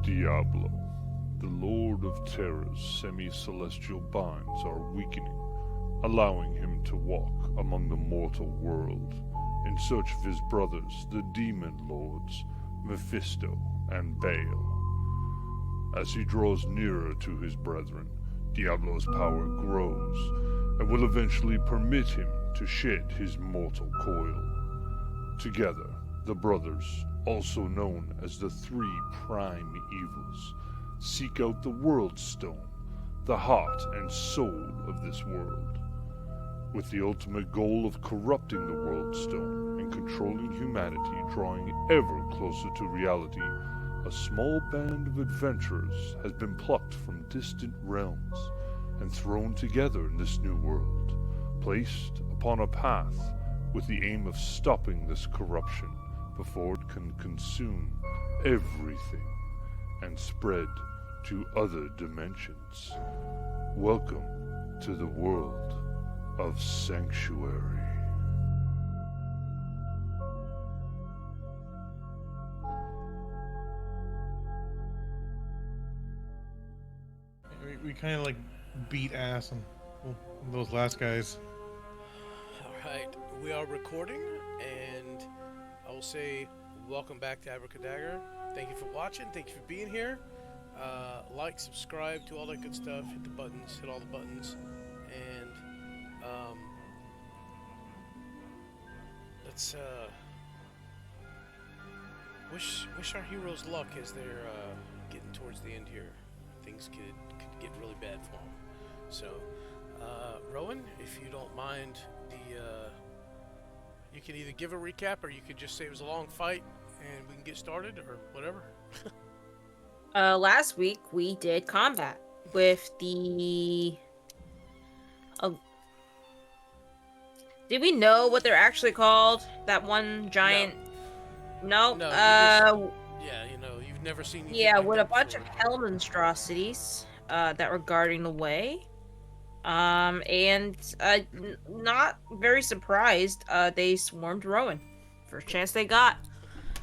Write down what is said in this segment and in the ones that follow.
Diablo, the Lord of Terror's semi-celestial binds are weakening, allowing him to walk among the mortal world in search of his brothers, the demon lords, Mephisto and Baal. As he draws nearer to his brethren, Diablo's power grows and will eventually permit him to shed his mortal coil. Together, the brothers, also known as the Three Prime Evils, seek out the Worldstone, the heart and soul of this world, with the ultimate goal of corrupting the Worldstone and controlling humanity, drawing ever closer to reality. A small band of adventurers has been plucked from distant realms and thrown together in this new world, placed upon a path with the aim of stopping this corruption before it can consume everything and spread to other dimensions. Welcome to the world of Sanctuary. We kind of like beat ass on those last guys. Alright, we are recording, and I will say welcome back to Abracadagger. Thank you for watching, thank you for being here. Like, subscribe, do all that good stuff, hit the buttons, hit all the buttons, and let's wish our heroes luck as they're getting towards the end here. Things could get really bad for them. So, Rowan, if you don't mind, you can either give a recap or you could just say it was a long fight and we can get started or whatever. Last week we did combat with the. Did we know what they're actually called? That one giant. No. No, yeah, you've never seen. Yeah, like with a bunch before. of hell monstrosities that were guarding the way. And not very surprised, they swarmed Rowan. First chance they got.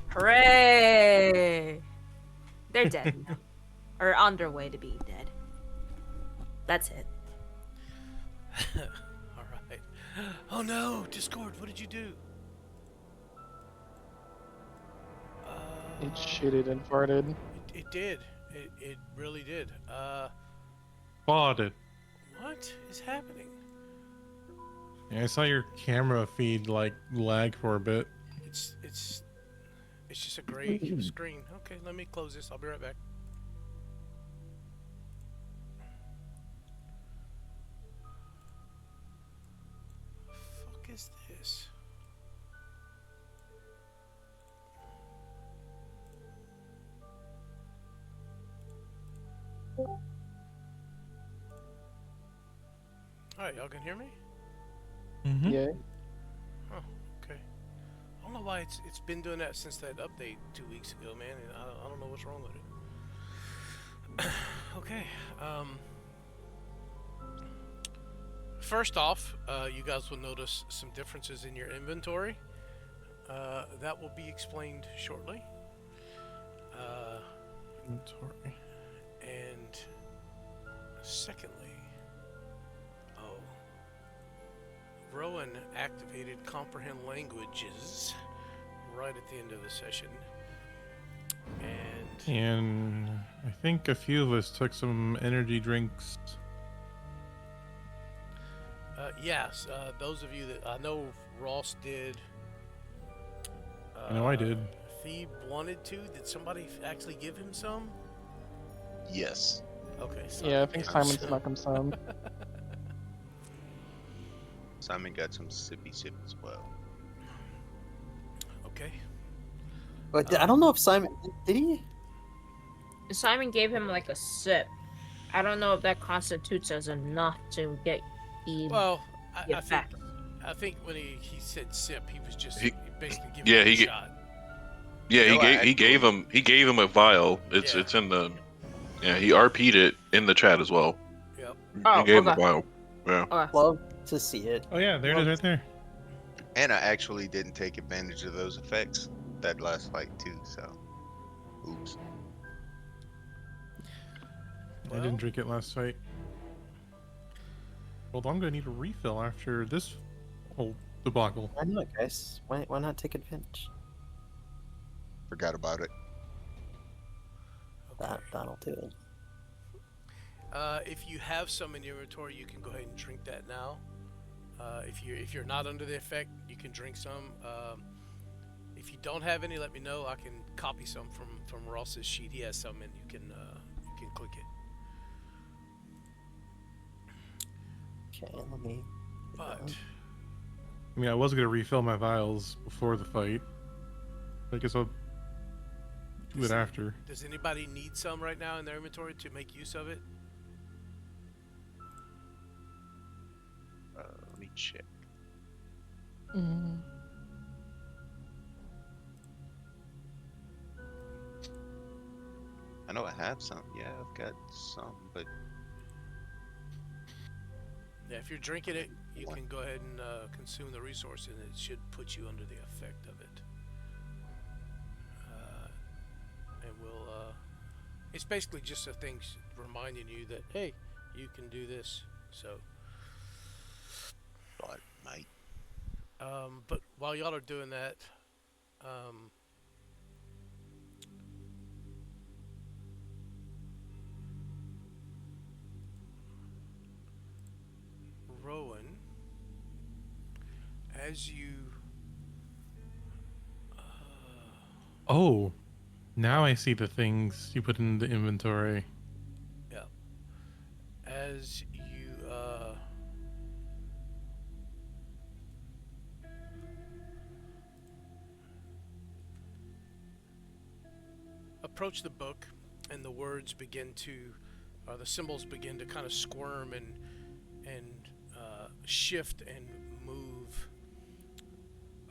Hooray! They're dead. Or on their way to being dead. That's it. Alright. Oh no, Discord, what did you do? It shitted and farted. It did. It really did. Spotted. What is happening? Yeah, I saw your camera feed like lag for a bit. It's just a gray screen. Okay, let me close this. I'll be right back. Fuck is this? Alright, y'all can hear me? Mm-hmm. Yeah. Oh, okay. I don't know why it's been doing that since that update 2 weeks ago, man. And I don't know what's wrong with it. Okay. First off, you guys will notice some differences in your inventory. That will be explained shortly. Inventory. And secondly, Rowan activated Comprehend Languages right at the end of the session. And I think a few of us took some energy drinks. Yes, those of you that I know Ross did. I know I did. Phoebe wanted to. Did somebody actually give him some? Yes. Okay. Yeah, I think Simon snuck him some. Simon got some sippy sip as well. Okay. But I don't know if Simon did he? Simon gave him like a sip. I don't know if that constitutes as enough to get the Well, I effect. think when he said sip, he was just He- basically giving yeah, him a he shot. Yeah, No, he gave him a vial. It's Yeah. it's in the he RP'd it in the chat as well. Yep. Oh, He gave him a okay. vial. Yeah. Love to see it. Oh yeah, there it is right there. And I actually didn't take advantage of those effects that last fight too, so oops. I didn't drink it last fight. Well, I'm gonna need a refill after this whole debacle. Why not, guys? Why not take advantage? Forgot about it. Okay. That'll do it. If you have some in your inventory, you can go ahead and drink that now. If you're not under the effect, you can drink some. If you don't have any, let me know. I can copy some from Ross's sheet. He has some, and you can click it. Okay, let me. But I mean, I was gonna refill my vials before the fight. I guess I'll do it after. does anybody need some right now in their inventory to make use of it? Let me check. Mm. I know I have some. Yeah, I've got some, but Yeah, if you're drinking it, you can go ahead and consume the resource, and it should put you under the effect of it. And we'll. It's basically just a thing reminding you that, hey, you can do this. So. but mate, But while y'all are doing that, Rowan, as you Oh, now I see the things you put in the inventory. as you approach the book, and the words begin to, the symbols begin to kind of squirm and shift and move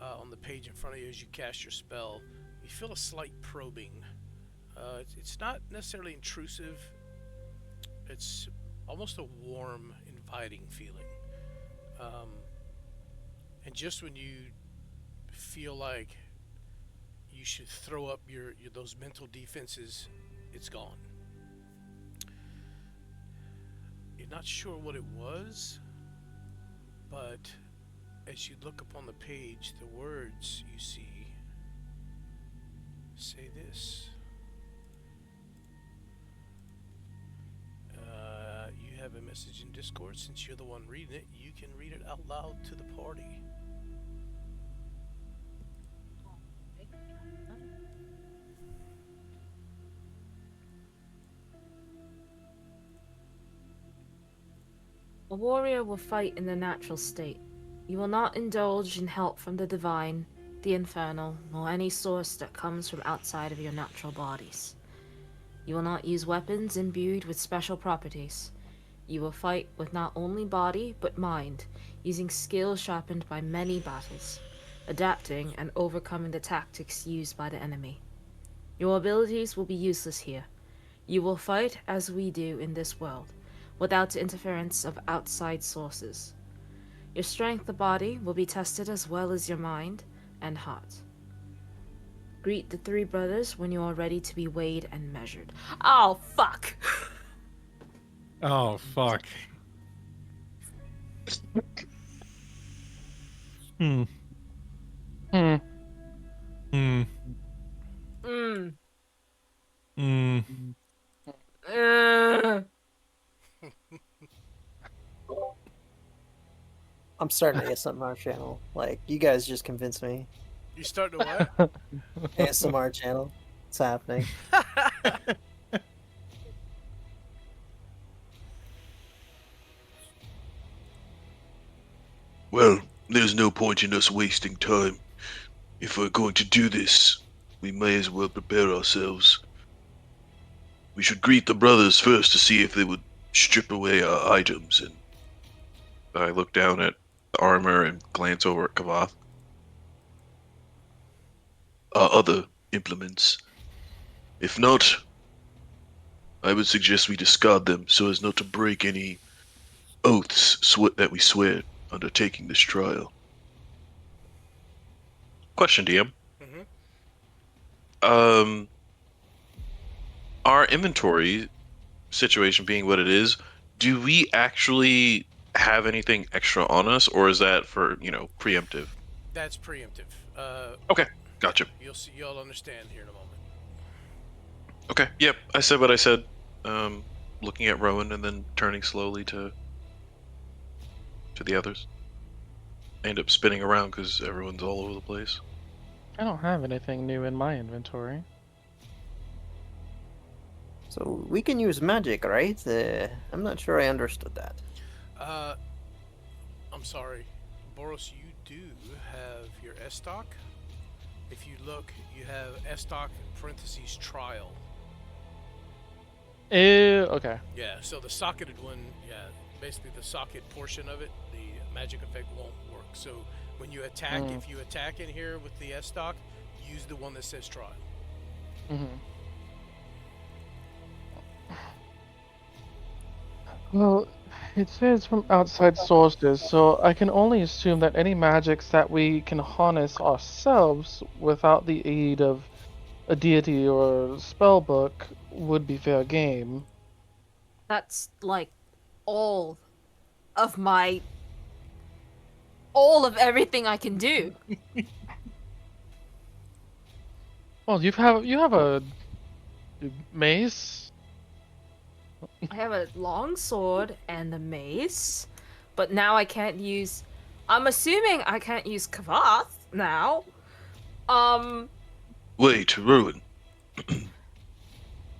on the page in front of you as you cast your spell. You feel a slight probing. It's not necessarily intrusive. It's almost a warm, inviting feeling. And just when you feel like you should throw up your those mental defenses, it's gone. You're not sure what it was, but as you look up on the page, the words you see say this. You have a message in Discord. Since you're the one reading it, you can read it out loud to the party. A warrior will fight in the natural state. You will not indulge in help from the divine, the infernal, nor any source that comes from outside of your natural bodies. You will not use weapons imbued with special properties. You will fight with not only body, but mind, using skill sharpened by many battles, adapting and overcoming the tactics used by the enemy. Your abilities will be useless here. You will fight as we do in this world, without the interference of outside sources. Your strength of body will be tested as well as your mind and heart. Greet the three brothers when you are ready to be weighed and measured. Oh, fuck! Oh, fuck. Hmm. Hmm. Hmm. Mm. Hmm. I'm starting an ASMR channel. Like, you guys just convinced me. You starting to what? ASMR channel. It's happening. Well, there's no point in us wasting time. If we're going to do this, we may as well prepare ourselves. We should greet the brothers first to see if they would strip away our items, and I look down at the armor and glance over at Kavath. Other implements. If not, I would suggest we discard them so as not to break any oaths that we swear undertaking this trial. Question, DM. Mm-hmm. Our inventory situation being what it is, do we actually have anything extra on us, or is that for, preemptive? That's preemptive. Okay, gotcha. Yeah, you'll see. You'll understand here in a moment. Okay, yep, I said what I said. Looking at Rowan and then turning slowly to the others. I end up spinning around because everyone's all over the place. I don't have anything new in my inventory. So we can use magic, right? I'm not sure I understood that. I'm sorry, Boros. You do have your S stock. If you look, you have S stock parentheses trial. Okay. Yeah. So the socketed one, yeah, basically the socket portion of it, the magic effect won't work. So when you attack, if you attack in here with the S stock, use the one that says trial. Mm-hmm. Well, it says from outside sources, so I can only assume that any magics that we can harness ourselves without the aid of a deity or spell book would be fair game. That's like all of my. All of everything I can do. Well, you have a mace. I have a long sword and a mace, but now I can't use. I'm assuming I can't use Kavath now. Wait, Rowan.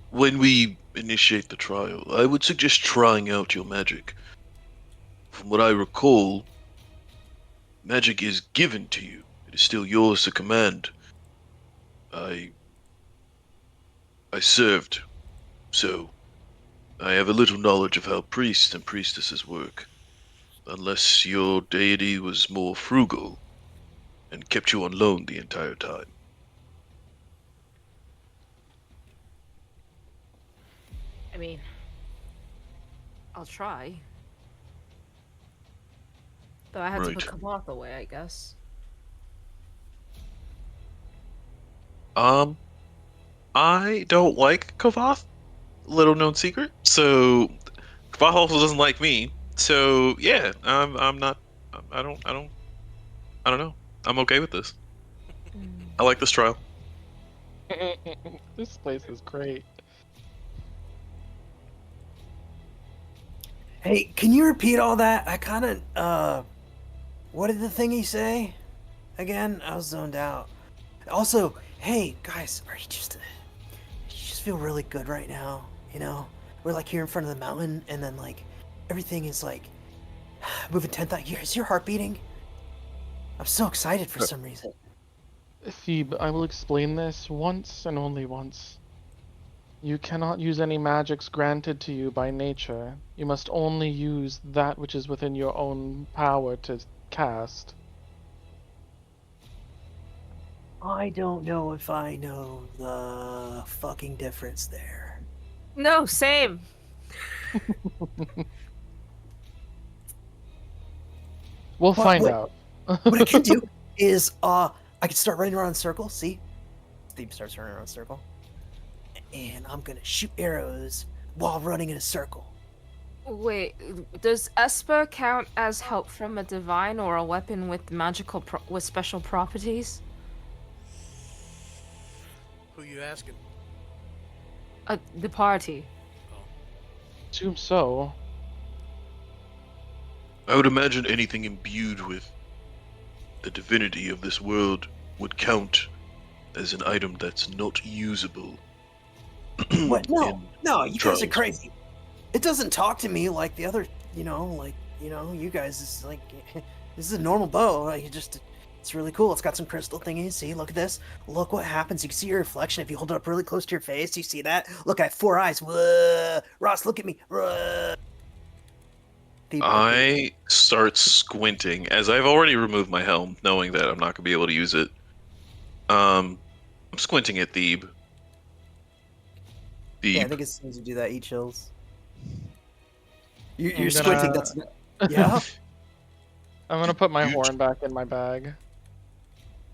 When we initiate the trial, I would suggest trying out your magic. From what I recall, magic is given to you. It is still yours to command. I served, so I have a little knowledge of how priests and priestesses work. Unless your deity was more frugal and kept you on loan the entire time. I mean, I'll try. Though I had to put Right. Kavath away, I guess. I don't like Kavath. Little known secret. So Kavath also doesn't like me. So yeah, I'm not. I don't know. I'm okay with this. I like this trial. This place is great. Hey, can you repeat all that? I kind of, what did the thingy say? Again, I was zoned out. Also, hey, guys, you just feel really good right now, you know? We're like here in front of the mountain, and then like, everything is like, moving 10,000 years. Is your heart beating? I'm so excited for some reason. Thebe, I will explain this once and only once. You cannot use any magics granted to you by nature. You must only use that which is within your own power to cast. I don't know if I know the fucking difference there. No, same. We'll find What- out. What I can do is, I can start running around in a circle. See? Steve starts running around in a circle. And I'm gonna shoot arrows while running in a circle. Wait, does Esper count as help from a divine or a weapon with with special properties? Who you asking? The party. Assume so. I would imagine anything imbued with the divinity of this world would count as an item that's not usable. What? No, no, you guys are trials. crazy. It doesn't talk to me like the other, you guys is like, this is a normal bow. Like, it's really cool. It's got some crystal thingies. See, look at this. Look what happens. You can see your reflection if you hold it up really close to your face. You see that? Look, I have 4 eyes. Whoa. Ross, look at me. Whoa. I start squinting as I've already removed my helm, knowing that I'm not gonna be able to use it. I'm squinting at Thebe. Yeah, I think as soon as you do that, he chills. You're I'm squinting. gonna- That's yeah. I'm gonna put my You- horn back in my bag.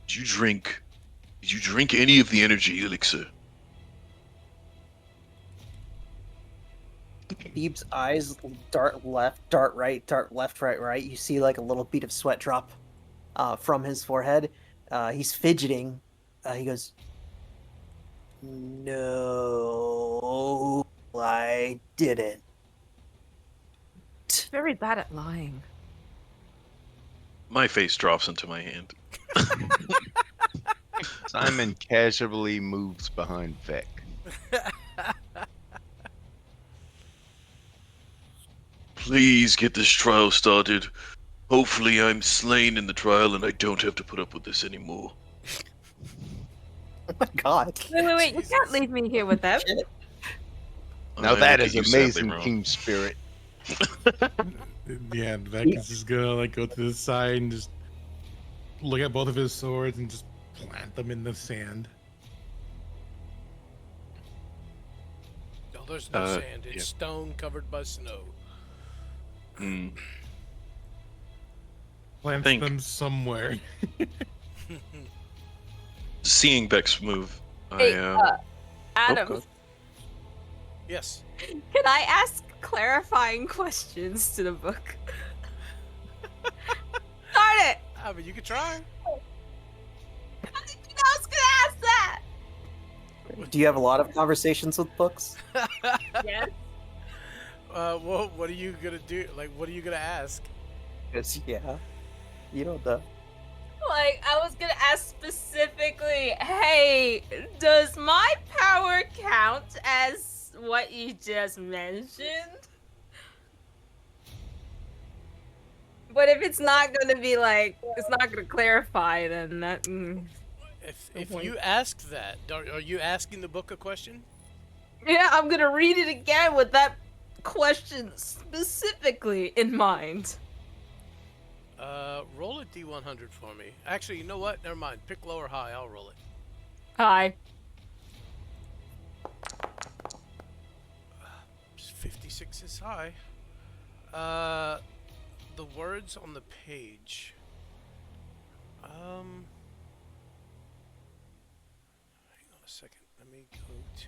Did you drink any of the energy elixir? Beeb's eyes dart left, dart right, dart left, right, right. You see like a little bead of sweat drop from his forehead. He's fidgeting. He goes, "No, I didn't." Very bad at lying. My face drops into my hand. Simon casually moves behind Vec. Please get this trial started. Hopefully I'm slain in the trial and I don't have to put up with this anymore. Oh my god. Wait. You can't Jesus. leave me here with them. Shit. Now I that look is at you sadly, amazing Ron. team spirit. Yeah, and Vec is just gonna like go to the side and just look at both of his swords and just plant them in the sand. No, there's no sand. It's yeah. stone covered by snow. Hmm. Plant Think. them somewhere. Seeing Beck's move, Hey, I Adam, God. Yes. can I ask clarifying questions to the book? Darn it! I mean, you could try. I was gonna ask that! Do you have a lot of conversations with books? Yes. Well, what are you gonna do? Like, what are you gonna ask? Yes, yeah. You know the. Like, I was gonna ask specifically, hey, does my power count as what you just mentioned? But if it's not gonna be like, it's not gonna clarify, then that. If point. you ask that, are you asking the book a question? Yeah, I'm gonna read it again with that question specifically in mind. Roll a d100 for me. Actually, you know what? Never mind. Pick low or high. I'll roll it. Hi. 56 is high. The words on the page. Hang on a second. Let me go to.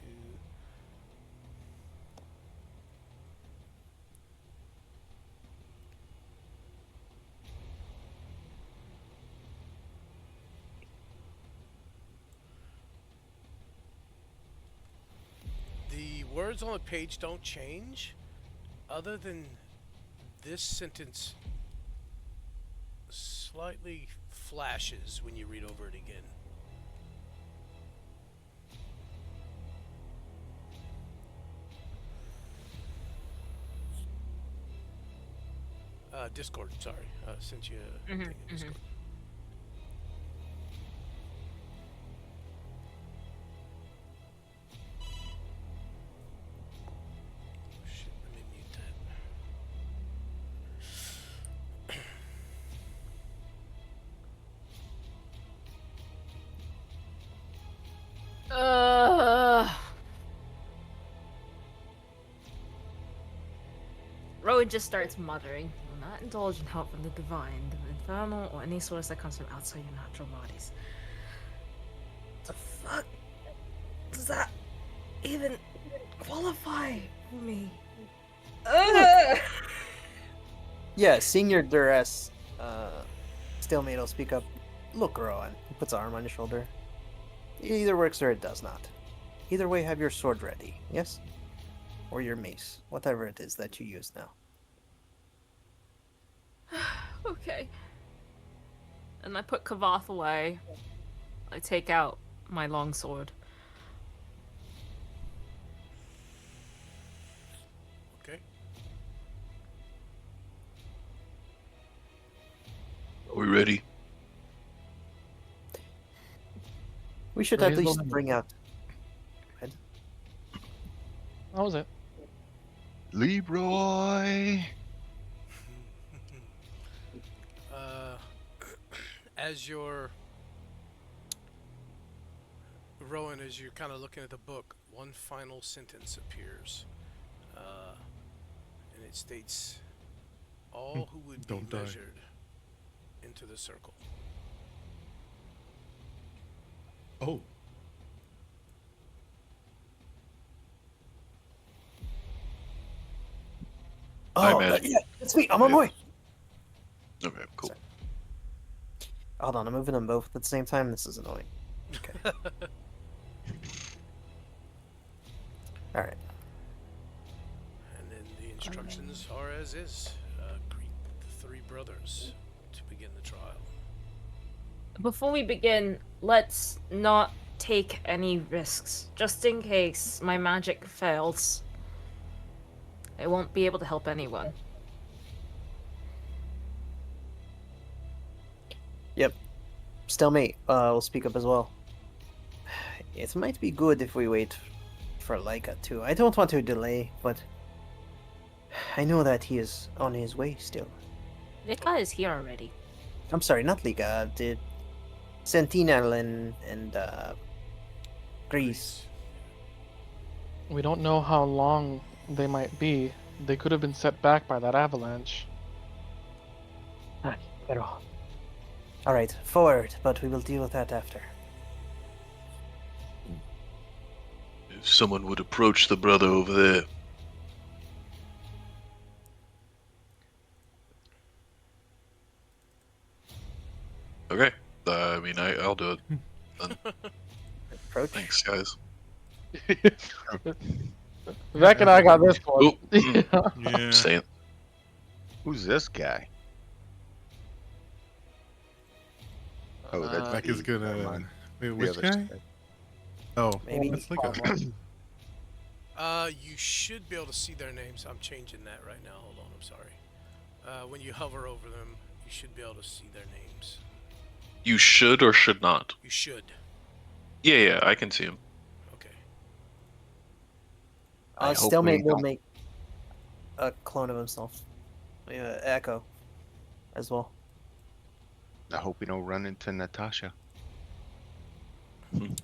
The words on the page don't change, other than this sentence slightly flashes when you read over it again. Discord, sorry. Sent you a thing in Discord. Shit, let me mute that. Rowan just starts muttering. Will not indulge in help from the divine, the infernal, or any source that comes from outside your natural bodies. The fuck does that even qualify for me? Yeah, seeing your duress, Stalemate will speak up. Look, Rowan. He puts an arm on your shoulder. It either works or it does not. Either way, have your sword ready, yes? Or your mace, whatever it is that you use now. Okay. And I put Kavath away. I take out my longsword. Okay. Are we ready? We should Raise at the least limit. bring out. That was it. Leroy. As you're Rowan, as you're kind of looking at the book, one final sentence appears, and it states, "All who would be Don't die. measured into the circle." Oh. Oh, imagine. yeah, that's me. I'm on Yeah. my way. Okay, cool. Sorry. Hold on, I'm moving them both at the same time. This is annoying. Okay. All right. And then the instructions are as is. Greet the three brothers to begin the trial. Before we begin, let's not take any risks. Just in case my magic fails, I won't be able to help anyone. Yep. Stalemate will speak up as well. It might be good if we wait for Leica too. I don't want to delay, but I know that he is on his way still. Vika is here already. I'm sorry, not Leica. The Sentinel and Grease. We don't know how long they might be. They could have been set back by that avalanche. Pero. All right, forward, but we will deal with that after. If someone would approach the brother over there. Okay. I mean, I'll do it. Then. Approach. Thanks, guys. Vec and I got this one. Oh, Yeah. I'm staying. Who's this guy? Oh, that's Vec is Never gonna. mind. Wait, The which other guy? side. Oh, Maybe that's like a. You should be able to see their names. I'm changing that right now. Hold on, I'm sorry. When you hover over them, you should be able to see their names. You should or should not? You should. Yeah, I can see him. Okay. I hope Stalemate we will don't- make a clone of himself. Echo, as well. I hope we don't run into Natasha.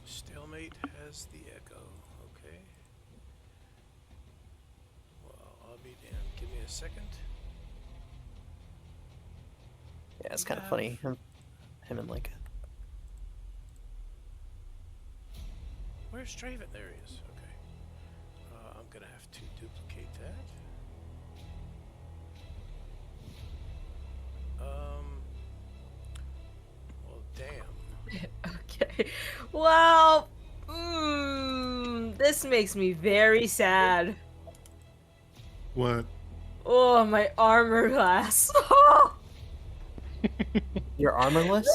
Stalemate has the echo. Okay. Well, I'll be damned. Give me a second. Yeah, it's kind of funny. Him and Leica. Where's Draven? There he is. Okay. I'm gonna have to duplicate that. Well, damn. Okay. Well, this makes me very sad. What? Oh, my armor class. You're armorless?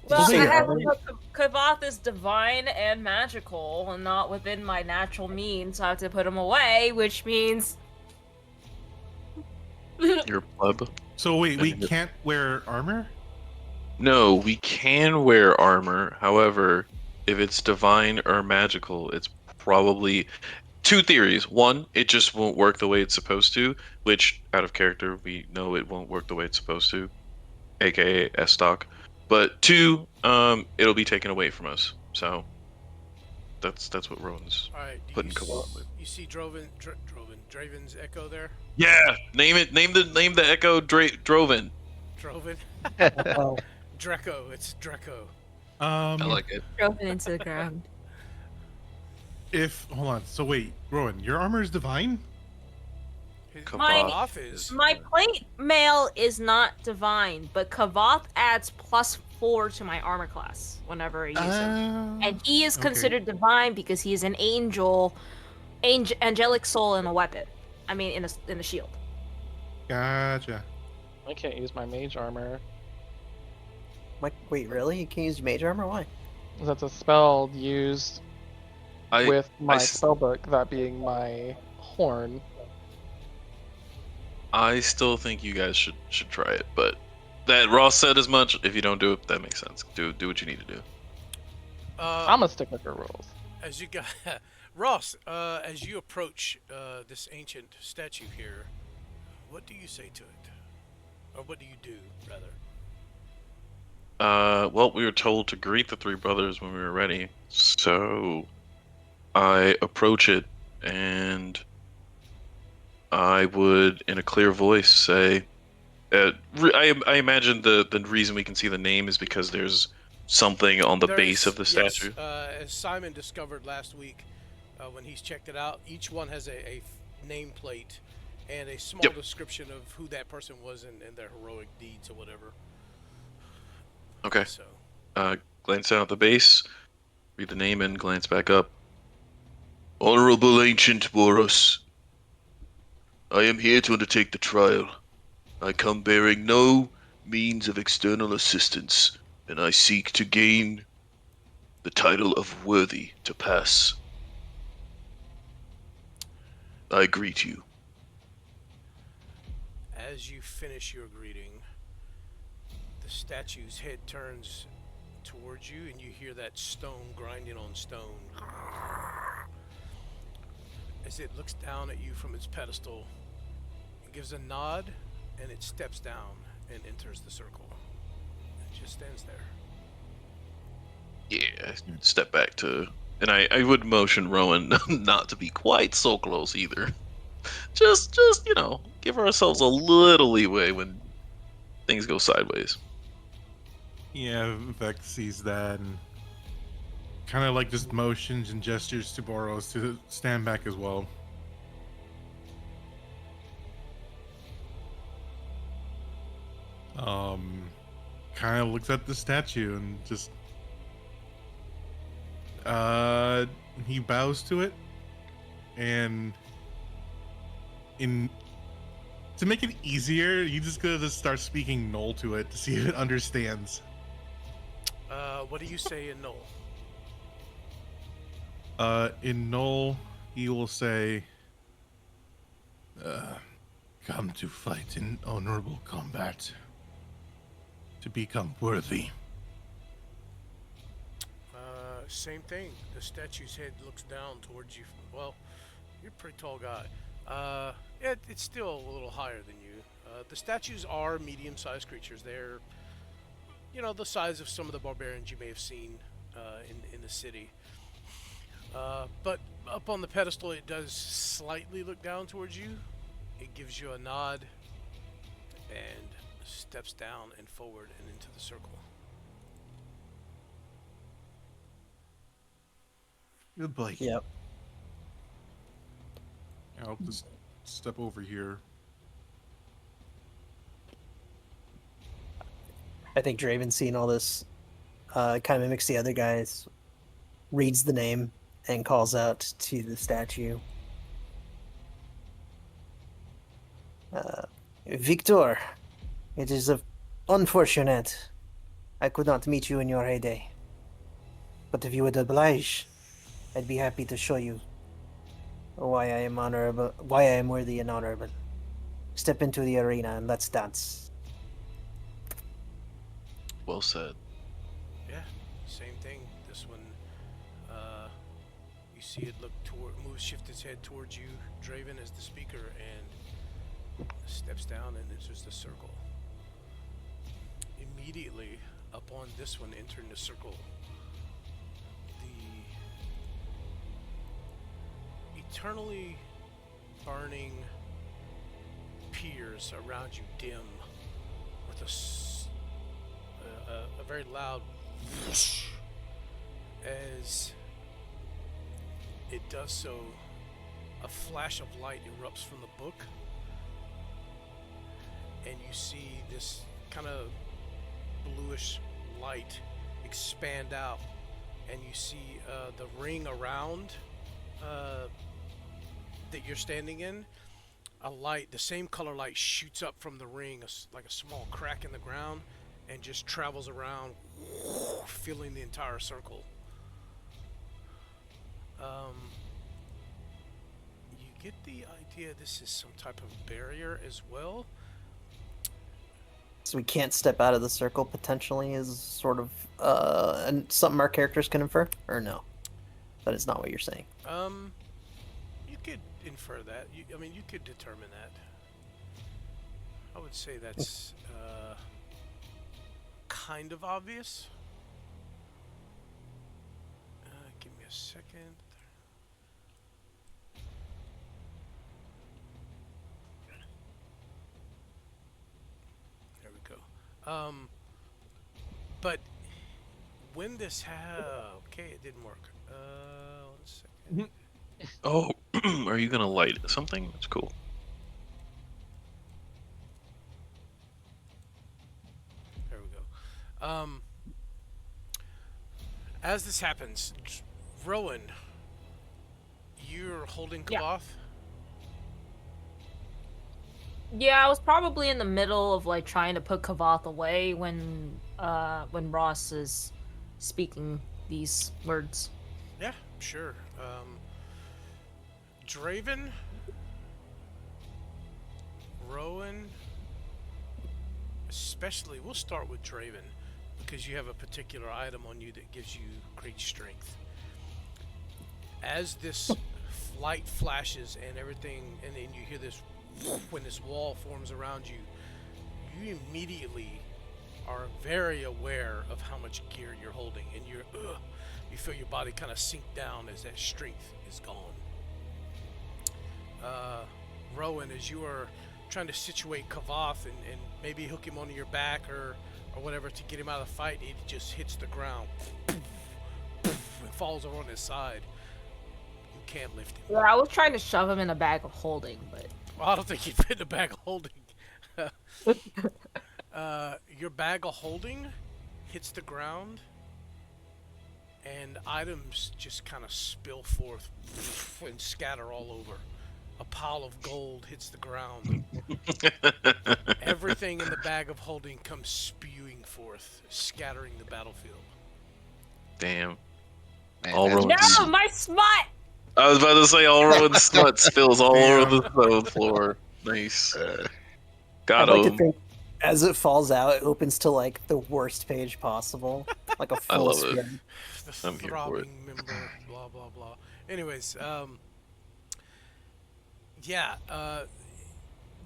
Well, say I you're have armor? Kavath is divine and magical, and not within my natural means, so I have to put him away, which means. You're a pleb. So wait, we can't wear armor? No, we can wear armor. However, if it's divine or magical, it's probably two theories. One, it just won't work the way it's supposed to, which out of character we know it won't work the way it's supposed to, aka S stock. But two, it'll be taken away from us. So that's what Rowan's All right. putting Kavath with. You see Draven's echo there? Yeah, name it. Name the Echo Droven. Droven. Oh, Dreco. It's Dreco. I like it. Drove it into the ground. If hold on, so wait, Rowan, your armor is divine? His Kavath off is. My plate mail is not divine, but Kavath adds +4 to my armor class whenever I use him. And he is okay. considered divine because he is an angelic soul in a weapon. I mean, in a shield. Gotcha. I can't use my mage armor. wait, really? You can't use mage armor? Why? That's a spell used with my s- spellbook, that being my horn. I still think you guys should try it, but that Ross said as much. If you don't do it, that makes sense. Do what you need to do. I'm a stick with the rules. As you got Ross, as you approach this ancient statue here, what do you say to it, or what do you do rather? Well, we were told to greet the three brothers when we were ready, so I approach it and I would, in a clear voice, say, I imagine the reason we can see the name is because there's something on the base of the statue. Yes, as Simon discovered last week when he's checked it out, each one has a nameplate and a small Yep. description of who that person was and their heroic deeds or whatever. Okay. So, Glance down at the base, read the name, and glance back up. Honorable Ancient Boros, I am here to undertake the trial. I come bearing no means of external assistance, and I seek to gain the title of worthy to pass. I greet you. as you finish your greeting, the statue's head turns towards you, and you hear that stone grinding on stone. As it looks down at you from its pedestal, it gives a nod, and it steps down and enters the circle. It just stands there. Yeah, step back to. And I would motion Rowan not to be quite so close either. Just, give ourselves a little leeway when things go sideways. Yeah, Vex sees that and kind of like just motions and gestures to Boros to stand back as well. Kind of looks at the statue and just he bows to it, and to make it easier, you just gotta just start speaking Null to it to see if it understands. What do you say in Null? In Null, he will say, "Come to fight in honorable combat, to become worthy." Same thing. The statue's head looks down towards you. Well, you're a pretty tall guy. It's still a little higher than you. The statues are medium-sized creatures. They're, the size of some of the barbarians you may have seen in the city. But up on the pedestal, it does slightly look down towards you. It gives you a nod and steps down and forward and into the circle. Goodbye. Yep. I'll just step over here. I think Draven, seeing all this, kind of mimics the other guys, reads the name, and calls out to the statue. Victor, it is unfortunate I could not meet you in your heyday. But if you would oblige, I'd be happy to show you why I am honorable, why I am worthy and honorable. Step into the arena and let's dance. Well said. Yeah, same thing. This one, you see it shift its head towards you, Draven, as the speaker, and steps down and enters the circle. Immediately upon this one entering the circle, the eternally burning piers around you dim with a very loud whoosh. As it does so, a flash of light erupts from the book, and you see this kind of bluish light expand out, and you see the ring around that you're standing in. The same color light shoots up from the ring, like a small crack in the ground, and just travels around, filling the entire circle. You get the idea this is some type of barrier as well. So we can't step out of the circle potentially is sort of and something our characters can infer, or no? That is not what you're saying. You could infer that. You could determine that. I would say that's kind of obvious. Give me a second. There we go. But when this okay, it didn't work. 1 second. Oh, Are you gonna light something? That's cool. There we go. As this happens, Rowan, you're holding Yeah. Kavoth. Yeah, I was probably in the middle of like trying to put Kavoth away when Ross is speaking these words. Yeah, sure. Draven, Rowan, especially, we'll start with Draven because you have a particular item on you that gives you great strength. As this light flashes and everything, and then you hear this when this wall forms around you, you immediately are very aware of how much gear you're holding, and you feel your body kind of sink down as that strength is gone. Rowan, as you are trying to situate Kavoth and maybe hook him onto your back or whatever to get him out of the fight, he just hits the ground and falls over on his side. You can't lift him. Yeah, I was trying to shove him in a bag of holding, but Well, I don't think he'd fit in a bag of holding. Your bag of holding hits the ground, and items just kind of spill forth and scatter all over. A pile of gold hits the ground. Everything in the bag of holding comes spewing forth, scattering the battlefield. Damn. Man, All that's- roads. no, my smut. I was about to say all Rowan's smut spills all over Damn. the stone floor. Nice. Got I'd like to him. think as it falls out, it opens to like the worst page possible, like a I full love it. screen. The I'm here for it. throbbing member, blah blah blah. Anyways, yeah,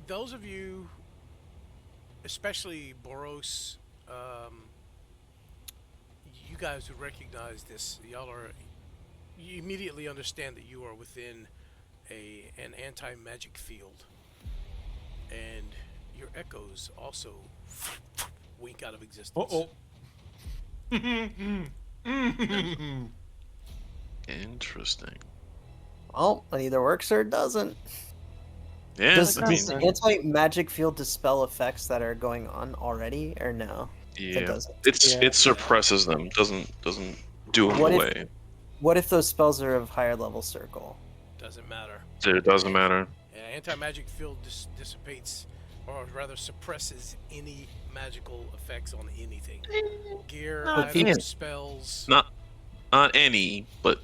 those of you, especially Boros, you guys who recognize this, you immediately understand that you are within an anti-magic field, and your echoes also wink out of existence. Interesting. Well, it either works or it doesn't. Yeah, Does I mean, the anti-magic field dispel effects that are going on already, or no? It yeah. doesn't. It suppresses them. Doesn't do them What if- away. What if those spells are of higher level circle? Doesn't matter. It doesn't matter. Yeah, anti-magic field dissipates, or rather suppresses any magical effects on anything. Gear, Not items, any. spells. Not any, but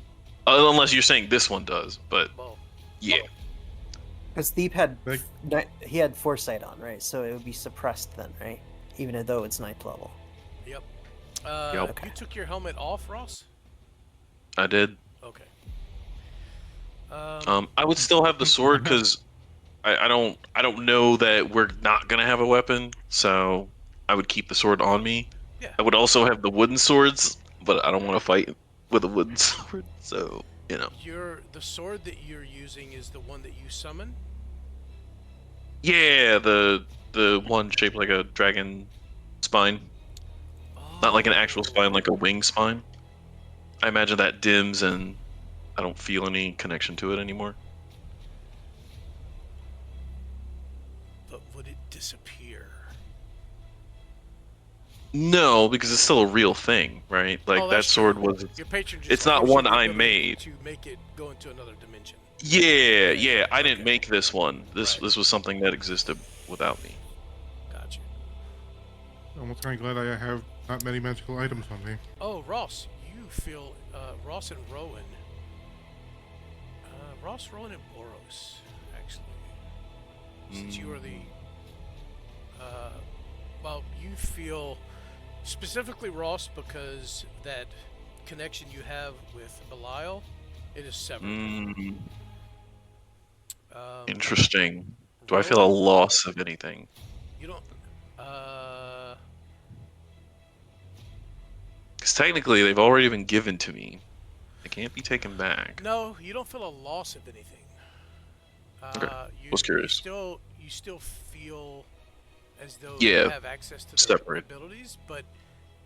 unless you're saying this one does. But Well, yeah, Because Thiep had Like- he had foresight on, right? So it would be suppressed then, right? Even though it's 9th level. yep. Yep. You took your helmet off, Ross? I did. Okay. I would still have the sword because I don't know that we're not gonna have a weapon, so I would keep the sword on me. Yeah. I would also have the wooden swords, but I don't want to fight with a wooden sword, so you know. The sword that you're using is the one that you summon? Yeah, the one shaped like a dragon spine, not like an actual spine, like a wing spine. I imagine that dims and I don't feel any connection to it anymore. But would it disappear? No, because it's still a real thing, right? Like Oh, that that's sword true. was. Your patron just It's not gives you one the I ability made. to make it go into another dimension. Yeah. I didn't Okay. make this one. This Right. this was something that existed without me. Gotcha. I'm kind of glad I have not many magical items on me. Oh, Ross, you feel Ross and Rowan. Ross, Rowan, and Boros, actually. Since you are the well, you feel specifically Ross because that connection you have with Belial, it is severed. Interesting. Do I feel a Rowan, loss of anything? You don't. Because technically, they've already been given to me. They can't be taken back. No, you don't feel a loss of anything. Okay. Was curious. You still feel as though Yeah, you have access to the separate. abilities, but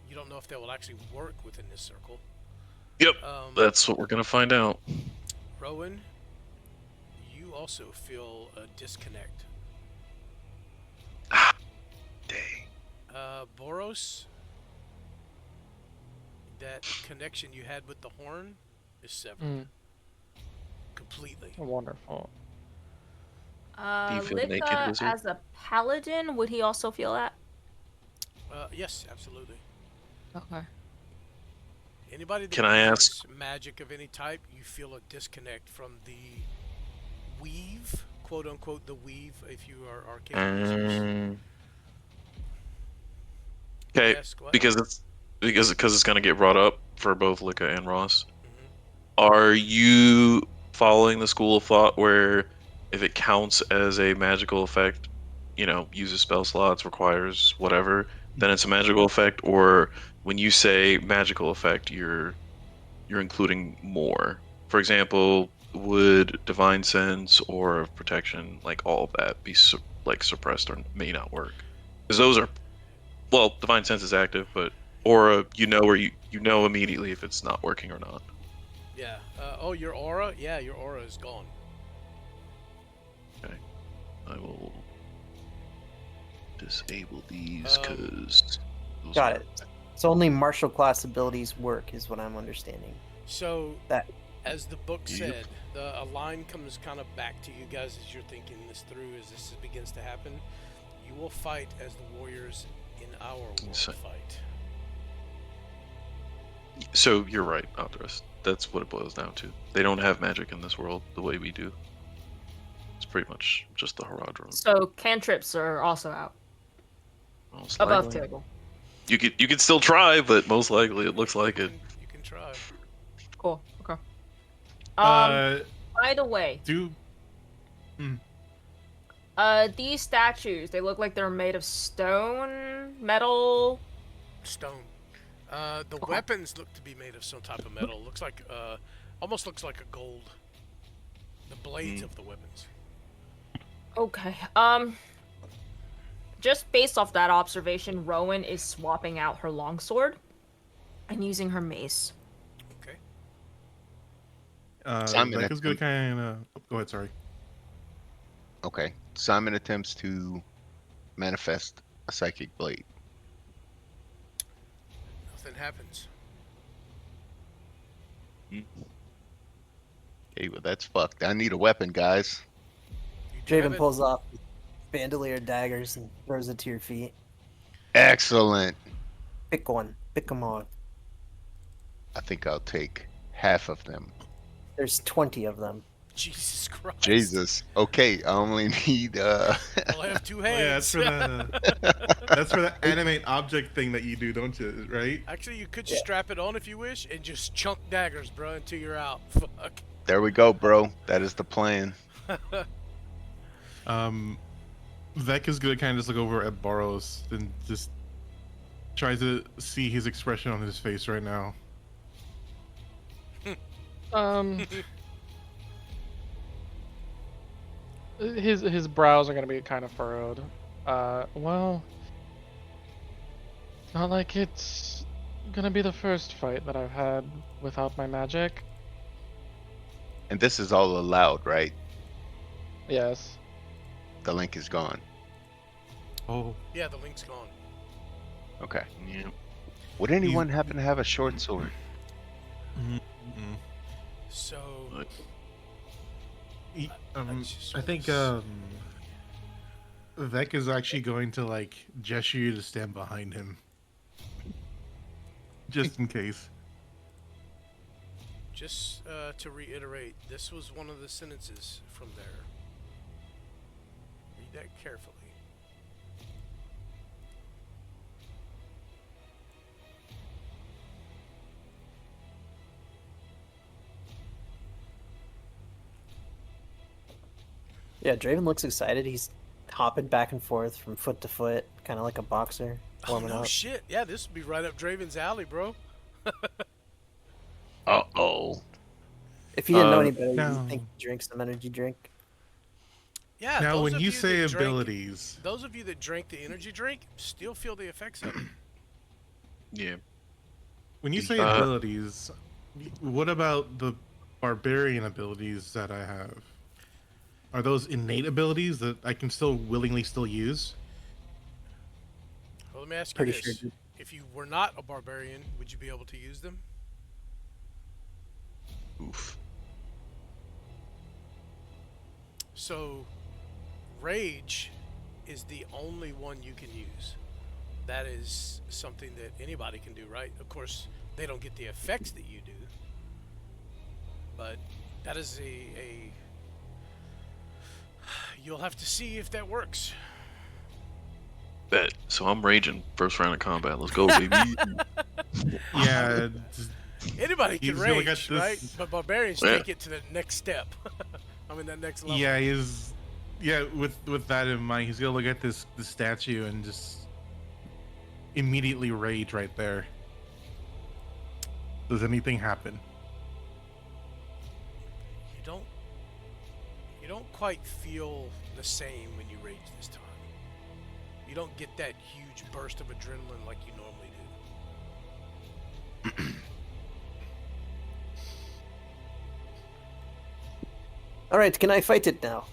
you don't know if they will actually work within this circle. Yep. Um, That's what we're gonna find out. Rowan, also feel a disconnect. Dang. Boros, that connection you had with the horn is severed completely. Wonderful. Do you feel naked, Lika, wizard? as a paladin, would he also feel that? Yes, absolutely. Okay. Anybody that Can I uses ask- magic of any type, you feel a disconnect from the weave, quote unquote, the weave, if you are arcane users. Okay, Yes, what? because it's gonna get brought up for both Lika and Ross. Mhm. Are you following the school of thought where if it counts as a magical effect, uses spell slots, requires whatever, then it's a magical effect? Or when you say magical effect, you're including more? For example, would divine sense or protection, like all of that, be suppressed or may not work? Because those are, well, divine sense is active, but aura, where you know immediately if it's not working or not. Yeah. Oh, your aura? Yeah, your aura is gone. Okay, I will disable these Um, because Got it. So only martial class abilities work, is what I'm understanding. So, That as the book Yep. said, a line comes kind of back to you guys as you're thinking this through, as this begins to happen. You will fight as the warriors in our world So- fight. So you're right, Andres. That's what it boils down to. They don't have magic in this world the way we do. It's pretty much just the Haradrim. So cantrips are also out. Most Above likely. table. You could still try, but most likely it looks like it. You can try. Cool. Okay. Uh, By the way, do these statues, they look like they're made of stone, metal. Stone. The Okay. weapons look to be made of some type of metal. Looks like, almost looks like a gold. The blades of the weapons. Okay. Just based off that observation, Rowan is swapping out her longsword and using her mace. Okay. Simon Rebecca's gonna kind of. Go ahead. Sorry. Okay. Simon attempts to manifest a psychic blade. Nothing happens. Okay, well that's fucked. I need a weapon, guys. You drive Draven it? pulls off bandolier daggers and throws it to your feet. Excellent. Pick one. Pick them all. I think I'll take half of them. There's 20 of them. Jesus Christ. Jesus. Okay, I only need Well, I have two Oh, yeah, hands. that's for the animate object thing that you do, don't you? Right? Actually, you could just strap it on if you wish and just chunk daggers, bro, until you're out. Fuck. There we go, bro. That is the plan. Vec is gonna kind of just look over at Boros and just try to see his expression on his face right now. His brows are gonna be kind of furrowed. Well, it's not like it's gonna be the first fight that I've had without my magic. And this is all allowed, right? Yes. The link is gone. Oh, Yeah, the link's gone. Okay. Yeah. Would anyone happen to have a short sword? So, But I think Vec is actually going to like gesture you to stand behind him, just in case. just to reiterate, this was one of the sentences from there. Read that carefully. Yeah, Draven looks excited. He's hopping back and forth from foot to foot, kind of like a boxer, Oh, warming no up. shit. Yeah, this would be right up Draven's alley, bro. Uh-oh. If you didn't know Uh, any better, no. you think he drinks some energy drink. Yeah, Now, those when of you that say drank- abilities, those of you that drank the energy drink still feel the effects of it. yeah. when you say Uh, abilities, what about the barbarian abilities that I have? are those innate abilities that I can still willingly still use? Well, let me ask you Pretty this: sure, dude. if you were not a barbarian, would you be able to use them? Oof. So, rage is the only one you can use. That is something that anybody can do, right? Of course, they don't get the effects that you do, but that is a you'll have to see if that works. Bet. So I'm raging. First round of combat. Let's go, baby. Yeah. Anybody can He's gonna get rage, right? this- But barbarians Yeah. take it to the next step. I mean, that next level. Yeah, he's. Yeah, with that in mind, he's gonna look at this statue and just immediately rage right there. Does anything happen? You don't quite feel the same when you rage this time. You don't get that huge burst of adrenaline like you normally do. All right, can I fight it now?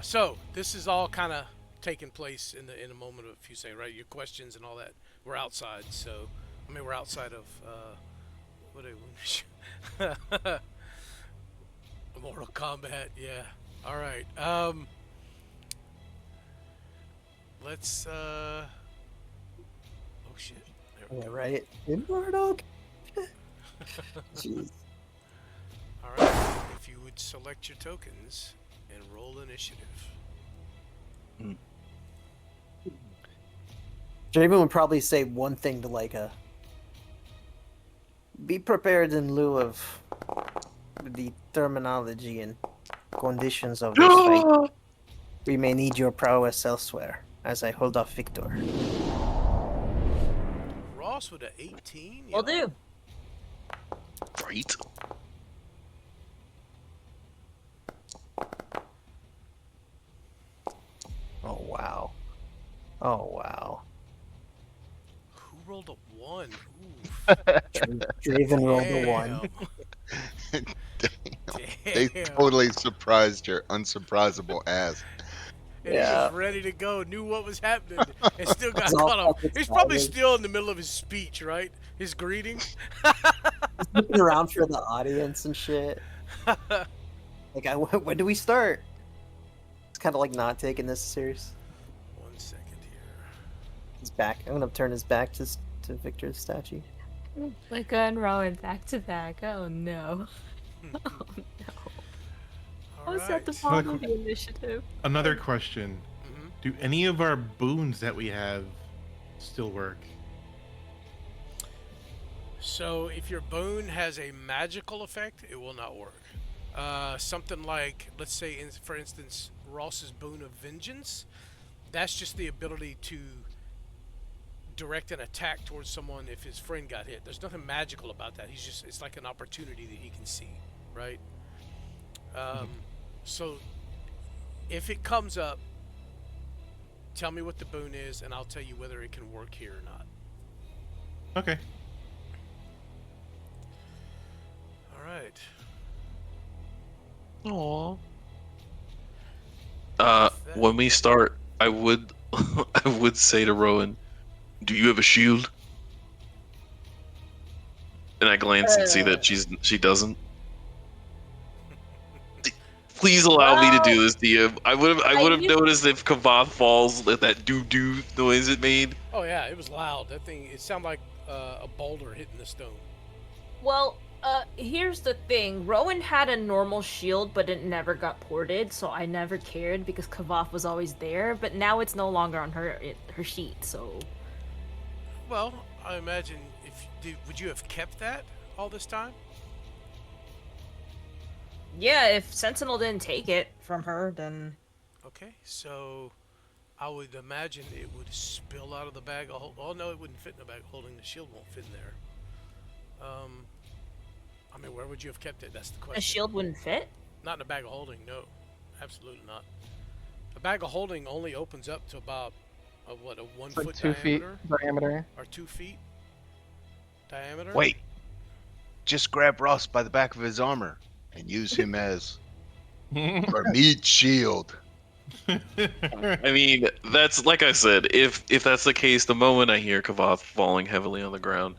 So this is all kind of taking place in a moment of, if you say, right, your questions and all that. We're outside, so I mean we're outside of Mortal Kombat. Yeah. All right. Let's oh shit. There we Yeah, go. right. Immortal. Jeez. All right. If you would select your tokens and roll initiative. Draven would probably say one thing to Leica. Be prepared in lieu of the terminology and conditions of this fight. We may need your prowess elsewhere, as I hold off Victor. Ross with an 18. Will do. Right. Oh wow. Oh wow. Who rolled a 1? Oof. Draven rolled a 1. They Damn. totally surprised your unsurprisable ass. And he Yeah. was ready to go, knew what was happening, and still got It's all caught up. fucking He's probably silent. still in the middle of his speech, right? His greeting. Looking around for the audience and shit. Like, when do we start? It's kind of like not taking this serious. 1 second here. His back. I'm gonna turn his back to Victor's statue. Like and Rowan back to back. Oh no. Oh no. I All was at the right. bottom of the initiative. Another question: Mhm. do any of our boons that we have still work? So if your boon has a magical effect, it will not work. Something like, let's say, for instance, Ross's boon of vengeance. That's just the ability to direct an attack towards someone if his friend got hit. There's nothing magical about that. It's like an opportunity that he can see, right? So if it comes up, tell me what the boon is, and I'll tell you whether it can work here or not. Okay. All right. Aww. When we start, I would I would say to Rowan, "Do you have a shield?" And I glance and see that she doesn't. Please allow me to do this, DM. I would have you- noticed if Kavath falls at that doo noise it made. Oh yeah, it was loud. That thing, it sounded like a boulder hitting the stone. Well, here's the thing. Rowan had a normal shield, but it never got ported, so I never cared because Kavath was always there. But now it's no longer on her sheet, so. Well, I imagine would you have kept that all this time? Yeah, if Sentinel didn't take it from her, then. Okay, so I would imagine it would spill out of the bag. Oh no, it wouldn't fit in the bag of holding. The shield won't fit in there. I mean, where would you have kept it? That's the question. A shield wouldn't fit? Not in a bag of holding. No, absolutely not. A bag of holding only opens up to about a 1 It's like foot 2 feet diameter diameter. or 2 feet diameter. Wait. Just grab Ross by the back of his armor and use him as Or meat shield. I mean, that's like I said. If that's the case, the moment I hear Kavath falling heavily on the ground,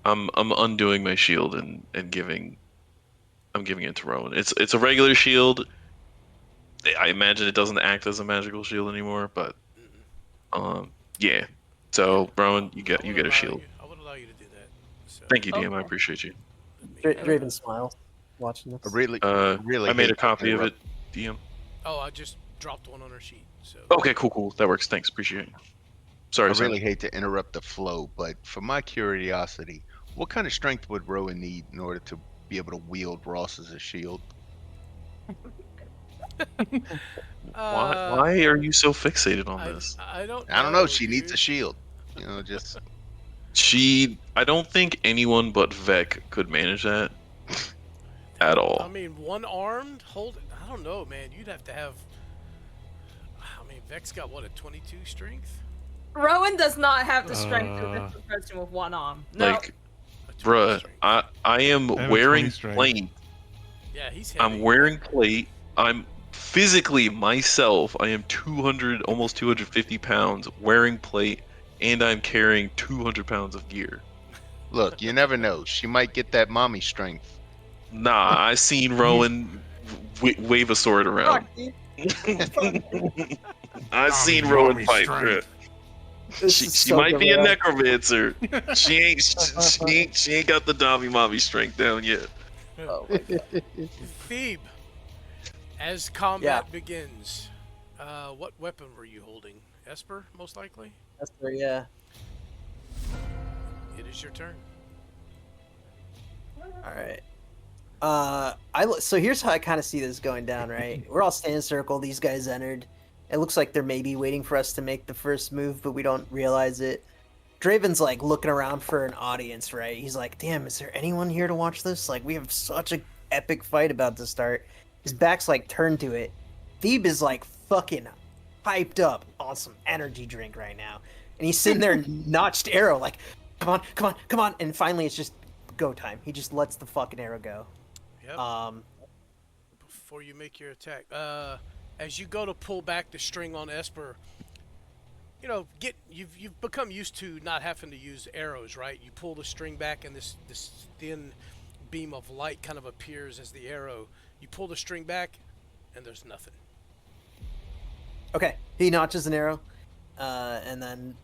I'm undoing my shield and giving it to Rowan. It's a regular shield. I imagine it doesn't act as a magical shield anymore, but yeah. So Rowan, you get a shield. I would allow you to do that. So, Thank you, DM. I Okay. appreciate you. Draven smiles watching this. I really I made a hate to copy of it, interrupt. DM. Oh, I just dropped one on her sheet. So. Okay, cool. That works. Thanks. Appreciate it. Sorry, I Sam. really hate to interrupt the flow, but for my curiosity, what kind of strength would Rowan need in order to be able to wield Ross as a shield? Why are you so fixated on this? I don't know. I don't know. She needs dude. a shield. You know, just I don't think anyone but Vec could manage that at I all. mean, one armed, hold it. I don't know, man. You'd have to have. I mean, Vex got what, a 22 strength? Rowan does not have the strength to lift a person with one arm. No. Like, A 20 bruh, strength. I am I have a wearing 20 strength. plate. Yeah, he's heavy. I'm wearing plate. I'm physically myself. I am 200, almost 250 pounds wearing plate, and I'm carrying 200 pounds of gear. look. You never know. She might get that mommy strength. Nah, I seen Rowan wave a sword around. I seen Rowan fight. Bruh. She might be a necromancer. She ain't got the Dami Mommy strength down yet. Oh my god. Phoebe, as combat begins, what weapon were you holding? Esper, most likely? That's where, yeah. It is your turn. All right. So here's how I kind of see this going down, right? We're all standing in a circle. These guys entered. It looks like they're maybe waiting for us to make the first move, but we don't realize it. Draven's like looking around for an audience, right? He's like, damn, is there anyone here to watch this? Like, we have such a epic fight about to start. His back's like turned to it. Thebe is like fucking hyped up on some energy drink right now. And he's sitting there notched arrow, like, come on. And finally it's just go time. He just lets the fucking arrow go. Yep. Before you make your attack, as you go to pull back the string on Esper, you know, you've become used to not having to use arrows, right? You pull the string back, and this thin beam of light kind of appears as the arrow. You pull the string back, and there's nothing. Okay, he notches an arrow, and then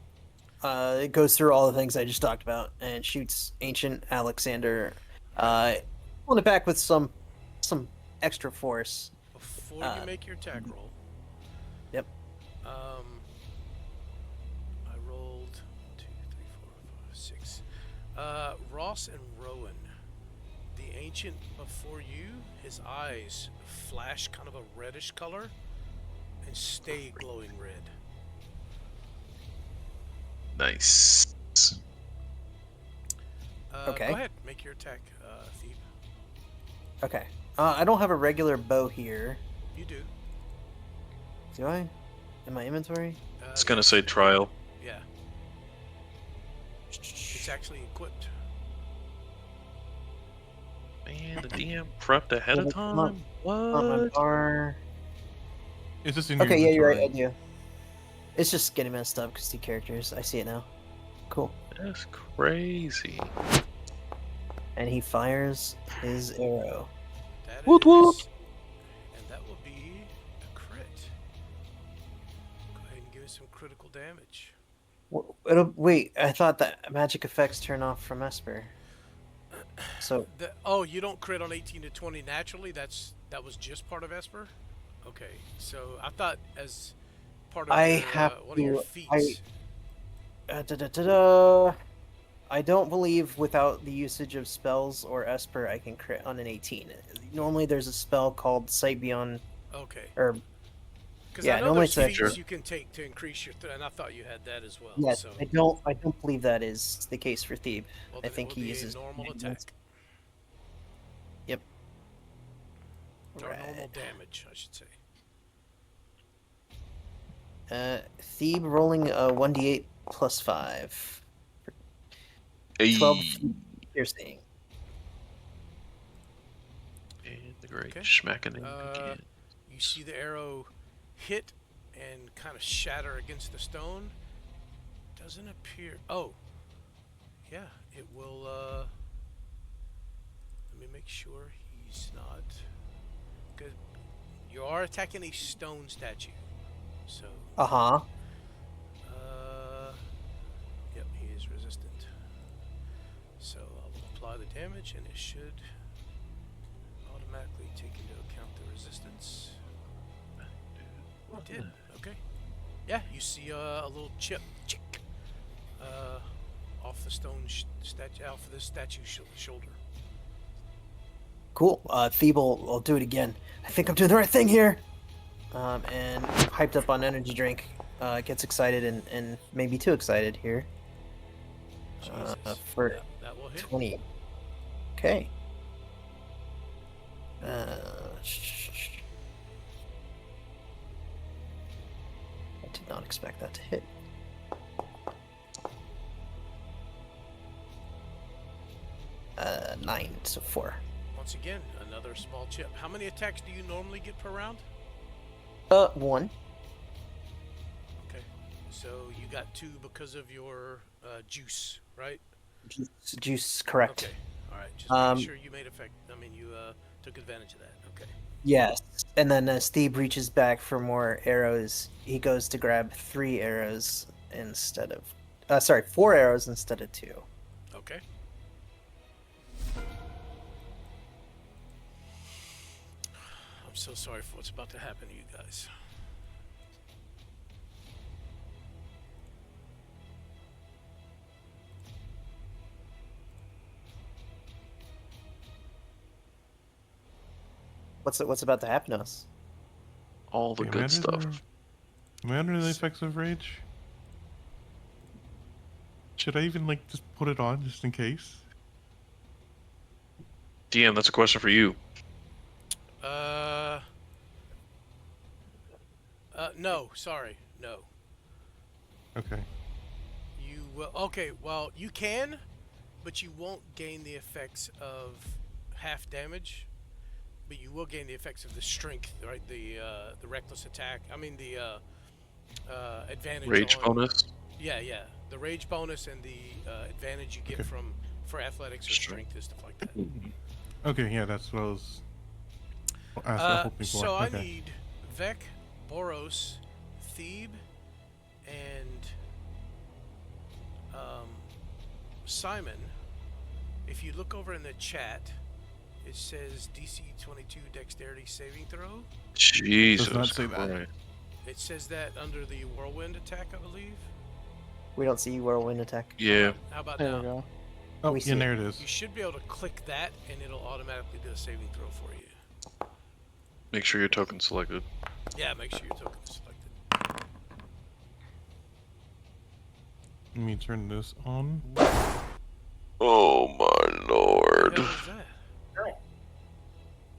it goes through all the things I just talked about, and shoots Ancient Alexander, pulling it back with some extra force. Before you make your attack roll. Yep. I rolled 2, 3, 4, 5, 6. Ross and Rowan, the ancient before you, his eyes flash kind of a reddish color and stay glowing red. Nice. Okay. Go ahead, make your attack, Thief. Okay. I don't have a regular bow here. You do. Do I? In my inventory? It's gonna say trial. Yeah. It's actually equipped. Man, the DM prepped ahead of Come on. time. On my What? bar. It's just in your Okay, yeah, you're right. I inventory. do. It's just getting messed up because 2 characters. I see it now. Cool. That's crazy. And he fires his arrow. That Woot is- woot. And that will be a crit. Go ahead and give it some critical damage. Wait, I thought that magic effects turn off from Esper. So You don't crit on 18 to 20 naturally? That was just part of Esper? Okay, so I thought as part of one of your feats. I don't believe without the usage of spells or Esper I can crit on an 18. Normally there's a spell called Sight Beyond, Okay. or Because yeah, I know normally there's it's feats a- you can take to increase your and I thought you had that as well. yes, So, I don't believe that is the case for Thebe. well, I then it think will he be a uses normal attack. Yep. Or Right. normal damage, I should say. Thebe rolling a 1d8 plus 5. Hey. 12 piercing. And the great Okay. smacking Uh, again. You see the arrow hit and kind of shatter against the stone. Doesn't appear. Oh, yeah, it will. Let me make sure he's not. Because you are attacking a stone statue. So. Uh-huh. Yep, he is resistant. So I will apply the damage, and it should automatically take into account the resistance. It did. Okay. Yeah, you see a little chip, off the stone statue, off of the statue's shoulder. Cool. Feeble, I'll do it again. I think I'm doing the right thing here. And hyped up on energy drink. Gets excited and maybe too excited here. Jesus. For that will hit. 20. Okay. I did not expect that to hit. Nine, so 4. Once again, another small chip. How many attacks do you normally get per round? 1. Okay. So you got 2 because of your juice, right? Juice, correct. Okay. All right. Just make sure you made effect. I mean, you took advantage of that. Okay. Yes. And then as Steve reaches back for more arrows, he goes to grab 3 arrows instead of... 4 arrows instead of 2. Okay. I'm so sorry for what's about to happen to you guys. What's about to happen to us? All the good stuff. Am I under the effects of rage? Should I even just put it on just in case? DM, that's a question for you. No, sorry, no. Okay. You will. Okay, well, you can, but you won't gain the effects of half damage. But you will gain the effects of the strength, right? The reckless attack. I mean the advantage. Rage bonus. Yeah. The rage bonus and the advantage you get for athletics or strength and stuff like that. Okay, yeah, that's what I was hoping for. So I need Vec, Boros, Thebe, and Simon. If you look over in the chat, it says DC 22 Dexterity saving throw. Jesus Does not say Christ. that. It says that under the whirlwind attack, I believe. We don't see whirlwind attack. Yeah. How about There now? we go. Oh, We yeah, see it. there it is. You should be able to click that, and it'll automatically do a saving throw for you. Make sure your token's selected. Yeah, make sure your token is selected. Let me turn this on. Oh my What lord. the hell is that?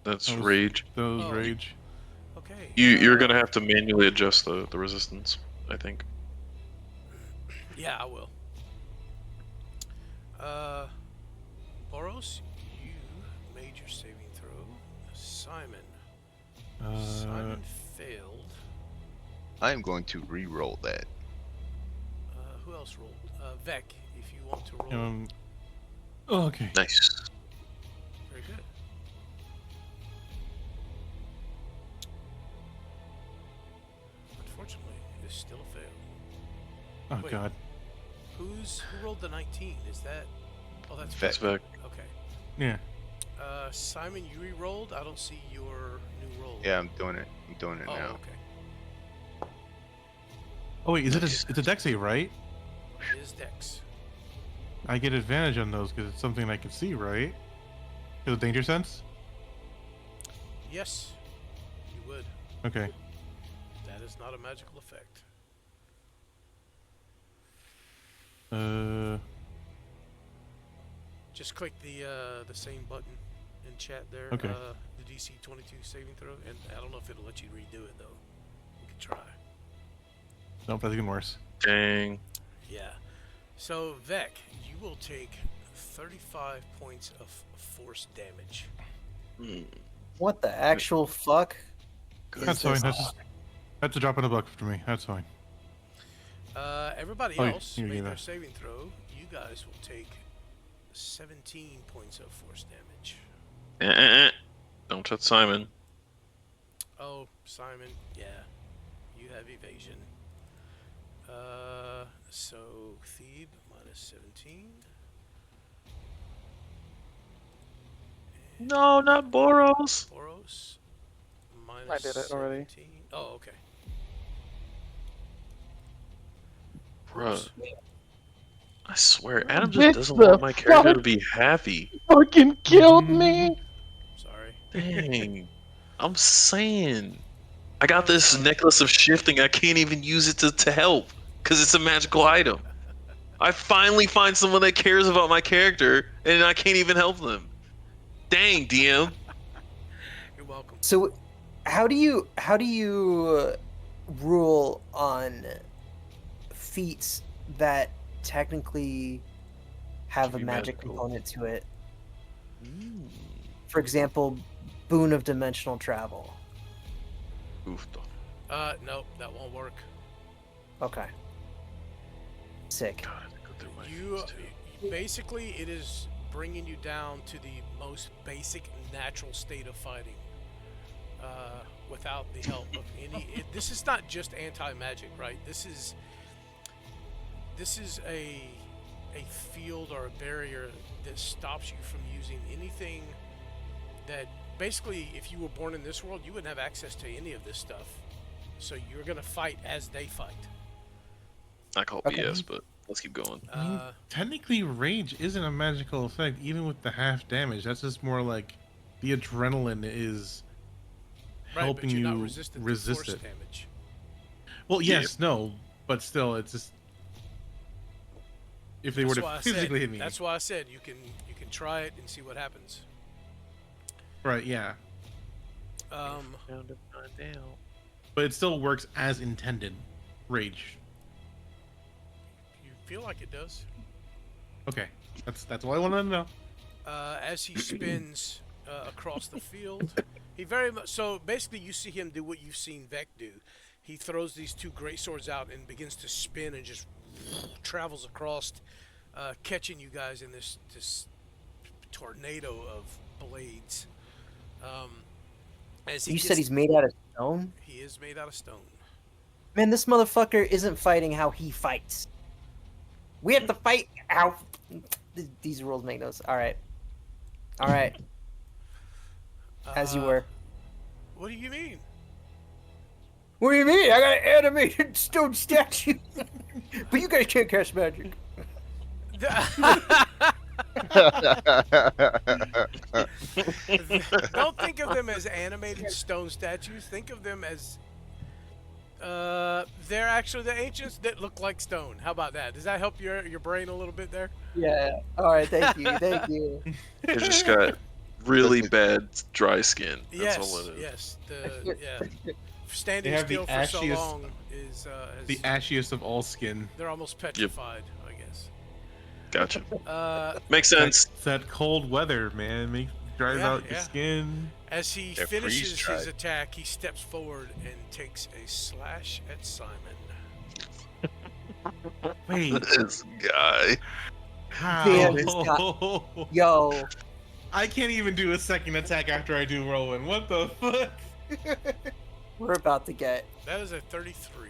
That's That was- rage. That was Oh. rage. Okay. You're gonna have to manually adjust the resistance, I think. Yeah, I will. Boros, you made your saving throw. Simon. Simon failed. I am going to re-roll that. Who else rolled? Vec, if you want to roll. Okay. Nice. Very good. Unfortunately, it's still a fail. Oh Wait. god. Who rolled the 19? Is that? Oh, that's That's Vec. back. Okay. Yeah. Simon, you re-rolled. I don't see your new roll. Yeah, I'm doing it. I'm doing it Oh, now. okay. Oh wait, it's a dex save, right? It is Dex. I get advantage on those because it's something I can see, right? To the danger sense? Yes, you would. Okay. That is not a magical effect. Just click the same button in chat there. Okay. The DC 22 saving throw, and I don't know if it'll let you redo it though. You can try. Nope, that's even worse. Dang. Yeah. So Vec, you will take 35 points of force damage. Hmm. What the actual fuck? That's fine. That's a drop in the bucket for me. That's fine. Everybody Oh, else you made get their that. saving throw. You guys will take 17 points of force damage. Don't touch Simon. Oh, Simon, yeah, you have evasion. So Thebe minus 17. No, not Boros. Boros minus I did it already. 17. Oh, okay. Bruh. I swear, Adam What just doesn't the want my character to fuck? be happy. Fucking killed me. Sorry. Dang. I'm saying. I got I'm this sorry. necklace of shifting. I can't even use it to help because it's a magical item. I finally find someone that cares about my character and I can't even help them. Dang, DM. You're welcome. So, how do you rule on feats that technically have Can a be magic magical. component to it? Mm. For example, boon of dimensional travel. Oof. No, that won't work. Okay. Sick. God, I have to go through my You things, too. basically, it is bringing you down to the most basic natural state of fighting, without the help of any. This is not just anti-magic, right? This is a field or a barrier that stops you from using anything that basically, if you were born in this world, you wouldn't have access to any of this stuff. So you're gonna fight as they fight. I call Okay. BS, but let's keep going. I mean, technically, rage isn't a magical effect, even with the half damage. That's just more like the adrenaline is Right, helping but you're you not resistant to resist force it. damage. Well, Yeah. yes, no, but still, it's just if they were That's to why I physically said. hit me, That's why I said you can try it and see what happens. right? Yeah, Found it, find out. but it still works as intended. Rage. You feel like it does. Okay, that's all I wanted to know. As he spins across the field, he very much. So basically, you see him do what you've seen Vec do. He throws these two great swords out and begins to spin and just travels across, catching you guys in this tornado of blades. As he You gets- said he's made out of stone? He is made out of stone. Man, this motherfucker isn't fighting how he fights. We have to fight how... These rules make no sense. Alright. Alright. As you were. What do you mean? What do you mean? I got an animated stone statue. But you guys can't cast magic. Don't think of them as animated stone statues. Think of them as they're actually the ancients that look like stone. How about that? Does that help your brain a little bit there? Yeah. Alright, thank you. Thank you. It just got really bad dry skin. That's Yes, all it is. yes. Standing They have the still for so ashiest- long is The ashiest of all skin. they're almost petrified, I guess. Gotcha. Makes sense. It's that cold weather, man. Dries Yeah, out your yeah. skin. As he They're finishes his freeze-dried. attack, he steps forward and takes a slash at Simon. Wait, This guy. how? Damn, this guy. Yo. I can't even do a second attack after I do Rowan. What the fuck? We're about to get That is a 33.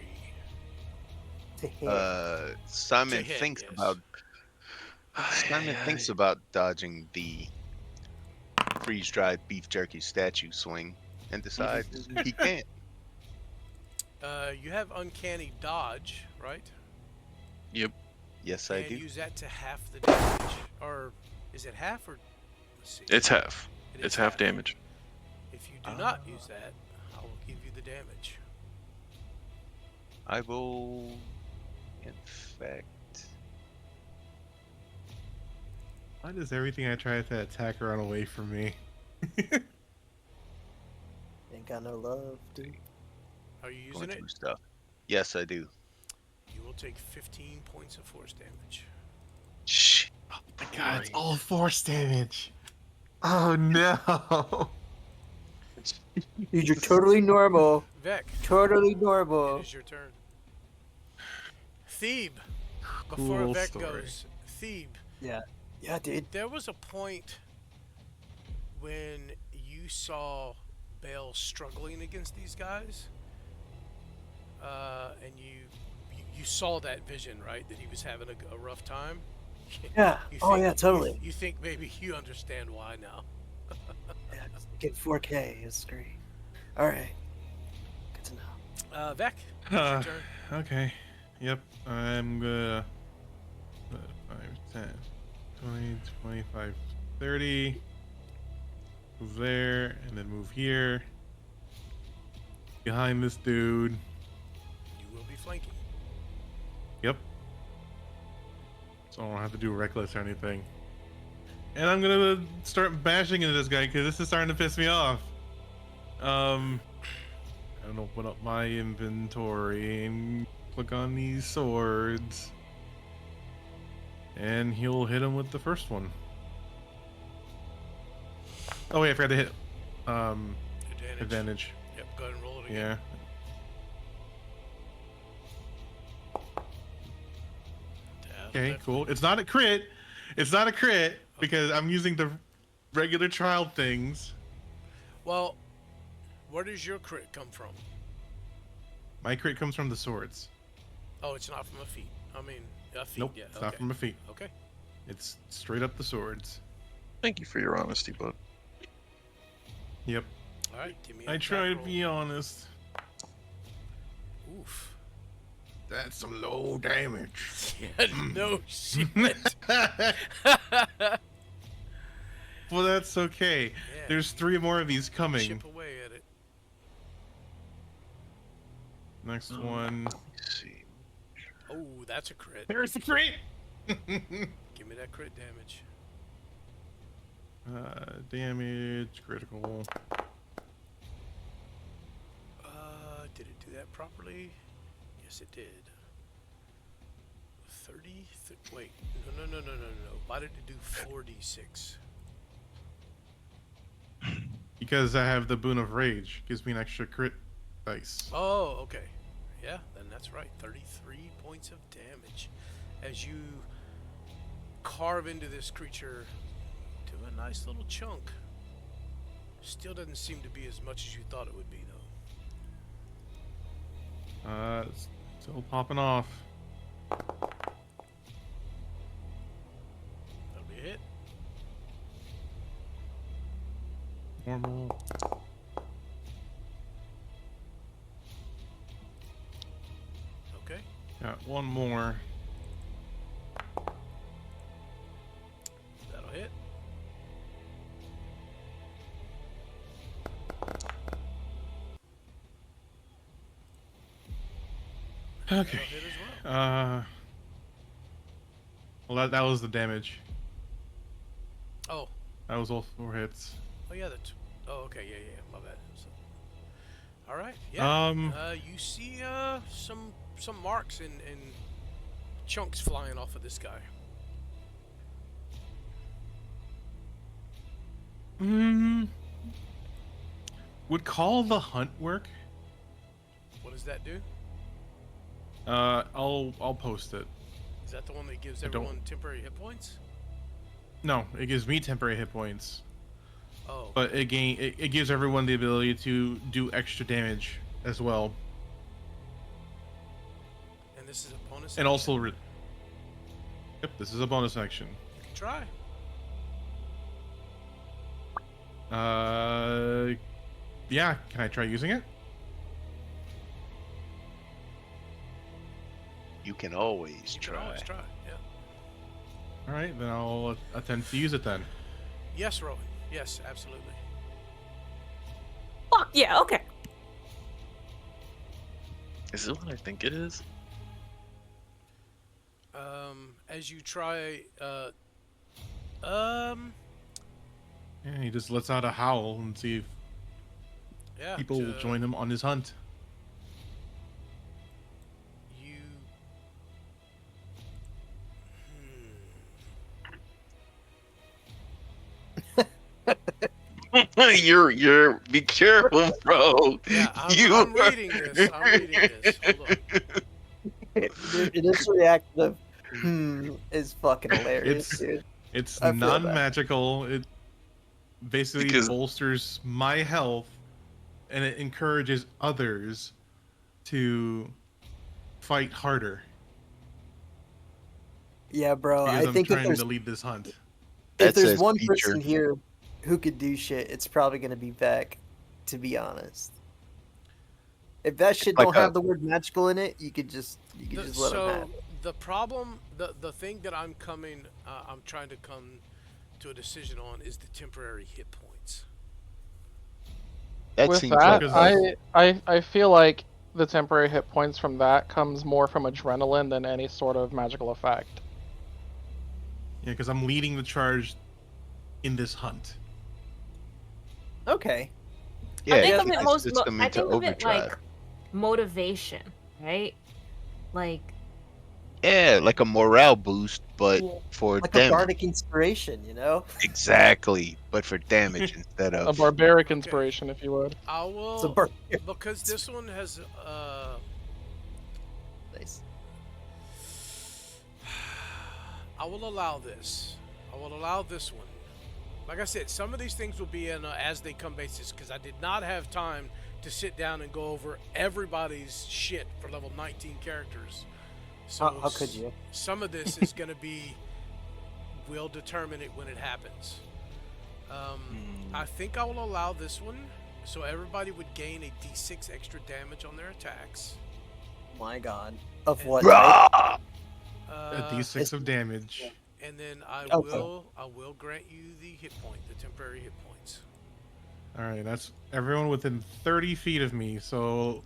to hit. Simon To hit, thinks yes. about Simon thinks about dodging the freeze-dried beef jerky statue swing and decides he can't. You have uncanny dodge, right? Yep. Yes, I And do. use that to half the damage. Or is it half or let's see. It's half. It It's is half damage. If you do not use that, I will give you the damage. I will infect. Why does everything I try to attack run away from me? Ain't got no love, dude. Are you Going using it? through stuff. Yes, I do. You will take 15 points of force damage. Shh. Oh my god, it's all force damage. Oh no. You're totally normal. Vec, Totally it normal. is your turn. Thebe, before Cool Vec story. goes, Thebe, Yeah. Yeah, dude. there was a point when you saw Baal struggling against these guys, and you saw that vision, right? That he was having a rough time. Yeah. You Oh, think- yeah, totally. You think maybe you understand why now? Yeah, get 4K. It's great. All right. Good to know. Vec, it's your turn. Okay. Yep. I'm gonna 5, 10, 20, 25, 30. Move there, and then move here. Behind this dude. You will be flanking. Yep. So I don't have to do reckless or anything. And I'm gonna start bashing into this guy because this is starting to piss me off. I'm gonna open up my inventory and click on these swords. And he'll hit him with the first one. Oh wait, I forgot to hit advantage. Yep, go ahead and roll it again. Yeah. Okay, cool. It's not a crit. It's not a crit because I'm using the regular child things. Well, where does your crit come from? My crit comes from the swords. Oh, it's not from a feat. I mean, a feat. Nope, Yeah, it's okay. not from a feat. Okay. It's straight up the swords. Thank you for your honesty, bud. Yep. All right, give me. I try to be honest. Oof. That's some low damage. Yeah, no shit. Well, that's okay. Yeah. There's 3 more of these coming. Chip away at it. Next one. Let's see. Oh, that's a crit. There's the crit. Give me that crit damage. Damage, critical. Did it do that properly? Yes, it did. 30? Wait. No. Why did it do 4d6? Because I have the Boon of Rage. Gives me an extra crit dice. Oh, okay. Yeah, then that's right. 33 points of damage. As you carve into this creature to a nice little chunk. Still doesn't seem to be as much as you thought it would be, though. Still popping off. That'll be a hit. Normal. Okay. Got one more. That'll hit. Okay. That'll hit as well. Well, that was the damage. Oh. That was all 4 hits. Oh, yeah, that's... Oh, okay, yeah, my bad. So, all right, yeah. You see some marks and chunks flying off of this guy. Would call the hunt work? What does that do? I'll post it. Is that the one that gives I don't- everyone temporary hit points? No, it gives me temporary hit points. Oh. But it gives everyone the ability to do extra damage as well. And this is a bonus And action? also yep, this is a bonus action. You can try. Yeah, can I try using it? You can always You try. can always try, yeah. Alright, then I'll attempt to use it then. Yes, Rowan. Yes, absolutely. Fuck yeah, okay. Is it what I think it is? As you try, Yeah, he just lets out a howl and see if yeah, people will join him on his hunt. You. You're be careful, bro. Yeah, You I'm are- reading this. I'm reading this. Hold on. Your initial reaction of is fucking hilarious, It's dude. it's I feel that. non-magical. It basically Because- bolsters my health, and it encourages others to fight harder. Yeah, bro. Because I I'm think if trying there's to lead this hunt. if That there's says one feature. person here who could do shit, it's probably gonna be Vec, to be honest. If that shit like don't a- have the word magical in it, you could just let him have So it. the problem, the thing that I'm trying to come to a decision on is the temporary hit points. That With seems that, like I feel like the temporary hit points from that comes more from adrenaline than any sort of magical effect. Yeah, because I'm leading the charge in this hunt. Okay. yeah. I think it of it keeps most. the I system into think of it overdrive. like motivation, right? Like Yeah, like a morale boost, but Yeah. for Like a damage. bardic inspiration, you know? Exactly, but for damage instead A of. barbaric inspiration, if you would. I It's a will bar- because this one has Nice. I will allow this. I will allow this one. Like I said, some of these things will be in as they come basis because I did not have time to sit down and go over everybody's shit for level 19 characters. So How could you? Some of this is going to be. We'll determine it when it happens. I think I will allow this one, so everybody would gain a d6 extra damage on their attacks. My God. Of what type? A d6 of damage. And then I Okay. will grant you the hit point, the temporary hit points. All right, that's everyone within 30 feet of me. So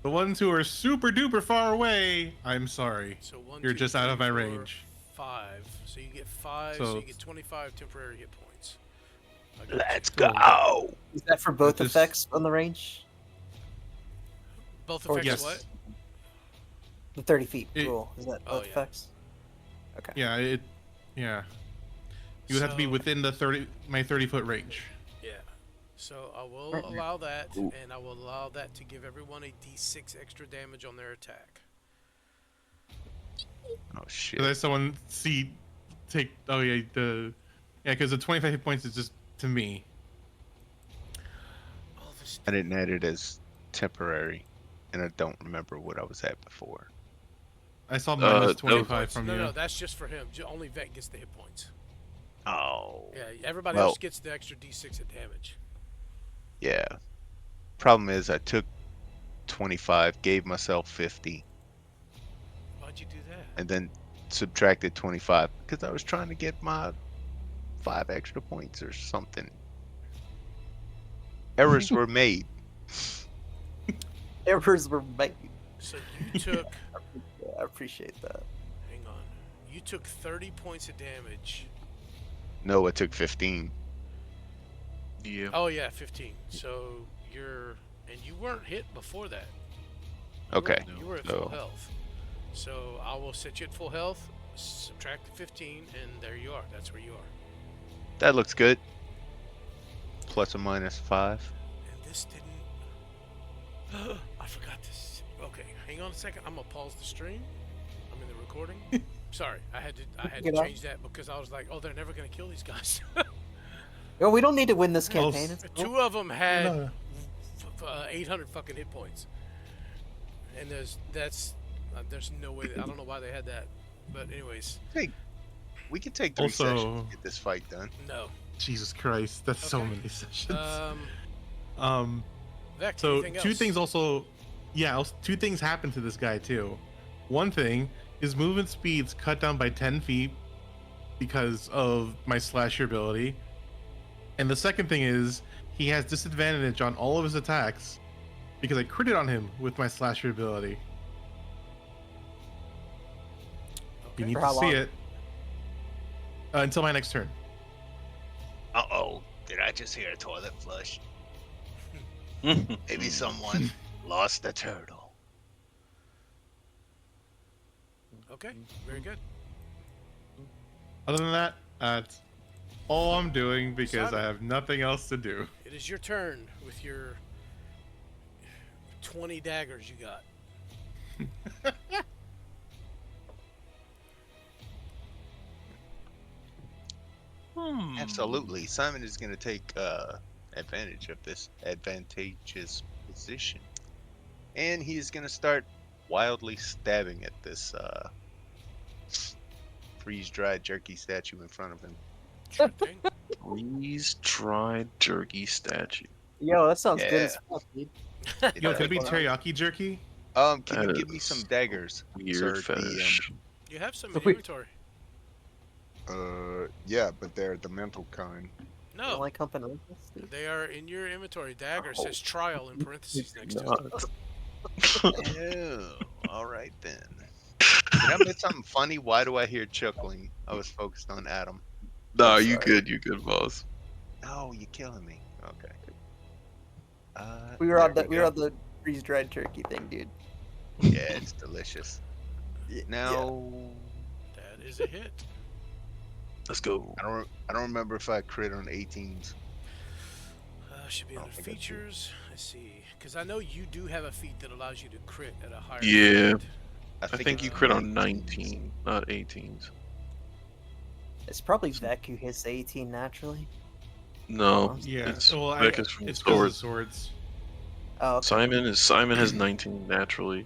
the ones who are super duper far away, I'm sorry. So one, You're two, just out of three, my four, range. 5. So you get 5. So So- you get 25 temporary hit points. I got Let's you. go. Is that for both Just- effects on the range? Both Or effects. yes. What? The 30 feet It- rule. Is that Oh, both yeah. effects? Okay. Yeah, yeah. You would have to be So- within the 30-foot range. Yeah. So I will allow that, and I will allow that to give everyone a d6 extra damage on their attack. Oh shit. Because I saw someone take. Oh yeah, because the 25 hit points is just to me. All this I didn't add it as temporary, and I don't remember what I was at before. I saw minus no 25 from no, you. no, that's just for him. Only Vec gets the hit points. Oh. Yeah, everybody Well- else gets the extra d6 of damage. Yeah. Problem is, I took 25, gave myself 50, Why'd you do that? and then subtracted 25 because I was trying to get my 5 extra points or something. Errors were made. Errors were made. So you took. Yeah, I appreciate that. Hang on. You took 30 points of damage. No, I took 15. Yeah. Oh yeah, 15. So you're, and you weren't hit before that. Okay. You were at full So- health. So I will set you at full health. Subtract the 15, and there you are. That's where you are. That looks good. Plus or minus 5. And this didn't. I forgot this. Okay, hang on a second. I'm gonna pause the stream. I'm in the recording. Sorry, I had to Get off. change that because I was like, oh, they're never gonna kill these guys. Well, we don't need to win this campaign. It's cool. 2 of them had No. 800 fucking hit points, and there's no way. I don't know why they had that, but anyways, We can take 3 Also- sessions to get this fight done. no. Jesus Christ, that's so Okay. many sessions. Um, Vec, So anything two else? things also, two things happen to this guy too. One thing, his movement speed's cut down by 10 feet because of my slasher ability. And the second thing is he has disadvantage on all of his attacks because I critted on him with my slasher ability. You Okay. need For to how see long? it until my next turn. Uh-oh. Did I just hear a toilet flush? Maybe someone lost a turtle. Okay, very good. Other than that, it's all I'm doing because Simon. I have nothing else to do. It is your turn with your 20 daggers you got. Absolutely. Simon is going to take advantage of this advantageous position. And he is going to start wildly stabbing at this freeze-dried jerky statue in front of him. Sure thing. Freeze-dried jerky statue. Yo, that sounds good Yeah. as fuck, dude. It Yo, does. can it be teriyaki jerky? Can That you give me is some daggers, Weird sir? fetish. You have some So in wait. inventory. Yeah, but they're the mental kind. You don't No, like company like this, dude? they are in your inventory. Dagger says trial in parentheses next to it. Not. Oh, all right then. Did I miss something funny? Why do I hear chuckling? I was focused on Adam. Nah, I'm you sorry. good, boss. Oh, you're killing me. Okay. We were on there the the freeze dried turkey thing, dude. Yeah, it's delicious. Yeah. Now, That is a hit. Let's go. I don't remember if I crit on 18s. Should be I don't under think I do. features. Let's see, because I know you do have a feat that allows you to crit at a higher. Yeah. rate. I think it's you crit on 19s. 19, not 18s. It's probably Vec who hits 18 naturally. No. Yeah. It's, Well, Vic is from it's because of swords. swords. Oh, okay. Simon has 19 naturally.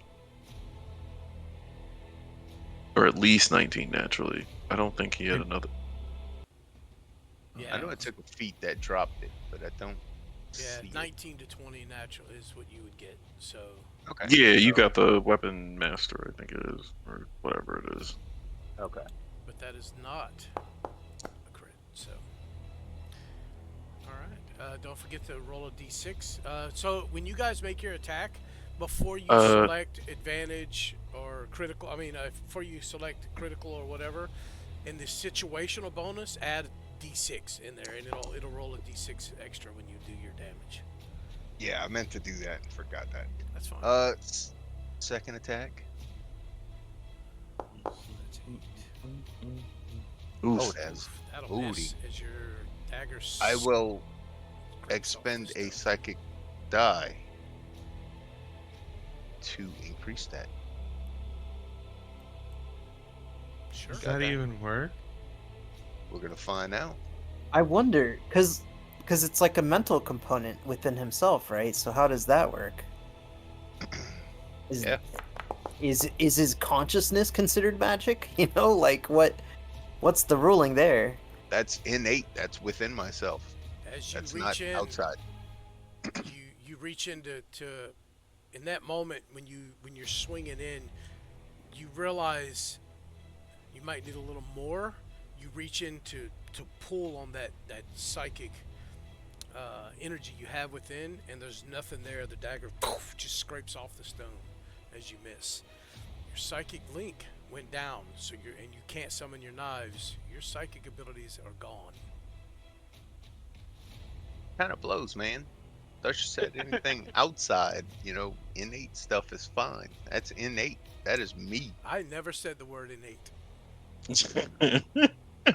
Or at least 19 naturally. I don't think he had another. Yeah. I know it took a feat that dropped it, but I don't Yeah, see 19 to 20 natural is what you would get. So it. Okay. Yeah, you so- got the weapon master, I think it is, or whatever it is. Okay. but that is not a crit. So, all right. Don't forget to roll a d6. So when you guys make your attack, before you select advantage or critical, before you select critical or whatever, in the situational bonus, add d6 in there, and it'll roll a d6 extra when you do your damage. Yeah, I meant to do that and forgot that. That's fine. Second attack. Oof. Oh, that's That'll booty. miss as your dagger. I will scrapes off the expend a stone. psychic die to increase that. Sure. Does Got that that. even work? We're gonna find out. I wonder, because it's like a mental component within himself, right? So how does that work? Yeah. Is his consciousness considered magic? You know, like what's the ruling there? That's innate. That's within myself. As you That's reach not in, outside. you reach into in that moment when you're swinging in, you realize you might need a little more. You reach in to pull on that psychic energy you have within, and there's nothing there. The dagger just scrapes off the stone as you miss. Your psychic link went down, so you can't summon your knives. Your psychic abilities are gone. Kind of blows, man. Thought you said anything outside, innate stuff is fine. That's innate. That is me. I never said the word innate.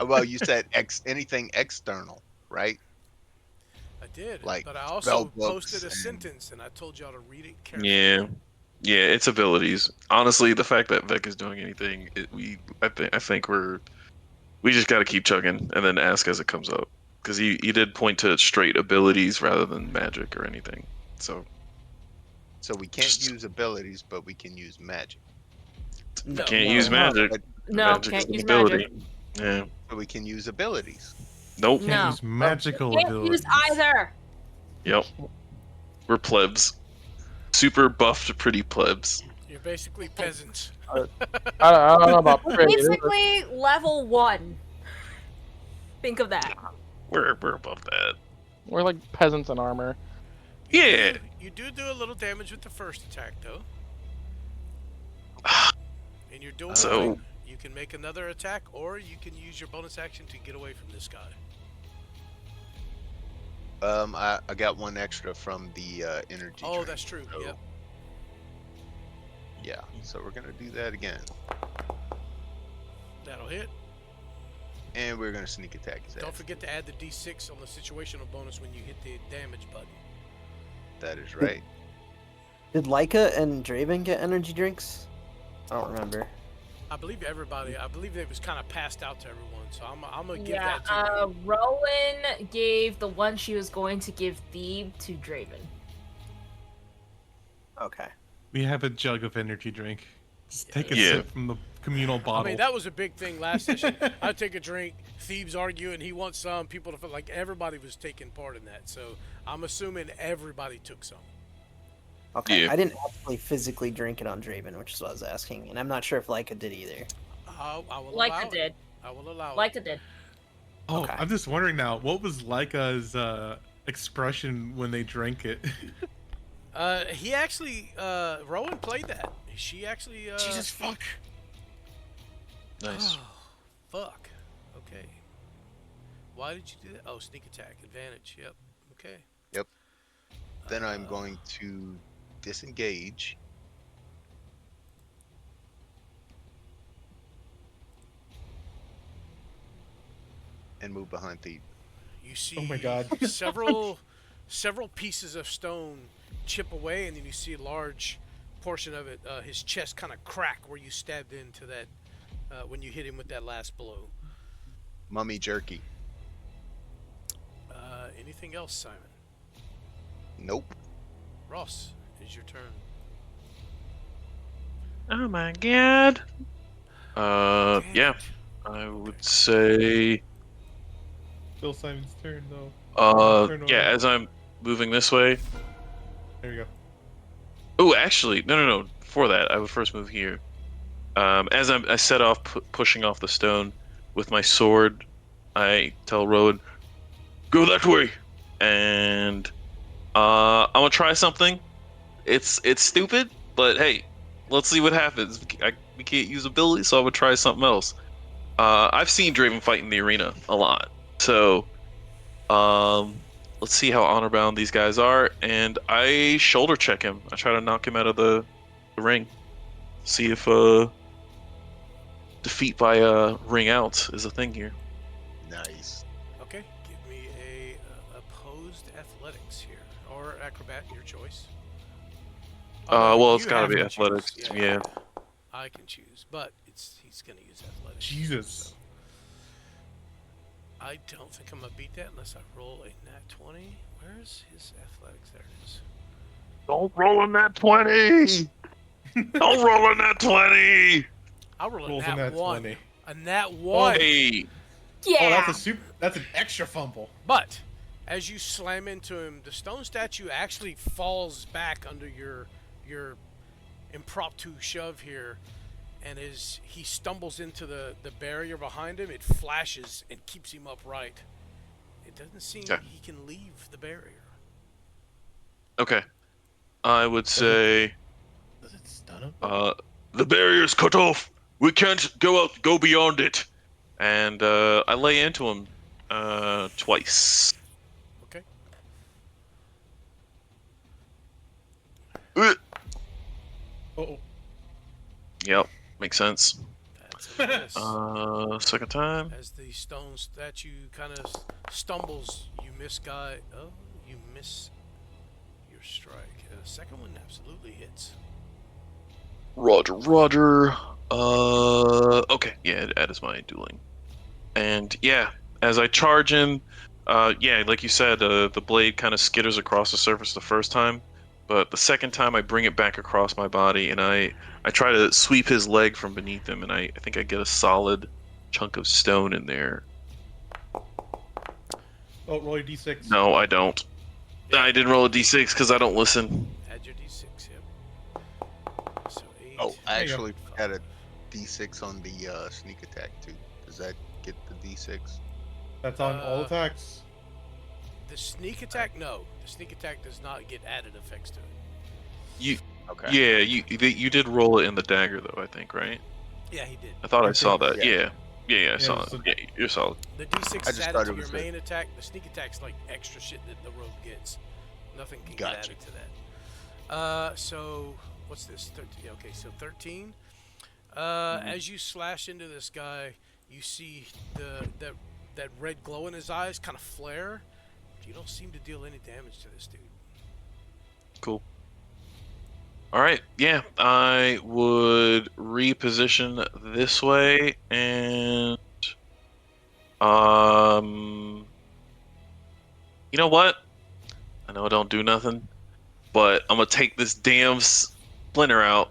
Well, you said anything external, right? I did, Like but I also spell books posted a and- sentence, and I told y'all to read it carefully. Yeah, it's abilities. Honestly, the fact that Vic is doing anything, I think we just got to keep chugging and then ask as it comes up, because he did point to straight abilities rather than magic or anything. So So we can't Just- use abilities, but we can use magic. No. can't no. use magic. No, Magic's can't an use ability. magic. Yeah. So we can use abilities. Nope. Can't No. use magical Can't abilities. use either. Yep. We're plebs. Super buffed, pretty plebs. You're basically peasants. I don't know about pretty. Basically, level 1. Think of that. We're above that. We're like peasants in armor. Yeah. You do a little damage with the first attack, though. And you're doing So- fine. You can make another attack, or you can use your bonus action to get away from this guy. I got one extra from the energy. Oh, drink, that's true. so- Yep. Yeah. So we're gonna do that again. That'll hit. And we're gonna sneak attack his Don't ass. forget to add the D6 on the situational bonus when you hit the damage button. That is right. Did Leica and Draven get energy drinks? I don't remember. I believe everybody. I believe it was kind of passed out to everyone. So I'm gonna give Yeah, that to you. Rowan gave the one she was going to give Thebe to Draven. Okay. We have a jug of energy drink. Just take a Yeah. sip from the communal bottle. I mean, that was a big thing last session. I take a drink. Thieves argue, and he wants some. People to feel like everybody was taking part in that. So I'm assuming everybody took some. Okay. Yeah. I didn't actually physically drink it on Draven, which is what I was asking, and I'm not sure if Leica did either. I will Like allow I did. it. I will allow Like it. I did. Oh, Okay. I'm just wondering now, what was Leica's expression when they drank it? He actually, Rowan played that. She actually. Jesus fuck. Nice. Oh, fuck. Okay. Why did you do that? Oh, sneak attack advantage. Yep. Okay. Yep. Then I'm going to disengage. And move behind Thief. You see Oh my God. several pieces of stone chip away, and then you see a large portion of it, his chest kind of crack where you stabbed into that when you hit him with that last blow. Mummy jerky. Anything else, Simon? Nope. Ross, it's your turn. Oh my god. Yeah. I would say. Bill Simon's turn though. Turn Yeah. around. As I'm moving this way. There you go. Oh, actually, no. Before that, I would first move here. As I set off, pushing off the stone with my sword, I tell Rowan, "Go that way," and I'm gonna try something. It's stupid, but hey, let's see what happens. We can't use ability, so I would try something else. I've seen Draven fight in the arena a lot, so let's see how honor bound these guys are. And I shoulder check him. I try to knock him out of the ring. See if defeat by ring out is a thing here. Nice. Okay, give me a opposed athletics here, or acrobat, your choice. Well, it's you gotta have be to athletics. choose. Yeah. I can choose, but he's gonna use athletics. Jesus. So I don't think I'm gonna beat that unless I roll a nat 20. Where's his athletics? There it is. Don't roll in that 20. Don't roll in that 20. I'll roll a Rolls a nat nat 1. 20. A nat 1. Hey. Yeah. Oh, that's an extra fumble. But as you slam into him, the stone statue actually falls back under your impromptu shove here, and as he stumbles into the barrier behind him, it flashes and keeps him upright. It doesn't seem Okay. he can leave the barrier. Okay. I would say Does it stun him? the barrier's cut off. We can't go beyond it. And I lay into him twice. Okay. Oh. Yep, makes sense. That's a miss. Second time. As the stone statue kind of stumbles, you miss you miss your strike. Second one absolutely hits. Roger. Okay, yeah, that is my dueling. And yeah, as I charge him, yeah, like you said, the blade kind of skitters across the surface the first time, but the second time I bring it back across my body, and I try to sweep his leg from beneath him, and I think I get a solid chunk of stone in there. Oh, roll your d6. No, I don't. I didn't roll a d6 because I don't listen. Add your d6, yep. So 8. Oh, I There you go. actually had a D6 on the sneak attack too. Does that get the D6? That's on all Uh, attacks. The sneak attack, no. The sneak attack does not get added effects to it. Okay. Yeah, you did roll it in the dagger though, I think, right? Yeah, he did. I thought I I saw think- that. yeah. Yeah, I saw Yeah, it. so- Yeah, you're solid. The d6 I is just added thought to it your was main attack. The sneak attack's like extra shit that the rogue gets. Nothing can Gotcha. get added to that. So what's this? 13. Okay, so 13. As you slash into this guy, You see that red glow in his eyes kind of flare. You don't seem to deal any damage to this dude. Cool. All right. Yeah, I would reposition this way and you know what? I know I don't do nothing, but I'm gonna take this damn splinter out.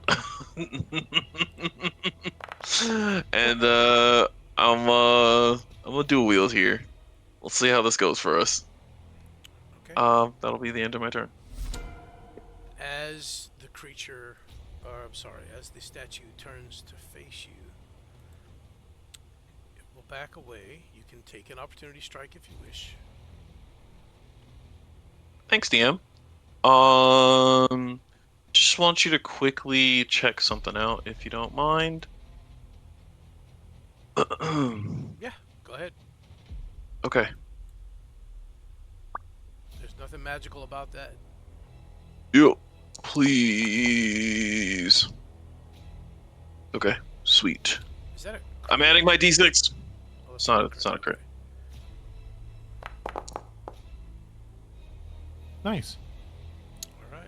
And I'm gonna dual wield here. We'll see how this goes for us. Okay. That'll be the end of my turn. As the creature, or I'm sorry, as the statue turns to face you, it will back away. You can take an opportunity strike if you wish. Thanks, DM. Just want you to quickly check something out if you don't mind. Yeah, go ahead. Okay. There's nothing magical about that. Yo, please. Okay, sweet. Is that a I'm crit? adding my D6. Oh, It's not a crit. Nice. All right.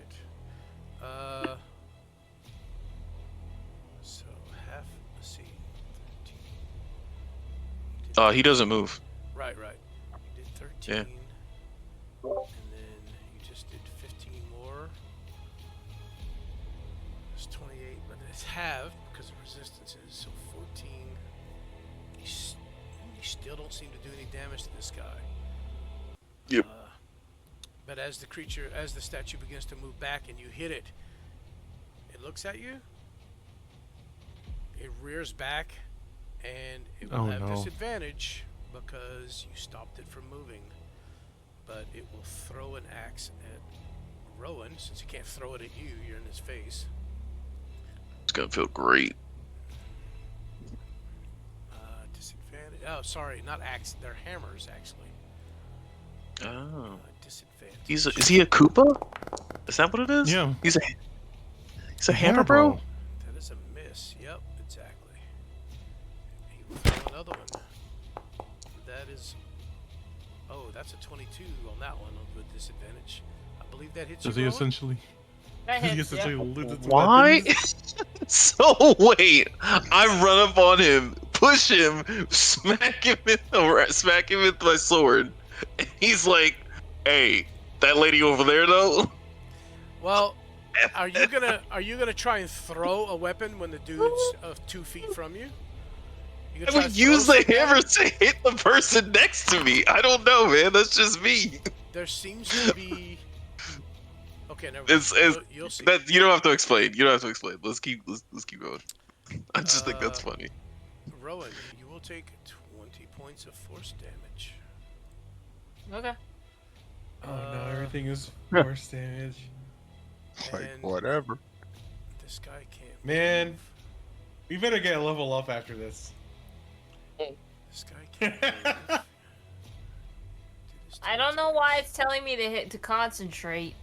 So half. Let's see. 13. He doesn't move. Right. You did 13. Yeah. And then you just did 15 more. It's 28, but it's halved because of resistances. So 14. You still don't seem to do any damage to this guy. Yep. But as the statue begins to move back and you hit it, it looks at you. It rears back, and it will have disadvantage because you stopped it from moving. But it will throw an axe at Rowan, since he can't throw it at you. You're in his face. It's gonna feel great. Disadvantage. Oh, sorry, not axe. They're hammers, actually. Oh. Disadvantage. Is he a Koopa? Is that what it is? Yeah. He's a hammer bro? That is a miss. Yep, exactly. He will throw another one. That is... Oh, that's a 22 on that one with disadvantage. I believe that hits Does you, he Rowan? essentially? That He hits, essentially yeah. loses Why? weapons? So wait, I run up on him, push him, smack him with my sword, and he's like, "Hey, that lady over there though." Well, are you gonna try and throw a weapon when the dude's 2 feet from you? You I gonna try would to use throw the something at hammer him? to hit the person next to me. I don't know, man. That's just me. There seems to be. Okay, never mind. It's You'll see. that you don't have to explain. You don't have to explain. Let's keep going. I just think that's funny. Rowan, you will take 20 points of force damage. Okay. Oh no, everything is force damage. Like, And whatever. This guy can't. Man, move. we better get a level up after this. This guy can't. Move. I don't know why it's telling me to concentrate.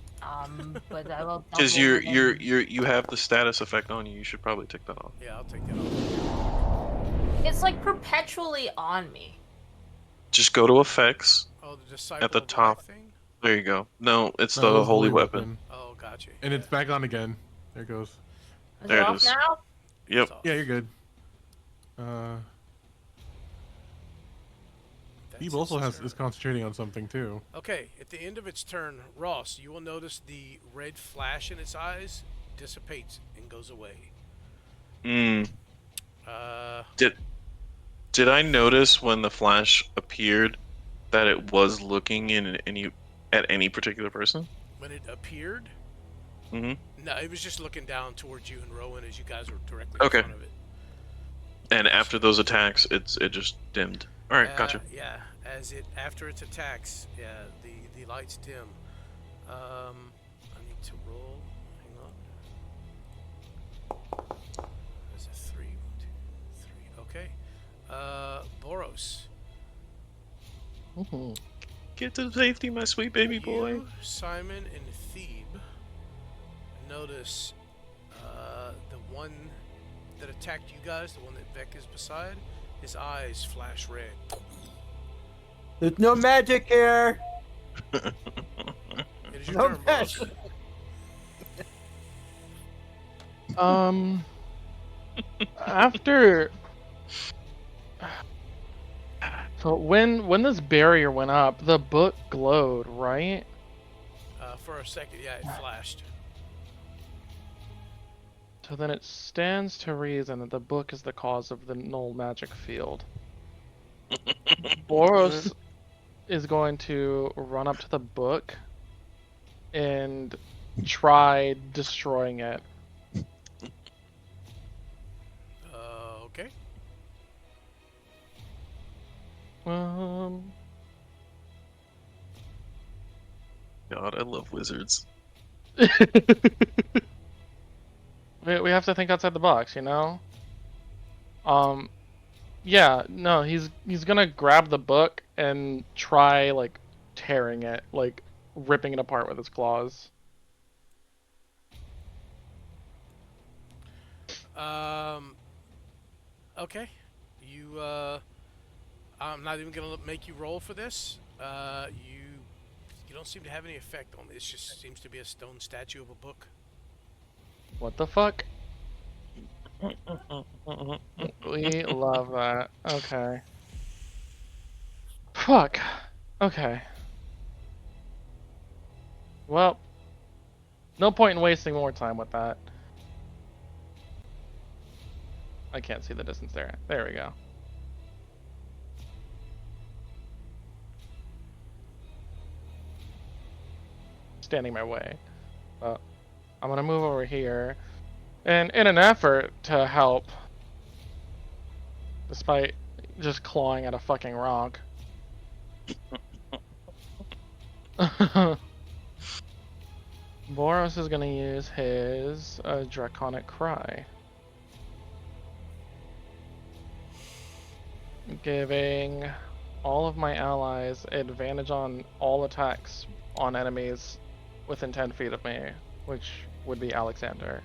But I will. Because you have the status effect on you. You should probably take that off. Yeah, I'll take that off. It's like perpetually on me. Just go to effects. Oh, the disciple At the of Light top. thing? There you go. No, it's No, the it was holy weapon. Oh, gotcha. And it's back on again. There it goes. Is There it it off is. now? Yep. It's off. Yeah, you're good. That's Eve also its is turn. concentrating on something too. Okay, at the end of its turn, Ross, you will notice the red flash in its eyes dissipates and goes away. Did I notice when the flash appeared that it was looking at any particular person? When it appeared, Mm-hmm. no, it was just looking down towards you and Rowan as you guys were directly Okay. in front of it. And after those attacks, it just dimmed. All right, gotcha. Yeah, after its attacks, yeah, the lights dim. I need to roll. Hang on. That's a 3, 1, 2, 3. Okay. Boros. Mhm. Get to safety, my sweet baby boy. You, Simon, and Thebe notice the one that attacked you guys, the one that Vec is beside, His eyes flash red. There's no magic here. It is your No turn, Boros. magic. After. So when this barrier went up, the book glowed, right? For a second, yeah, it flashed. So then it stands to reason that the book is the cause of the null magic field. Boros is going to run up to the book and try destroying it. Okay. God, I love wizards. We have to think outside the box, you know? Yeah, no, he's gonna grab the book and try, like, tearing it, like, ripping it apart with his claws. Okay. You, I'm not even gonna make you roll for this. You don't seem to have any effect on it. It just seems to be a stone statue of a book. What the fuck? We love that. Okay. Fuck. Okay. Well, no point in wasting more time with that. I can't see the distance there. There we go. Standing my way. I'm gonna move over here. And in an effort to help, despite just clawing at a fucking rock, Boros is gonna use his Draconic Cry, giving all of my allies advantage on all attacks on enemies within 10 feet of me, which would be Alexander.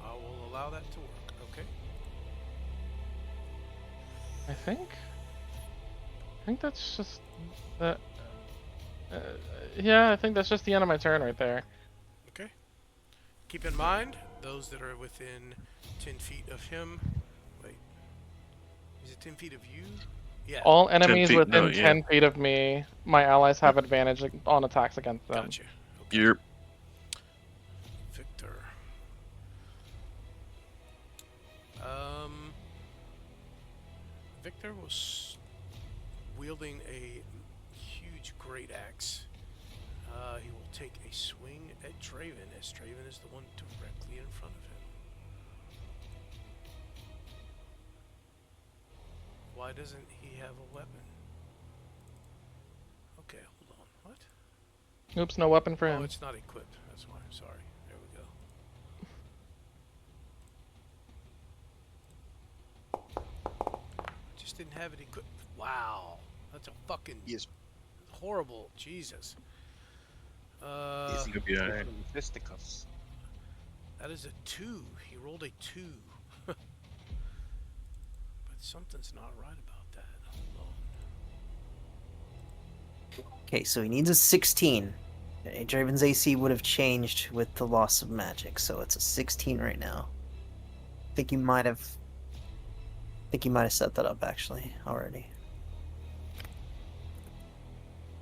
I will allow that to work. Okay. I think that's just that. Yeah, I think that's just the end of my turn right there. Okay. Keep in mind, those that are within 10 feet of him. Wait. Is it 10 feet of you? Yeah. All enemies feet, within no, yeah. 10 feet of me, my allies have advantage on attacks against them. Gotcha. Okay. You're Victor. Victor was wielding a huge great axe. He will take a swing at Draven, as Draven is the one directly in front of him. Why doesn't he have a weapon? Okay, hold on. What? Oops, no weapon for Oh, him. it's not equipped. That's why. I'm sorry. There we go. Just didn't have it equipped. Wow. That's a fucking Yes. horrible. Jesus. Is he Could be alright. from fisticuffs? That is a 2. He rolled a 2. But something's not right about that. Hold on. Okay, so he needs a 16. Draven's AC would have changed with the loss of magic, so it's a 16 right now. I think you might have set that up actually already.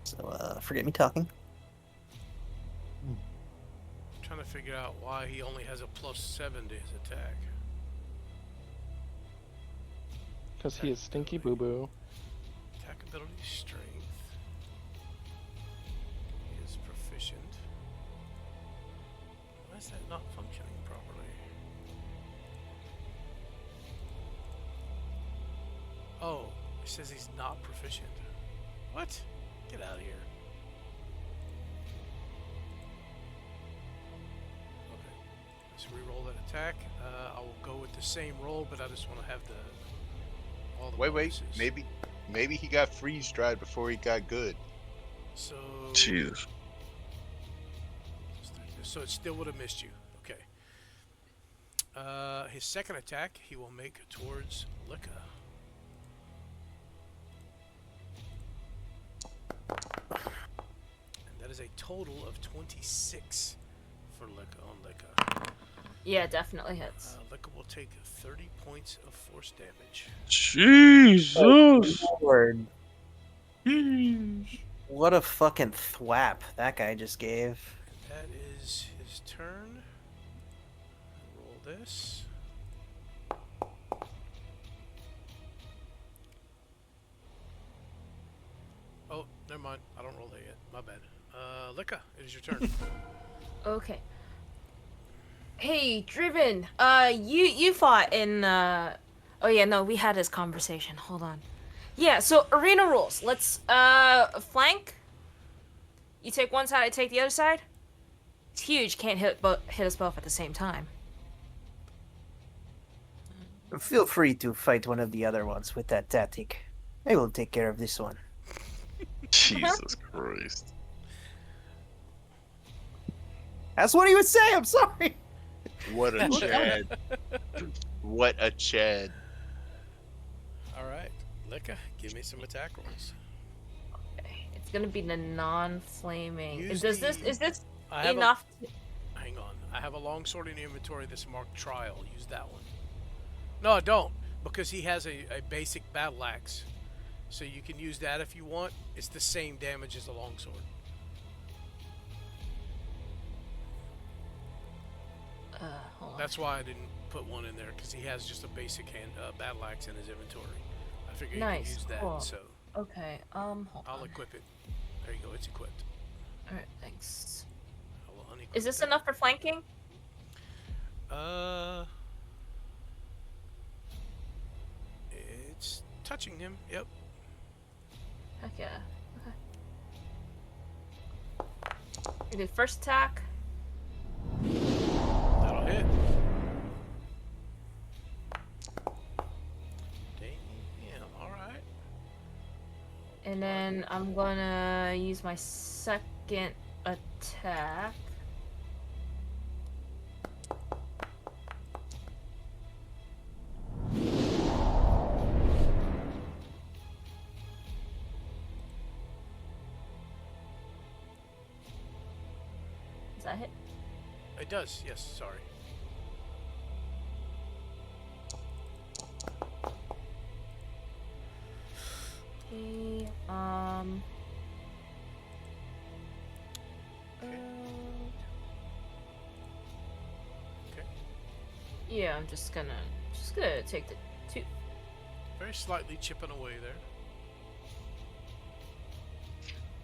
So forget me talking. I'm trying to figure out why he only has a +7 to his attack. Because he is stinky boo boo. Attack ability, strength. He is proficient. Why is that not functioning properly? Oh, it says he's not proficient. What? Get out of here. Okay, let's re-roll that attack. I will go with the same roll, but I just want to have all the Wait, bonuses. maybe he got freeze dried before he got good. So. Jeez. So it still would have missed you. Okay. His second attack he will make towards Licka. And that is a total of 26 for Licka on Licka. Yeah, definitely hits. Licka will take 30 points of force damage. Jesus. Lord. Jeez. What a fucking thwap that guy just gave. That is his turn. Roll this. Oh, never mind. I don't roll that yet. My bad. Licka, it is your turn. Okay. Hey, Driven. You fought in. Oh yeah, no, we had this conversation. Hold on. Yeah, so arena rules. Let's flank. You take one side, I take the other side. It's huge. Can't hit us both at the same time. Feel free to fight one of the other ones with that tactic. I will take care of this one. Jesus Christ. That's what he would say. I'm sorry. What a Chad. What a Chad. Alright, Licka, give me some attack rolls. Okay, it's gonna be the non-flaming. Use Is the- this I have enough? Hang on. I have a longsword in inventory that's marked trial. Use that one. No, I don't, because he has a basic battle axe. So you can use that if you want. It's the same damage as the longsword. Hold on. That's why I didn't put one in there, because he has just a basic battle axe in his inventory. I figured you Nice, could use that, cool. so Okay, hold I'll on. equip it. There you go, it's equipped. Alright, thanks. I will unequip Is this that. enough for flanking? It's touching him. Yep. Heck yeah. Okay. We did first attack. That'll hit. Damn, alright. And then I'm gonna use my second attack. Does that hit? It does, yes, sorry. Okay, Okay. yeah, I'm just gonna take the two. Very slightly chipping away there.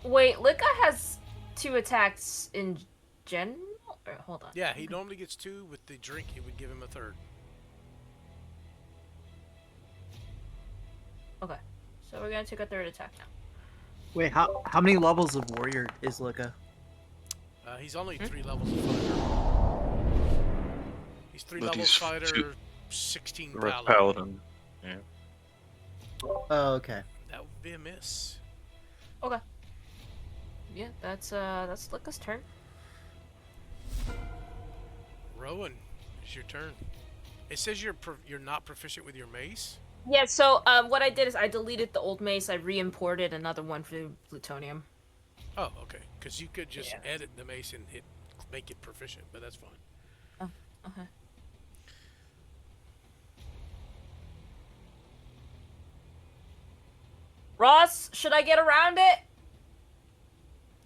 Wait, Licka has 2 attacks in general? Or, hold on. Yeah, he normally gets 2. With the drink, it would give him a 3rd. Okay, so we're gonna take a 3rd attack now. Wait, how many levels of warrior is Licka? He's only 3 levels of fighter. He's 3 But levels he's fighter, 16 Red paladin. Paladin. Yeah. Oh, okay. That would be a miss. Okay. Yeah, that's Licka's turn. Rowan, it's your turn. It says you're not proficient with your mace. Yeah, so what I did is I deleted the old mace. I re-imported another one for plutonium. Oh, okay. Because you could just Yeah. edit the mace and make it proficient, but that's fine. Oh, okay. Ross, should I get around it?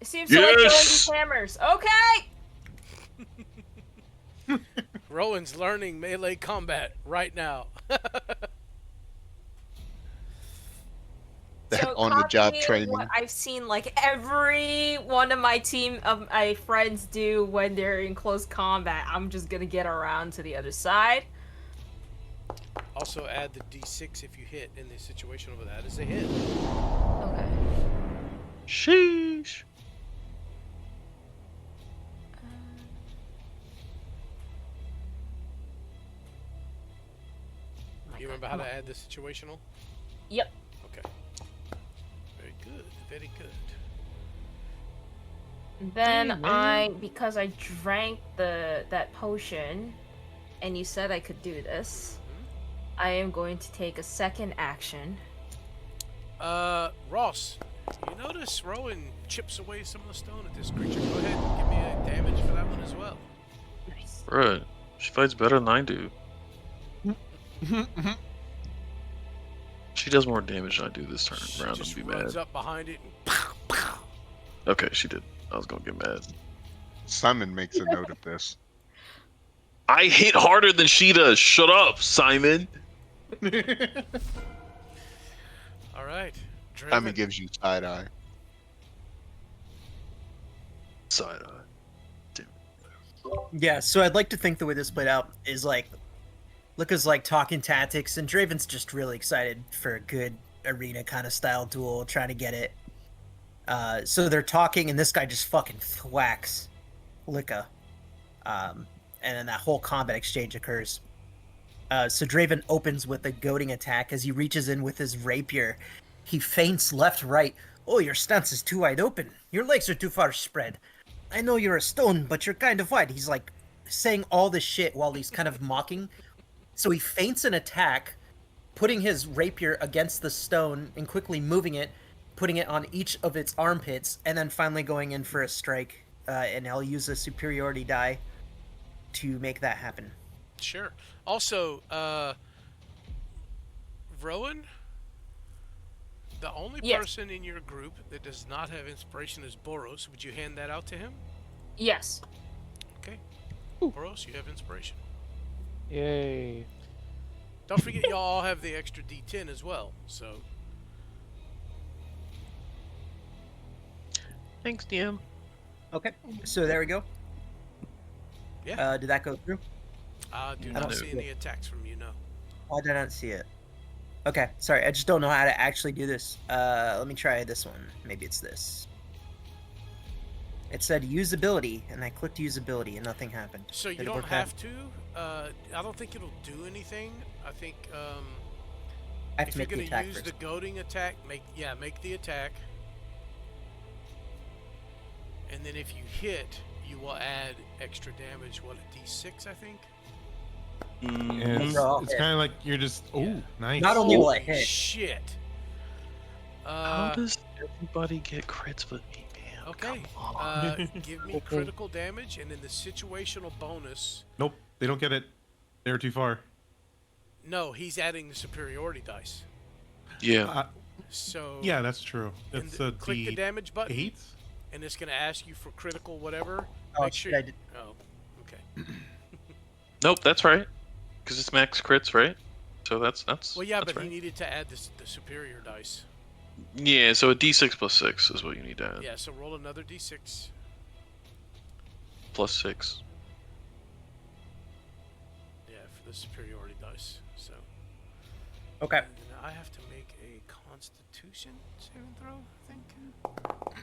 It seems to like throwing these hammers. Okay. Rowan's learning melee combat right now. That on-the-job copying training. What I've seen like every one of my team of my friends do when they're in close combat. I'm just gonna get around to the other side. Also add the d6 if you hit in the situation over that is a hit. Okay. Sheesh. You remember how to add the situational? Yep. Okay. Very good. Very good. Then because I drank that potion, and you said I could do this, I am going to take a second action. Ross, you notice Rowan chips away some of the stone at this creature. Go ahead and give me a damage for that one as well. Nice. Right. She fights better than I do. She does more damage than I do this turn She round just and be runs mad. up behind it and pow, pow. Okay, she did. I was gonna get mad. Simon makes a note of this. I hit harder than she does. Shut up, Simon. All right. Simon Draven. gives you side eye. Side eye. Yeah, so I'd like to think the way this played out is like Luca's like talking tactics, and Draven's just really excited for a good arena kind of style duel, trying to get it. So they're talking, and this guy just fucking thwacks Luca. And then that whole combat exchange occurs. So Draven opens with a goading attack as he reaches in with his rapier. He feints left, right. Oh, your stance is too wide open. Your legs are too far spread. I know you're a stone, but you're kind of wide. He's like saying all this shit while he's kind of mocking. So he feints an attack, putting his rapier against the stone and quickly moving it, putting it on each of its armpits, and then finally going in for a strike. And I'll use a superiority die to make that happen. Sure. Also, Rowan, the only Yes. person in your group that does not have inspiration is Boros. Would you hand that out to him? Yes. Okay. Boros, you have inspiration. Yay. Don't forget, y'all all have the extra D10 as well. So, Thanks, DM. Okay, so there we go. yeah. Did that go through? Do I not don't see see any attacks from you, no. I did not see it. Okay, sorry, I just don't know how to actually do this. Let me try this one. Maybe it's this. It said usability, and I clicked usability, and nothing happened. So you Did it don't work out? have to. I don't think it'll do anything. I think I have if to you're make the going attack to use first. the goading attack, make the attack. And then if you hit, you will add extra damage. What, a D6, I think? Yeah, it's Bro, it's yeah. kind of like you're just. Oh, nice. Not only will I Holy hit, shit. How does everybody get crits but me, man? Okay. Come on. Give me critical damage, and then the situational bonus. Nope, they don't get it. They're too far. No, he's adding the superiority dice. Yeah. So Yeah, that's true. and That's the- a click the damage button, D8. and it's going to ask you for critical whatever. Oh, Make sure. shit, I did. Oh, okay. Nope, that's right. Because it's max crits, right? So that's Well, yeah, that's but he right. needed to add the superior dice. Yeah, so a D6 plus 6 is what you need to add. Yeah, so roll another D6. Plus 6. Yeah, for the superiority dice. So. Okay. And then I have to make a Constitution saving throw, I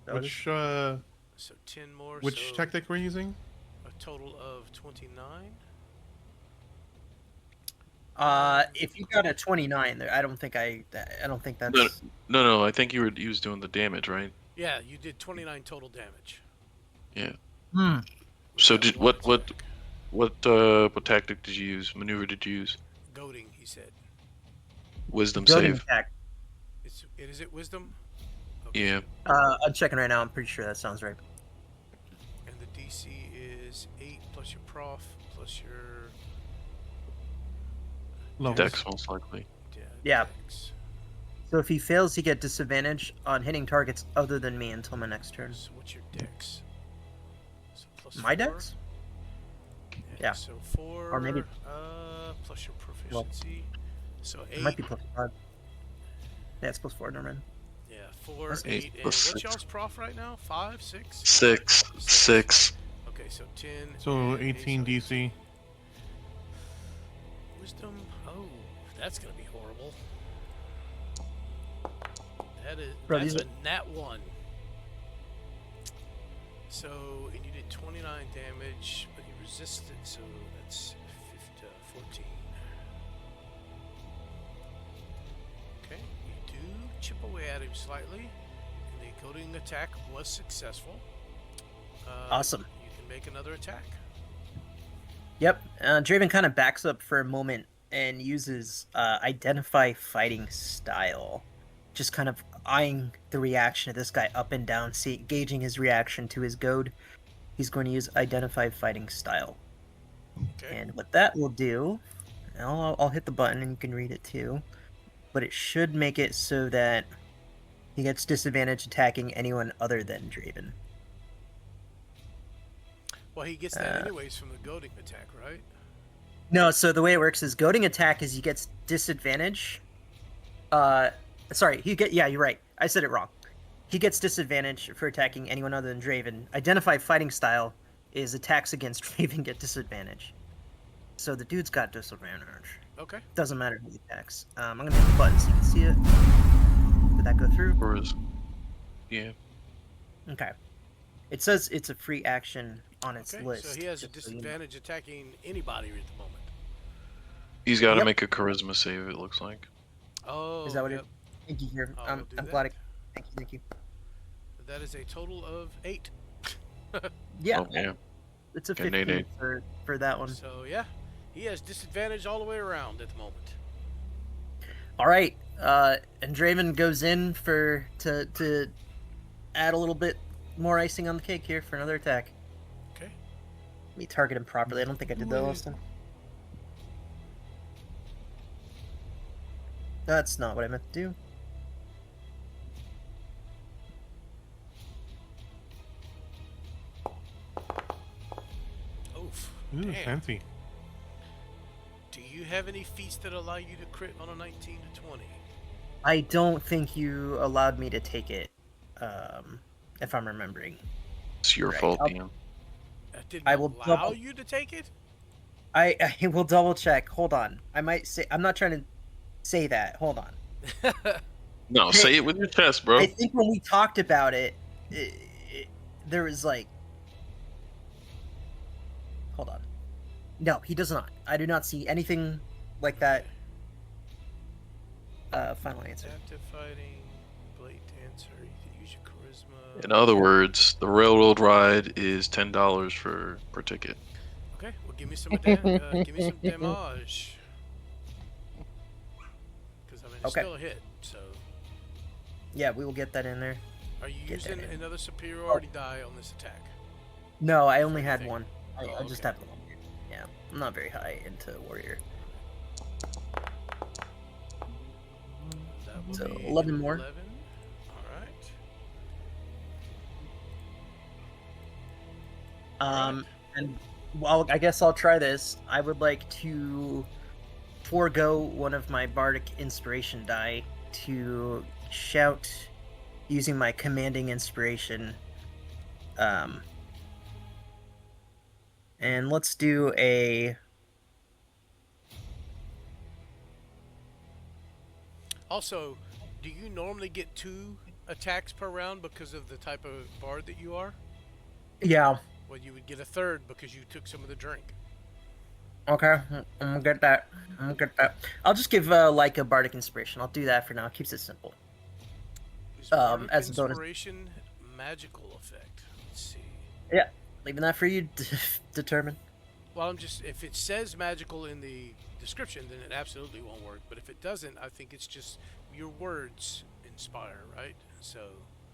think. Which So 10 more. which so tactic we're using? a total of 29. If you got a 29 there, I don't think that's. No, I think you was doing the damage, right? Yeah, you did 29 total damage. Yeah. Hmm. with So that did one what attack. what tactic did you use? Maneuver did you use? Goading, he said. Wisdom Goading save. attack. Is it wisdom? Yeah. I'm checking right now. I'm pretty sure that sounds right. And the DC is 8 plus your prof plus your Levels. Dex most likely. Yeah. dex. So if he fails, he get disadvantage on hitting targets other than me until my next turn. So what's your dex? So plus My 4? dex? Yeah. So 4 Or maybe- plus your Well, proficiency. So 8. It might be plus 5. Yeah, it's plus 4, never mind. Yeah, 4, That's 8, 8 and plus what's 6. y'all's prof right now? 5, 6? 6. Okay, so 10. So and 18 DC. Wisdom. Oh, that's gonna be horrible. Bro, That's these a nat 1. So, and you did 29 damage, but you resisted, so that's 14. Okay, you do chip away at him slightly, and the goading attack was successful. Awesome. You can make another attack. Yep. Draven kind of backs up for a moment and uses identify fighting style, just kind of eyeing the reaction of this guy up and down, gauging his reaction to his goad. He's going to use identify fighting style. Okay. And what that will do, I'll hit the button and you can read it too, but it should make it so that he gets disadvantage attacking anyone other than Draven. Well, he gets that anyways from the goading attack, right? No, so the way it works is goading attack is he gets disadvantage. Sorry, yeah, you're right. I said it wrong. He gets disadvantage for attacking anyone other than Draven. Identify fighting style is attacks against Draven get disadvantage. So the dude's got disadvantage. Okay. Doesn't matter who he attacks. I'm gonna hit the button so you can see it. Did that go through? Or is... Yeah. Okay. It says it's a free action on its Okay, list. so he has a just so you know. disadvantage attacking anybody at the moment. He's got to Yep. make a charisma save, it looks like. Oh, Is that what yep. it? Thank you. Here, I will I'm do glad. that. Thank you. That is a total of 8. Yeah, Oh, yeah. it's a Good 15 day. for that one. So yeah, he has disadvantage all the way around at the moment. All right, and Draven goes in to add a little bit more icing on the cake here for another attack. Okay. Let me target him properly. I don't think I did that last time. That's not what I meant to do. Oof. Ooh, Damn. fancy. Do you have any feats that allow you to crit on a 19 to 20? I don't think you allowed me to take it, if I'm remembering. It's your Right, fault, I'll- DM. That didn't I will allow double- you to take it? I will double check. Hold on. I might say I'm not trying to say that. Hold on. No, say it with your chest, bro. I think when we talked about it, there was like. Hold on. No, he does not. I do not see anything like that. Final answer. Adaptive fighting, blade dancer, you can use your charisma. In other words, the railroad ride is $10 per ticket. Okay, well give me some give me some damage. Because I mean it's Okay. still a hit, so Yeah, we will get that in there. are you Get that using in. another superiority die on this attack? No, I only had Anything? one. I Oh, just okay. have the one. Yeah, I'm not very high into warrior. That will So, be 11 more. 11. Alright. And well, I guess I'll try this. I would like to forego one of my bardic inspiration die to shout using my commanding inspiration. And let's do a. Also, do you normally get 2 attacks per round because of the type of bard that you are? Yeah. Well, you would get a 3rd because you took some of the drink. Okay, I'm gonna get that. I'll just give like a bardic inspiration. I'll do that for now. Keeps it simple. Is As bardic a bonus. inspiration magical effect? Let's see. Yeah, leaving that for you to determine. Well, I'm just if it says magical in the description, then it absolutely won't work. But if it doesn't, I think it's just your words inspire, right? So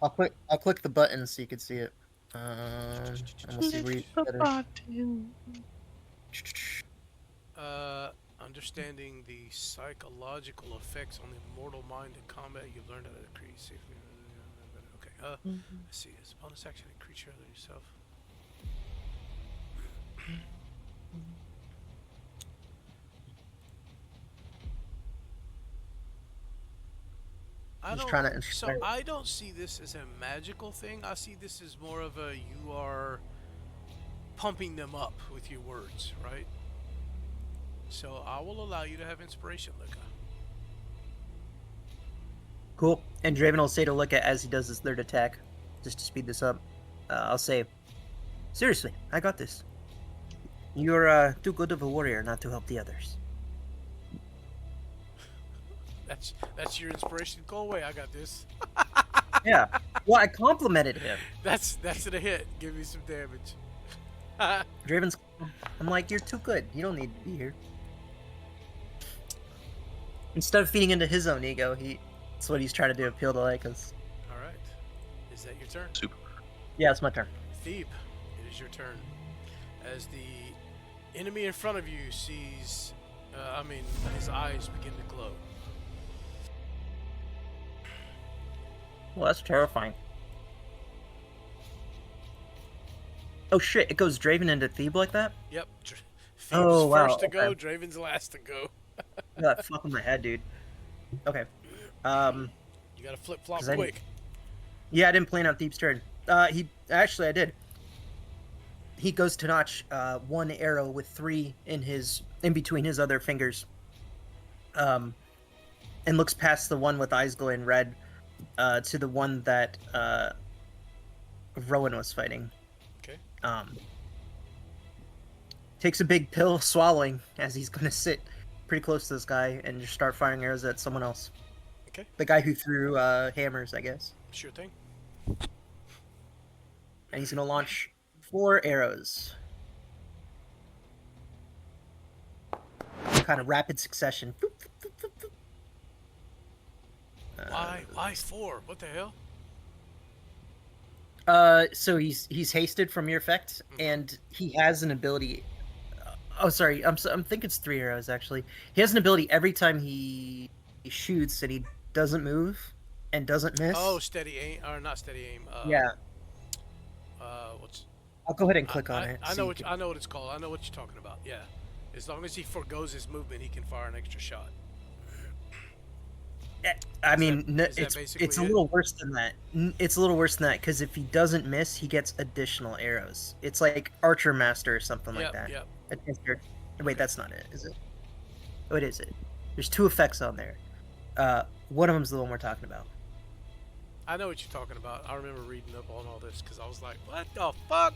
I'll click the button so you can see it. And we'll see where you understanding the psychological effects on the mortal mind in combat, you've learned how to decrease safely. Okay. Let's see. It's a bonus action and creature other than yourself. I don't see this as a magical thing. I see this as more of a you are pumping them up with your words, right? So I will allow you to have inspiration, Luca. Cool. And Draven will say to look at as he does his 3rd attack, just to speed this up. I'll say, seriously, I got this. You're too good of a warrior not to help the others. That's your inspiration. Go away. I got this. Yeah. Well, I complimented him. That's a hit. Give me some damage. Draven's. I'm like, you're too good. You don't need to be here. Instead of feeding into his own ego, that's what he's trying to do, appeal to Lycos. All right. Is that your turn? Super. Yeah, it's my turn. Thebe, it is your turn. As the enemy in front of you sees, his eyes begin to glow. Well, that's terrifying. Oh shit! It goes Draven into Thebe like that? Yep. Thebe's Oh, wow, first to go. okay. Draven's last to go. That fuck in my head, dude. Okay. You gotta flip flop 'Cause I quick. Yeah, I didn't plan on Thebe's turn. I did. He goes to notch one arrow with 3 in between his other fingers. And looks past the one with eyes glowing red to the one that Rowan was fighting. Okay. Takes a big pill, swallowing, as he's gonna sit pretty close to this guy and just start firing arrows at someone else. Okay. The guy who threw hammers, I guess. Sure thing. And he's gonna launch 4 arrows. Kind of rapid succession. Why 4? What the hell? So he's hasted from your effect, and he has an ability. Oh, sorry. I'm thinking it's 3 arrows actually. He has an ability every time he shoots and he doesn't move and doesn't miss. Oh, steady aim, or not steady aim. Yeah. What's? I'll go ahead and click on it. I so know you what can- I know what it's called. I know what you're talking about. Yeah. As long as he forgoes his movement, he can fire an extra shot. I mean, is that it's basically a it? little worse than that. It's a little worse than that because if he doesn't miss, he gets additional arrows. It's like Archer Master or something like that. Yep. Wait, that's not it, is it? Oh, it is it. There's 2 effects on there. One of them's the one we're talking about. I know what you're talking about. I remember reading up on all this because I was like, what the fuck?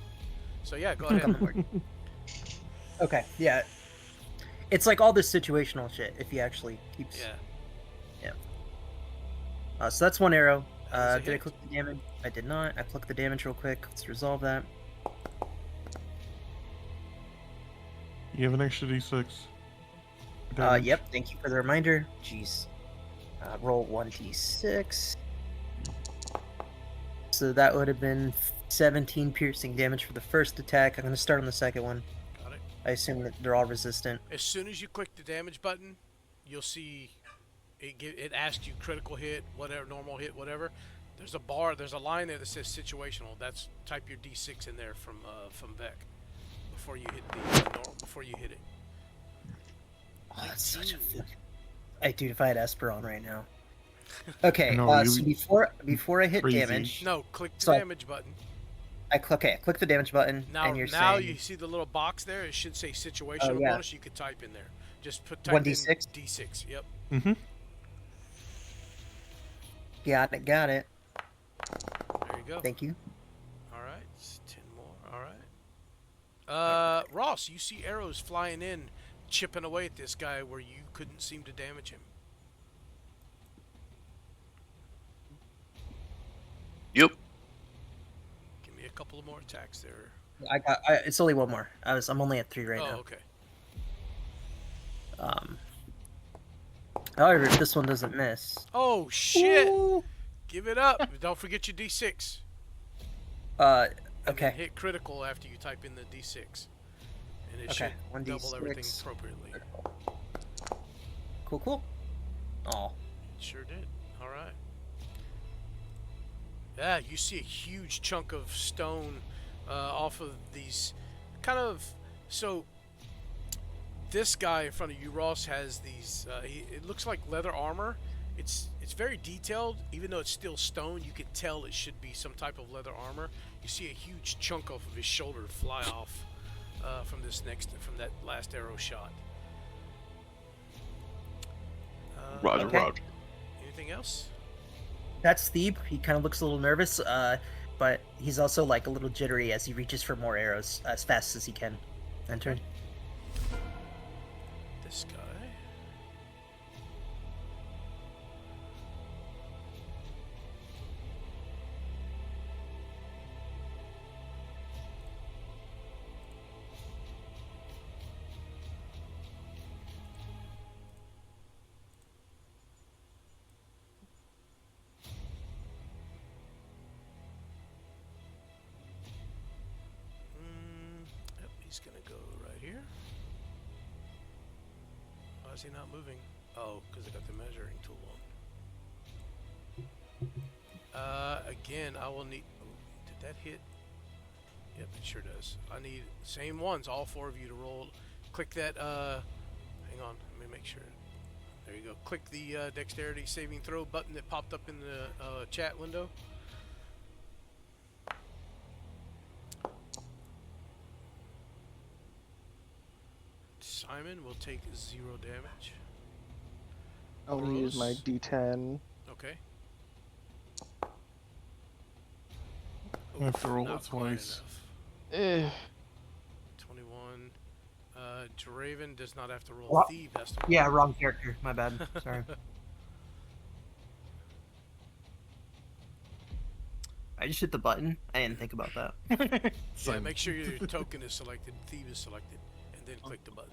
So yeah, go ahead. Okay, yeah. It's like all this situational shit if he actually keeps. Yeah. So that's 1 arrow. That was a Did I hit. click the damage? I did not. I clicked the damage real quick. Let's resolve that. You have an extra d6. Yep. Thank you for the reminder. Jeez. Roll 1d6. So that would have been 17 piercing damage for the first attack. I'm going to start on the second one. Got it. I assume that they're all resistant. As soon as you click the damage button, you'll see it asks you critical hit, whatever, normal hit, whatever. There's a bar, there's a line there that says situational. That's type your D6 in there from Vec before you hit before you hit it. Oh, that's such a dude, if I had Esper on right now. Okay, No, so before I hit Crazy. damage, No, click the So- damage button. I click the damage button, Now, and you're now saying you see the little box there. It should say situational yeah. bonus. You could type in there. Just type 1d6? in D6. Yep. Mm-hmm. got it. There you go. Thank you. All right, it's 10 more. All right. Ross, you see arrows flying in, chipping away at this guy where you couldn't seem to damage him. Yep. Give me a couple of more attacks there. It's only 1 more. I'm only at 3 right Oh, now. okay. However, if this one doesn't miss, Oh shit! Give it up. Don't forget your D6. And then okay, hit critical after you type in the D6, and it Okay, should double everything 1d6. appropriately. cool. Oh, It sure did. All right. Yeah, you see a huge chunk of stone off of these kind of. So this guy in front of you, Ross, has these. It looks like leather armor. It's very detailed, even though it's still stone. You can tell it should be some type of leather armor. You see a huge chunk off of his shoulder fly off from that last arrow shot. Roger, Okay. Roger. Anything else? that's Thebe. He kind of looks a little nervous, but he's also like a little jittery as he reaches for more arrows as fast as he can. Enter. This guy. he's gonna go right here. Why is he not moving? Oh, because I got the measuring tool on. Again, I will need. Oh, did that hit? Yep, it sure does. I need same ones, all 4 of you to roll. Click that. Hang on, let me make sure. There you go. Click the dexterity saving throw button that popped up in the chat window. Simon will take 0 damage. I'll use my Rose? D10. Okay. I have to roll Not it quite twice. enough. Eh, 21. Draven does not have to roll. What? Thief has to roll. Yeah, wrong character. My bad. Sorry. I just hit the button. I didn't think about that. Yeah, make sure your token is selected, Thief is selected, and then click the button.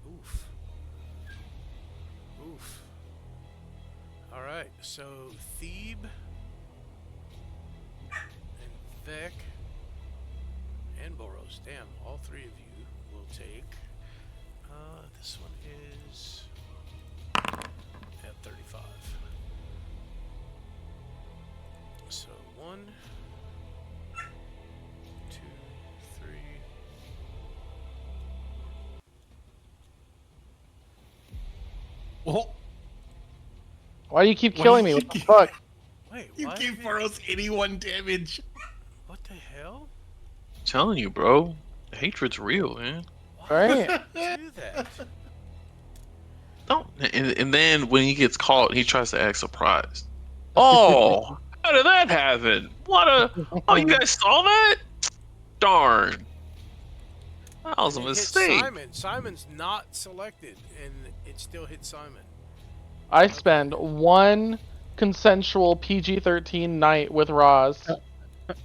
Oof. Oof. Alright, so Thebe and Vec and Boros. Damn, all 3 of you will take. This one is at 35. So 1, 2, 3. Oh, why do you keep Why killing did me? you What the keep- fuck? Wait, you what? gave Boros 81 damage. What the hell? I'm telling you, bro. The hatred's real, man. Why Right? would you do that? Don't. And then when he gets caught, he tries to act surprised. Oh, how did that happen? What a. Oh, you guys saw that? Darn. That was a And it hit mistake. Simon. Simon's not selected, and it still hit Simon. I spend 1 consensual PG-13 night with Roz.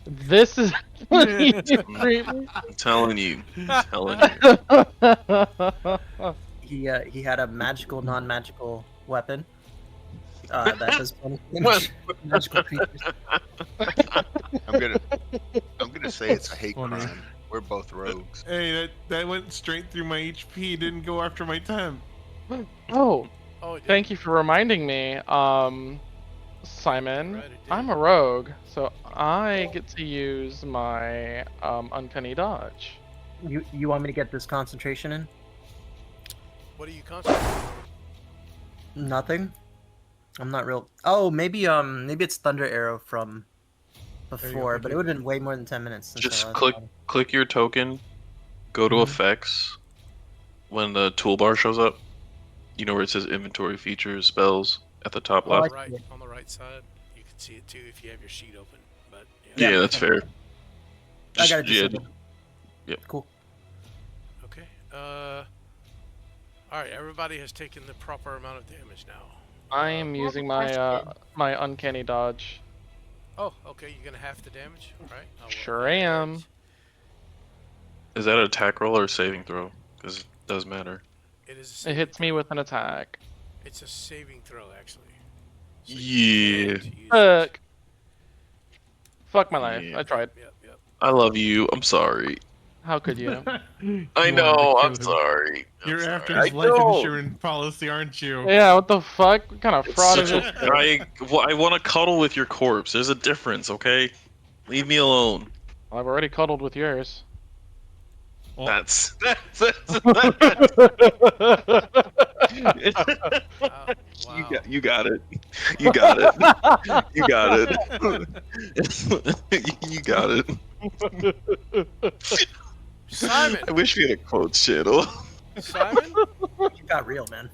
This is what you treat me. I'm telling you. I'm telling you. He had a magical, non-magical weapon. That does bonus damage. Magical creatures. I'm gonna say it's a hate Funny. crime. We're both rogues. Hey, that went straight through my HP. Didn't go after my temp. Oh, Oh, it thank you for reminding me. Simon, Right, it did. I'm a rogue, so I get to use my uncanny dodge. You want me to get this concentration in? What are you concentrating on? Nothing. I'm not real. Oh, maybe it's Thunder Arrow from you go, before, but okay. it would have been way more than 10 minutes. Since I Just last click had it. click your token, go to Mhm. effects. When the toolbar shows up, you know where it says inventory features, spells at the top Oh, I left. see Right it. on the right side. You can see it too if you have your sheet open. But Yeah, Yeah. that's fair. I got it. Yeah, disabled. Cool. Okay. All right. Everybody has taken the proper amount of damage now. I am using my my uncanny dodge. Oh, okay. You're gonna half the damage. All right. I will Sure add am. that. is that an attack roll or a saving throw? Because it does matter. It is. A It saving hits me throw. with an attack. It's a saving throw, actually. So Yeah. you can't use it. Fuck. Fuck my life. Yeah. I tried. Yep. I love you. I'm sorry. How could you? I You wanted know. to I'm kill him. sorry. I'm You're sorry. after his I life know. insurance policy, aren't you? Yeah, what the fuck? What kind of It's fraud is such this? I want to cuddle with your corpse. There's a difference, okay? Leave me alone. I've already cuddled with yours. Oh, That's Wow. you got it. You got it. You got it. You got it. Simon. I wish we had a quote channel. Simon. You got real, man.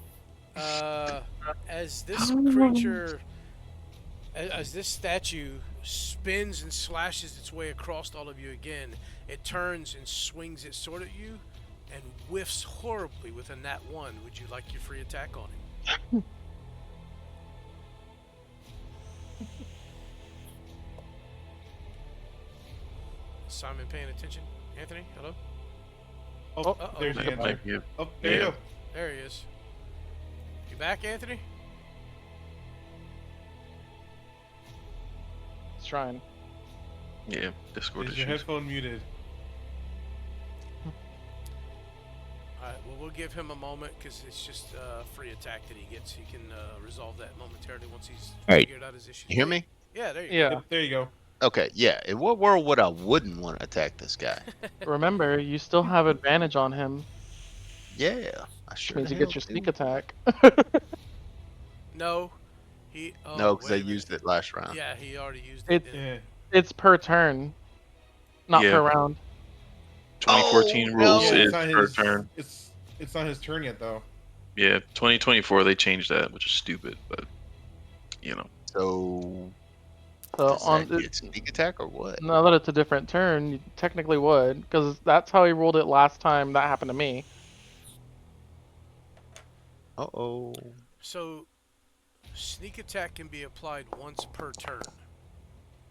As this creature, as this statue spins and slashes its way across all of you again, it turns and swings its sword at you and whiffs horribly with a nat 1. Would you like your free attack on him? Simon paying attention? Anthony, hello? oh, Uh-oh. there's the Okay. answer. Thank you. Oh, there you Yeah. go. There he is. You back, Anthony? It's trying. Yeah, Discord Is your issues. headphone muted? Alright, well, we'll give him a moment because it's just a free attack that he gets. He can resolve that momentarily once he's Alright. figured out his issues. You hear me? Yeah, there you Yeah. Yep, there you go. Okay, yeah. In what world would I wouldn't want to attack this guy? Remember, you still have advantage on him, Yeah, I which sure means the you hell get your do. sneak attack. No. He. Oh, No, because I wait a minute. used it last round. Yeah, he already used it. It's didn't he? Yeah. it's per turn, not Yeah. per round. 2014 Oh, rules no. Yeah, is per turn. It's not his turn yet though. Yeah, 2024 they changed that, which is stupid, but you know. So So does on that get sneak attack or what? now that it's a different turn, you technically would, because that's how he ruled it last time that happened to me. Uh-oh. So, sneak attack can be applied once per turn.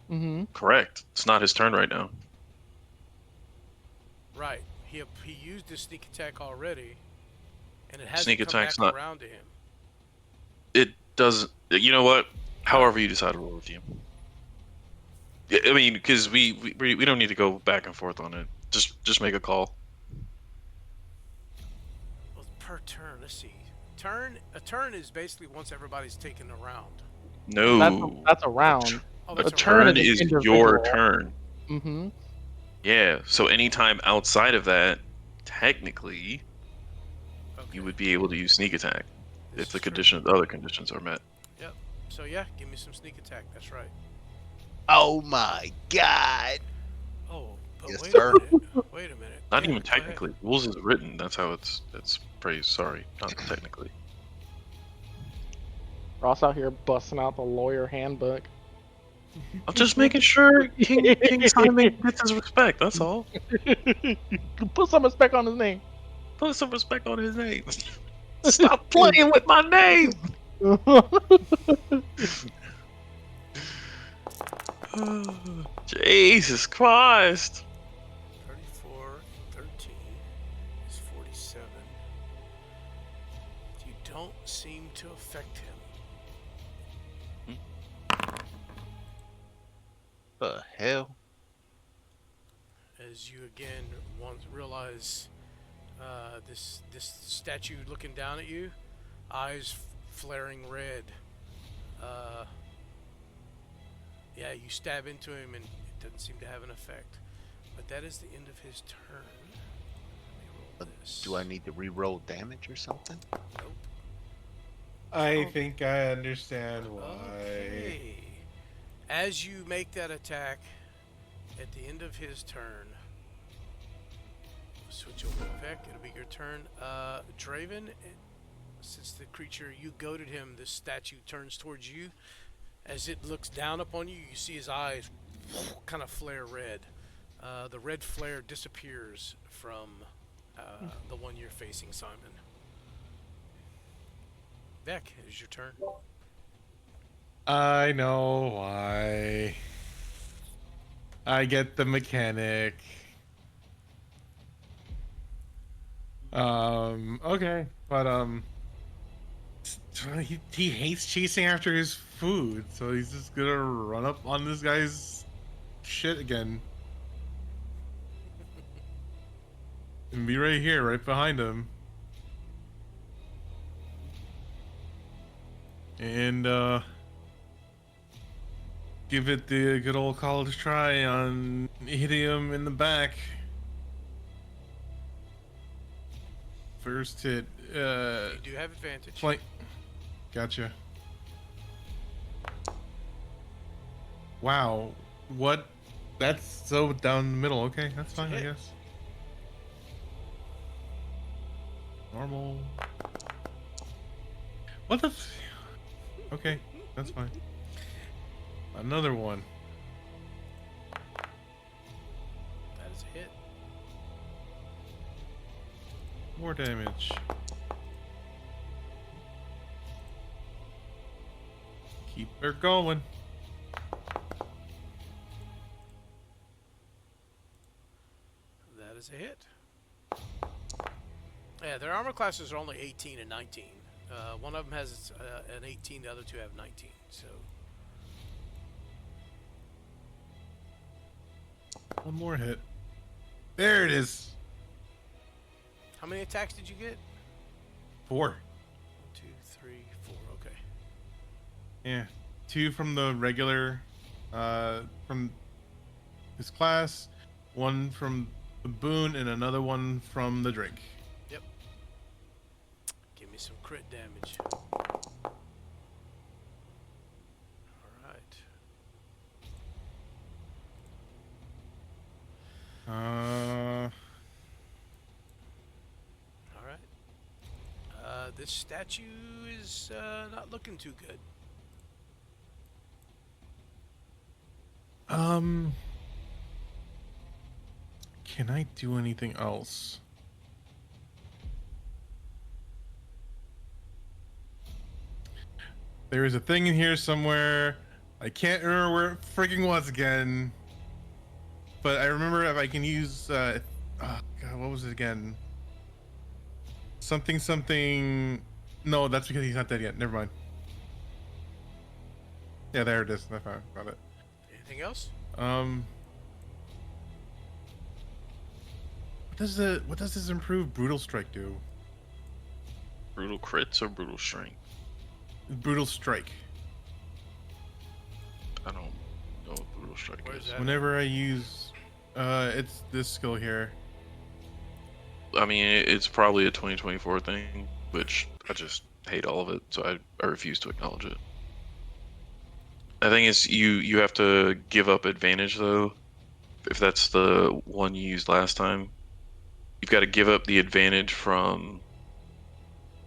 Mm-hmm. Correct. It's not his turn right now. Right. He used his sneak attack already, and it hasn't Sneak come attack's back not- around to him. It doesn't. You know what? However you decide to roll with you. Yeah, I mean, because we don't need to go back and forth on it. Just make a call. Well, per turn. Let's see. A turn is basically once everybody's taken a round. No. That's a round. Oh, A that's turn an is individual. your turn. Mm-hmm. Yeah. So anytime outside of that, technically, Okay. you would be able to use sneak attack This if the is true. other conditions are met. Yep. So yeah, give me some sneak attack. That's right. Oh my god. Oh, but Yes, wait sir. a minute. Wait a minute. Not Yeah, even go ahead. technically. Rules is written. That's how it's phrased. Sorry, not technically. Ross out here busting out the lawyer handbook. I'm just making sure King Simon gets his respect. That's all. Put some respect on his name. Put some respect on his name. Stop playing with my name. Jesus Christ. 34, 13 is 47. You don't seem to affect him. The hell? As you again realize this statue looking down at you, eyes flaring red. Yeah, you stab into him and it doesn't seem to have an effect. But that is the end of his turn. Let me roll this. Do I need to re-roll damage or something? Nope. I think I understand why. Okay. As you make that attack, at the end of his turn, switch over to Vec, it'll be your turn. Draven, since the creature, you goaded him, this statue turns towards you. As it looks down upon you, you see his eyes kind of flare red. The red flare disappears from the one you're facing, Simon. Vec, it is your turn. I know why. I get the mechanic. Okay, but he hates chasing after his food, so he's just gonna run up on this guy's shit again. And be right here, right behind him. And give it the good old college try on hitting him in the back. First hit. You do have advantage. Flank. Gotcha. Wow. What? That's so down the middle. Okay, that's fine, I hit. guess. Normal. What the? Okay, that's fine. Another one. That is a hit. More damage. Keep her going. That is a hit. Yeah, their armor classes are only 18 and 19. One of them has an 18, the other two have 19. So One more hit. There it is. how many attacks did you get? 4. 1, 2, 3, 4. Okay. Yeah. 2 from the regular, from his class, 1 from the boon, and another one from the drink. Yep. Give me some crit damage. Alright. Alright. This statue is not looking too good. Can I do anything else? There is a thing in here somewhere. I can't remember where it freaking was again. But I remember if I can use, oh God, what was it again? Something. No, that's because he's not dead yet. Never mind. Yeah, there it is. I found it. Anything else? What does this improved brutal strike do? Brutal crits or brutal strength? Brutal strike. I don't know what brutal strike Where's is. that? Whenever I use, it's this skill here. I mean, it's probably a 2024 thing, which I just hate all of it, so I refuse to acknowledge it. I think it's you have to give up advantage though. If that's the one you used last time, you've got to give up the advantage from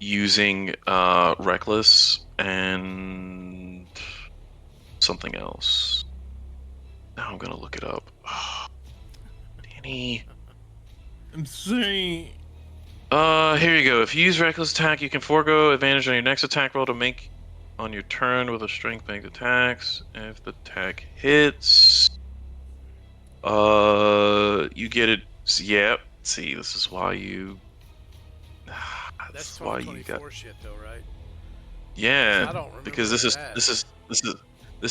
using reckless and something else. Now I'm gonna look it up. Danny. I'm sorry. Here you go. If you use reckless attack, you can forego advantage on your next attack roll to make on your turn with a strength based attacks. If the attack hits, you get it. Yeah. See, this is why you. That's This is why you 2024 got. shit, though, right? Yeah. I don't remember Because this is that. this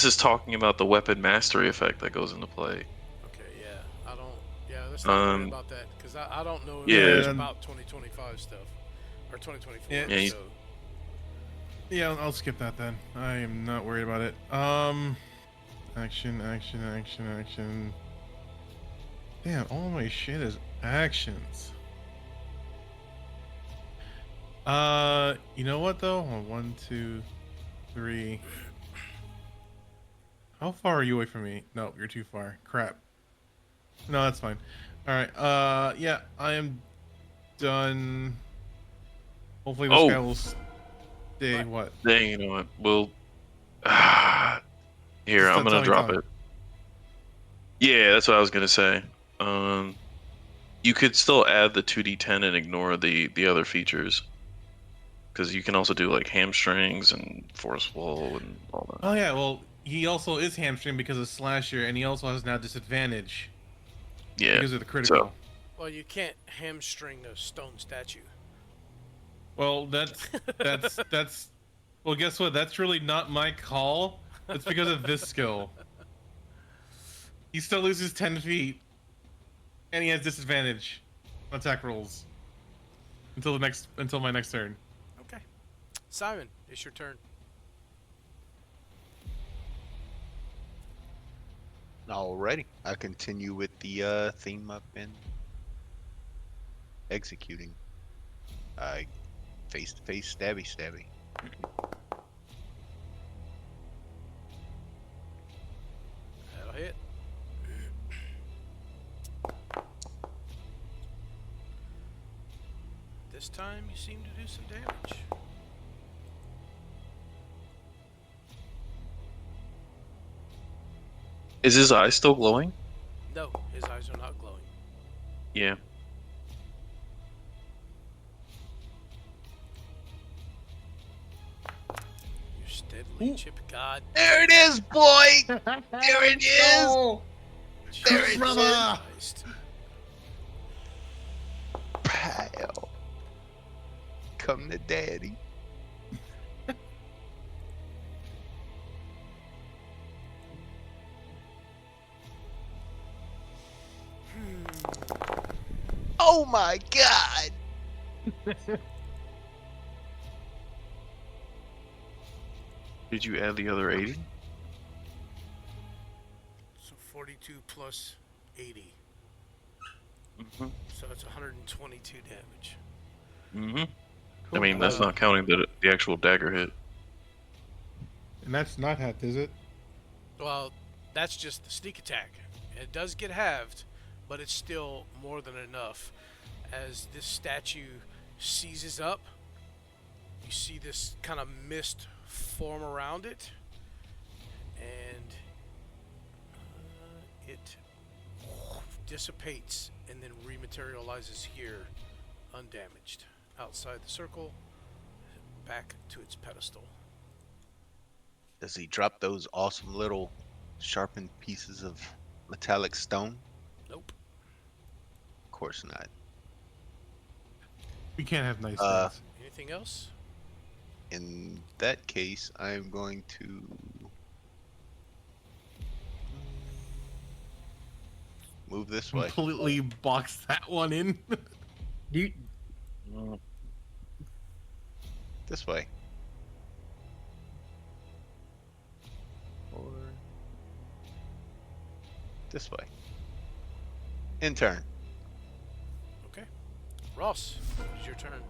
is talking about the weapon mastery effect that goes into play. Okay, yeah. I don't. Yeah, let's not worry about that because I don't know Yeah. much about 2025 stuff or 2024. Yeah, so. Yeah, I'll skip that then. I am not worried about it. Action. Damn, all my shit is actions. You know what though? 1, 2, 3. How far are you away from me? No, you're too far. Crap. No, that's fine. All right. Yeah, I am done. Hopefully this guy will stay. What? Dang, you know what? We'll. Here, Just I'm gonna drop it. Yeah, that's what I was gonna say. You could still add the 2d10 and ignore the other features, because you can also do like hamstrings and forceful and all that. Oh yeah, well he also is hamstring because of slasher, and he also has now disadvantage. Yeah. Because of the critical. Well, you can't hamstring a stone statue. Well, that's. Well, guess what? That's really not my call. It's because of this skill. He still loses 10 feet, and he has disadvantage on attack rolls until my next turn. Okay, Simon, it's your turn. Alrighty, I continue with the theme I've been executing. Face to face, stabby. That'll hit. This time you seem to do some damage. Is his eye still glowing? No, his eyes are not glowing. Yeah. You're steadily God. There it is, boy! There it is! No. There it Brother! is! Pal. Come to daddy. Oh my god! Did you add the other 80? So 42 plus 80. Mm-hmm. So that's 122 damage. Mm-hmm. I Cool. mean, that's not counting the actual dagger hit. And that's not halved, is it? Well, that's just the sneak attack. It does get halved, but it's still more than enough. As this statue seizes up, you see this kind of mist form around it, and it dissipates and then rematerializes here, undamaged, outside the circle, back to its pedestal. Does he drop those awesome little sharpened pieces of metallic stone? Nope. Of course not. We can't have nice Uh, things. Anything else? In that case, I'm going to move this way. Completely box that one in. Do you, This way. Or this way. In turn. Okay. Ross, it's your turn.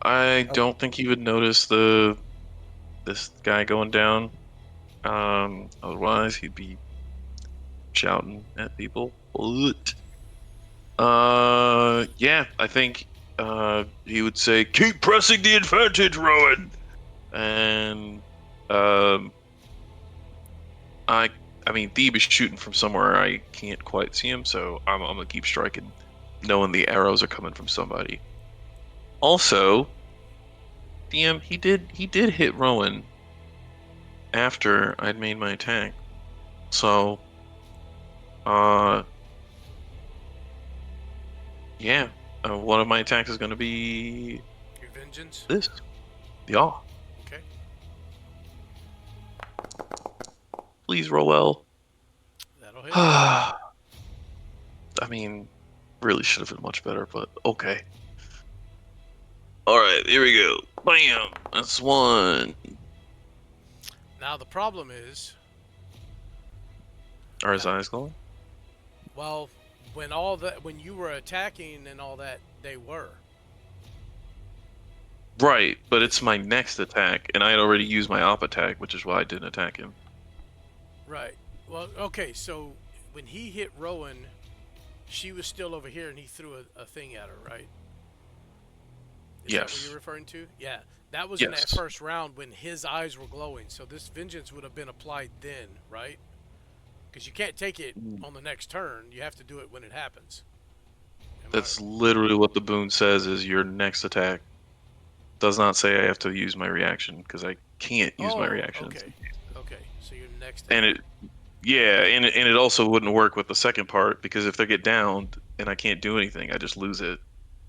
I don't think he would notice this guy going down. Otherwise he'd be shouting at people. But, yeah, I think he would say, "Keep pressing the advantage, Rowan." And I mean, Thebe is shooting from somewhere I can't quite see him, so I'm gonna keep striking, knowing the arrows are coming from somebody. Also, DM, he did hit Rowan after I'd made my attack. So, yeah, one of my attacks is going to be Your vengeance? this. Yeah. Okay. Please roll well. That'll hit. I mean, really should have been much better, but okay. All right, here we go. Bam. That's one. Now the problem is, Are his eyes glowing? well, when you were attacking and all that, they were. Right, but it's my next attack, and I had already used my op attack, which is why I didn't attack him. Right. Well, okay, so when he hit Rowan, she was still over here and he threw a thing at her, right? Is that what Yes. you're referring to? Yeah. That was in that Yes. first round when his eyes were glowing. So this vengeance would have been applied then, right? Because you can't take it on the next turn. You have to do it when it happens. That's literally what the boon says is your next attack. Does not say I have to use my reaction, because I can't use my reaction. Okay. Okay. So your next. And it also wouldn't work with the second part, because if they get downed and I can't do anything, I just lose it,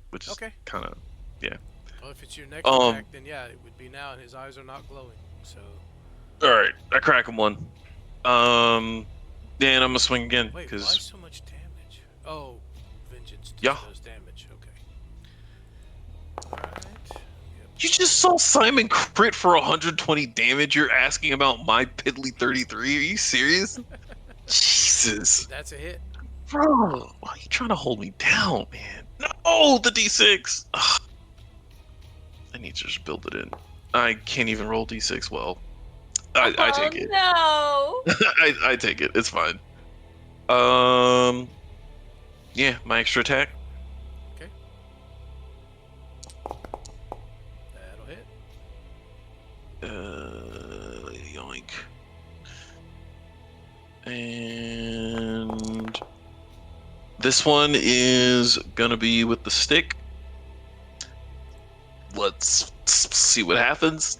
which is kind of, yeah. Well, if it's your next attack, then yeah, it would be now, and his eyes are not glowing. So. All right, I crack him one. Then I'm gonna swing again. Wait, why so much damage? Oh, vengeance does damage. Okay. Alright. You just saw Simon crit for 120 damage. You're asking about my piddly 33? Are you serious? Jesus. That's a hit. Bro, why are you trying to hold me down, man? No, the D6. Ugh. I need to just build it in. I can't even roll D6 well. I take it. No. I take it. It's fine. Yeah, my extra attack. Okay. That'll hit. Yoink. And this one is gonna be with the stick. Let's see what happens.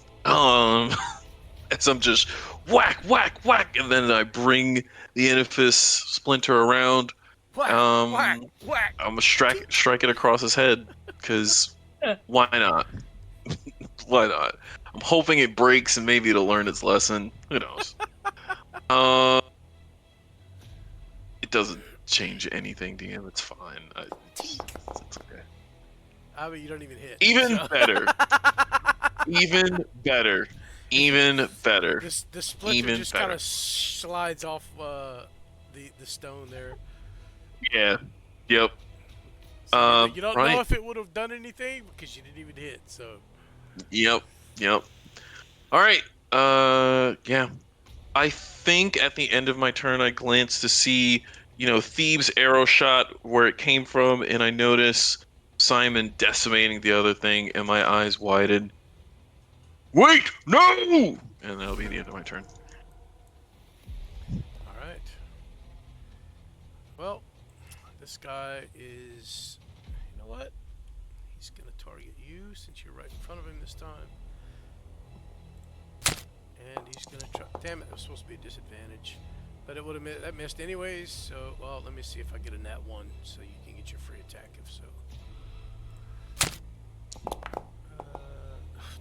As I'm just whack, whack, whack, and then I bring the edifice splinter around. Whack, whack, whack. I'm gonna strike it across his head, because why not? Why not? I'm hoping it breaks and maybe it'll learn its lesson. Who knows? change anything, DM. It's fine. It's okay. I mean, you don't even hit. Even so- better. Even better. Even better. The splinter Even just kind better. of slides off the stone there. Yeah. Yep. So you don't know right. if it would have done anything because you didn't even hit. So Yep. All right. Yeah. I think at the end of my turn, I glance to see, Thieves' arrow shot where it came from, and I notice Simon decimating the other thing, and my eyes widen. Wait, no! And that'll be the end of my turn. all right. Well, this guy is. You know what? He's gonna target you since you're right in front of him this time. And he's gonna try. Damn it! That was supposed to be a disadvantage, but it would have that missed anyways. So, well, let me see if I get a nat 1, so you can get your free attack if so.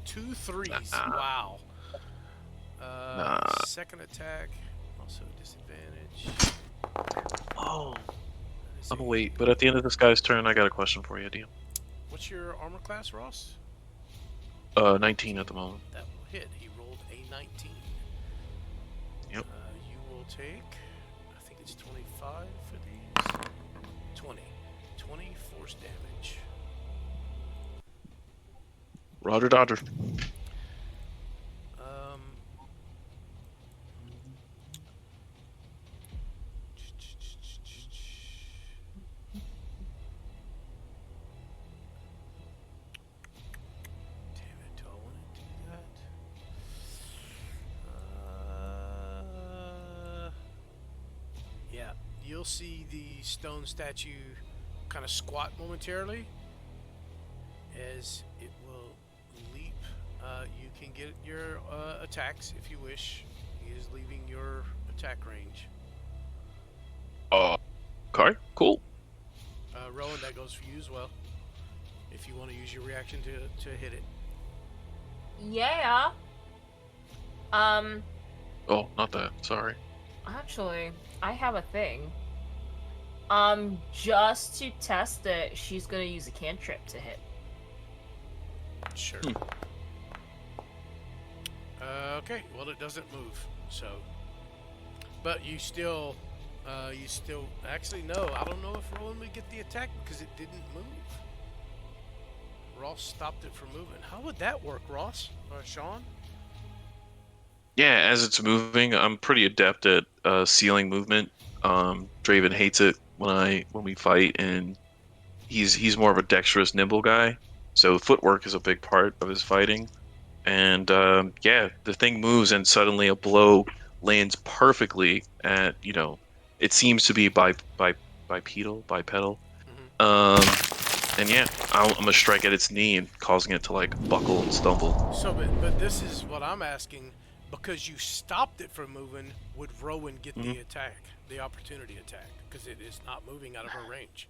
2 3s. Wow. Second attack, also a disadvantage. Oh. I'm gonna wait, but at the end of this guy's turn, I got a question for you, DM. What's your armor class, Ross? 19 at the moment. That will hit. He rolled a 19. Yep. You will take, I think it's 25 for these. 20. 20 force damage. Roger Dodger. Damn it, do I want to do that? Yeah, you'll see the stone statue kind of squat momentarily as it will leap. You can get your attacks if you wish. He is leaving your attack range. Okay, cool. Rowan, that goes for you as well. If you want to use your reaction to hit it. Yeah. Oh, not that. Sorry. Actually, I have a thing. Just to test it, she's gonna use a cantrip to hit. Sure. Okay, well, it doesn't move, so. But you still, actually, no, I don't know if Rowan would get the attack because it didn't move. Ross stopped it from moving. How would that work, Ross? Or Sean? Yeah, as it's moving, I'm pretty adept at sealing movement. Draven hates it when we fight, and he's more of a dexterous, nimble guy. So footwork is a big part of his fighting. And yeah, the thing moves, and suddenly a blow lands perfectly at it seems to be bipedal. And yeah, I'm gonna strike at its knee and causing it to buckle and stumble. So, but this is what I'm asking. Because you stopped it from moving, would Rowan get the attack, the opportunity attack? Because it is not moving out of her range.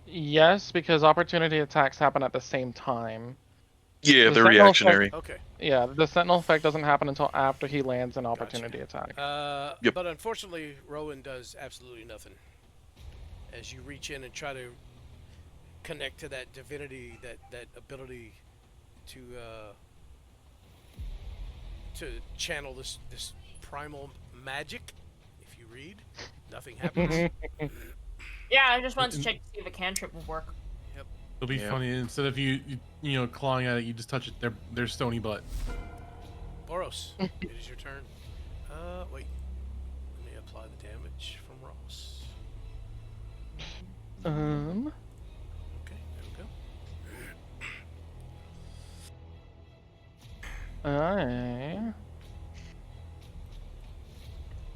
Yes, because opportunity attacks happen at the same time. Yeah, The they're Sentinel reactionary. Okay. Yeah, the Sentinel effect doesn't happen until after he lands an opportunity attack. Yep. But unfortunately, Rowan does absolutely nothing. As you reach in and try to connect to that divinity, that ability to channel this primal magic. If you read, nothing happens. Yeah, I just wanted to check to see if a cantrip will work. Yep. It'll be funny instead of you clawing at it, you just touch it their stony butt. Boros, it is your turn. Wait. Let me apply the damage from Ross. Okay, there we go.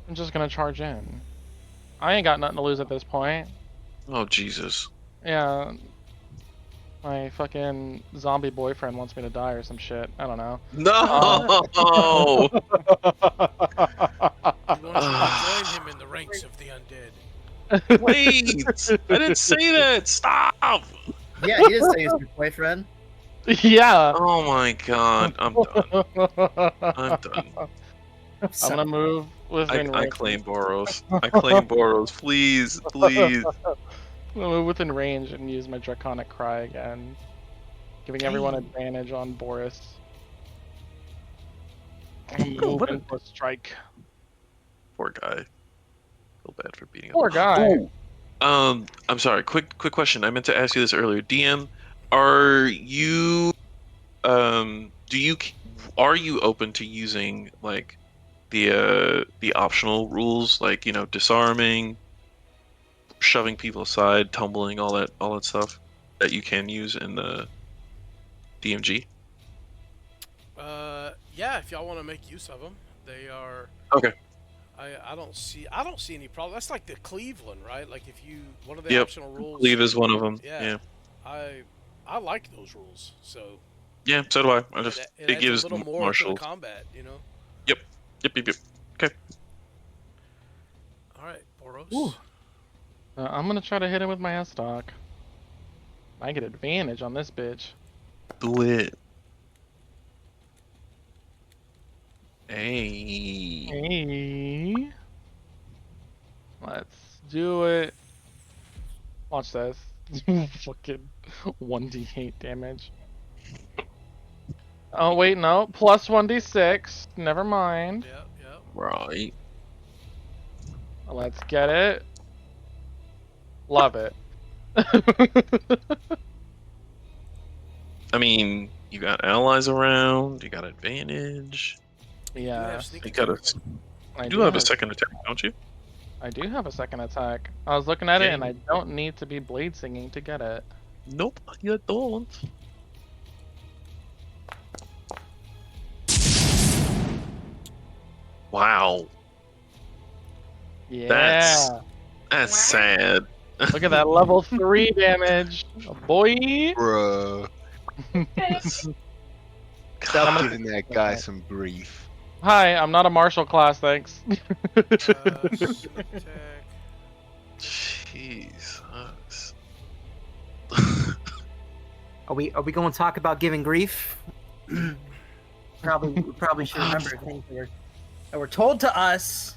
I'm just gonna charge in. I ain't got nothing to lose at this point. Oh Jesus. Yeah. My fucking zombie boyfriend wants me to die or some shit. I don't know. No. He wants you to join him in the ranks of the undead. Wait! I didn't say that. Stop. Yeah, he did say he was your boyfriend. Yeah. Oh my God. I'm done. I'm done. I'm gonna move within I range. claim Boros. I claim Boros. Please, please. Move within range and use my Draconic Cry again, giving everyone Dang. advantage on Boris. Oh, Move into a strike. Poor guy. Feel bad for beating Poor up. guy. Ooh. I'm sorry. Quick question. I meant to ask you this earlier. DM, are you do you are you open to using like the optional rules, like, you know, disarming, shoving people aside, tumbling, all that stuff that you can use in the DMG? Yeah, if y'all want to make use of them, they are. Okay. I don't see any problem. That's like the Cleveland, right? Like if you one of the Yep. optional rules. Cleave is one of them. Yeah, Yeah. I like those rules. So Yeah, so do I. I just it it adds a gives little more to the marshals. combat, you know. Yep. Yep. Okay. All right, Boros. Ooh. I'm gonna try to hit him with my S-Stock. I get advantage on this bitch. Do it. Hey. Hey. Let's do it. Watch this. Fucking 1d8 damage. Oh, wait, no. Plus 1d6. Never mind. Yep. Right. Let's get it. Love it. I mean, you got allies around, you got advantage. You do have Yeah. sneak You attack. got I you do do have a have second attack, don't you? I do have a second attack. I was looking at it and Yeah. I don't need to be blade singing to get it. Nope, you don't. Wow, Yeah. that's sad. Look at that level 3 damage. Boy. Bruh. Stop gonna giving that guy some grief. Hi, I'm not a martial class, thanks. Sneak attack. Jesus. Are we going to talk about giving grief? We probably should remember things that were told to us.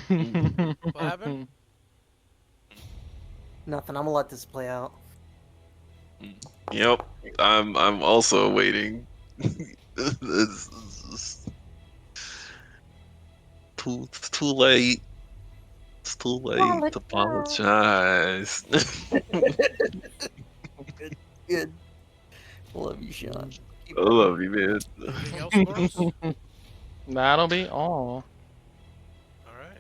What happened? Nothing. I'm gonna let this play out. Yep, I'm also waiting. It's too late. It's too late to apologize. Good. Love you, Sean. I love you, man. Anything else, Boros? That'll be all. All right.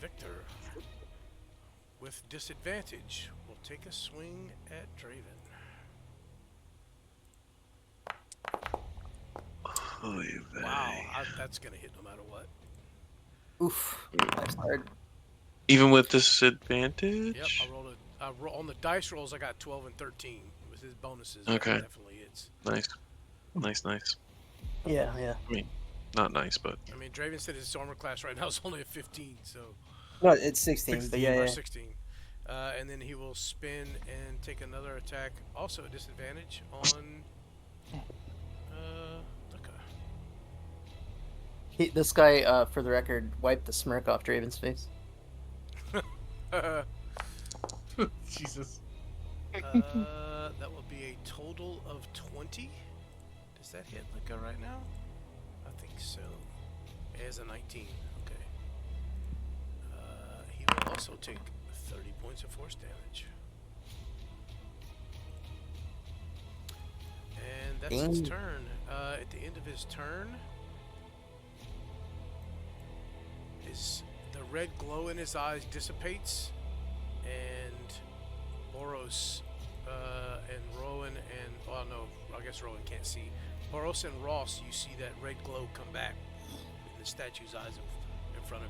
Victor, with disadvantage, will take a swing at Draven. Wow, that's gonna hit no matter what. Oof. That's hard. Even with disadvantage? Yep, I roll on the dice rolls. I got 12 and 13 with his bonuses. Okay. That definitely hits. Nice. Yeah. I mean, not nice, but I mean, Draven said his armor class right now is only a 15, so No, it's 16. 16 But yeah. or 16. And then he will spin and take another attack, also a disadvantage on Luca. This guy, for the record, wiped the smirk off Draven's face. Jesus. That will be a total of 20. Does that hit Luca right now? I think so. It has a 19. Okay. He will also take 30 points of force damage. And that's his turn. At the end of his turn, the red glow in his eyes dissipates, and Boros and Rowan and I guess Rowan can't see. Boros and Ross, you see that red glow come back in the statue's eyes in front of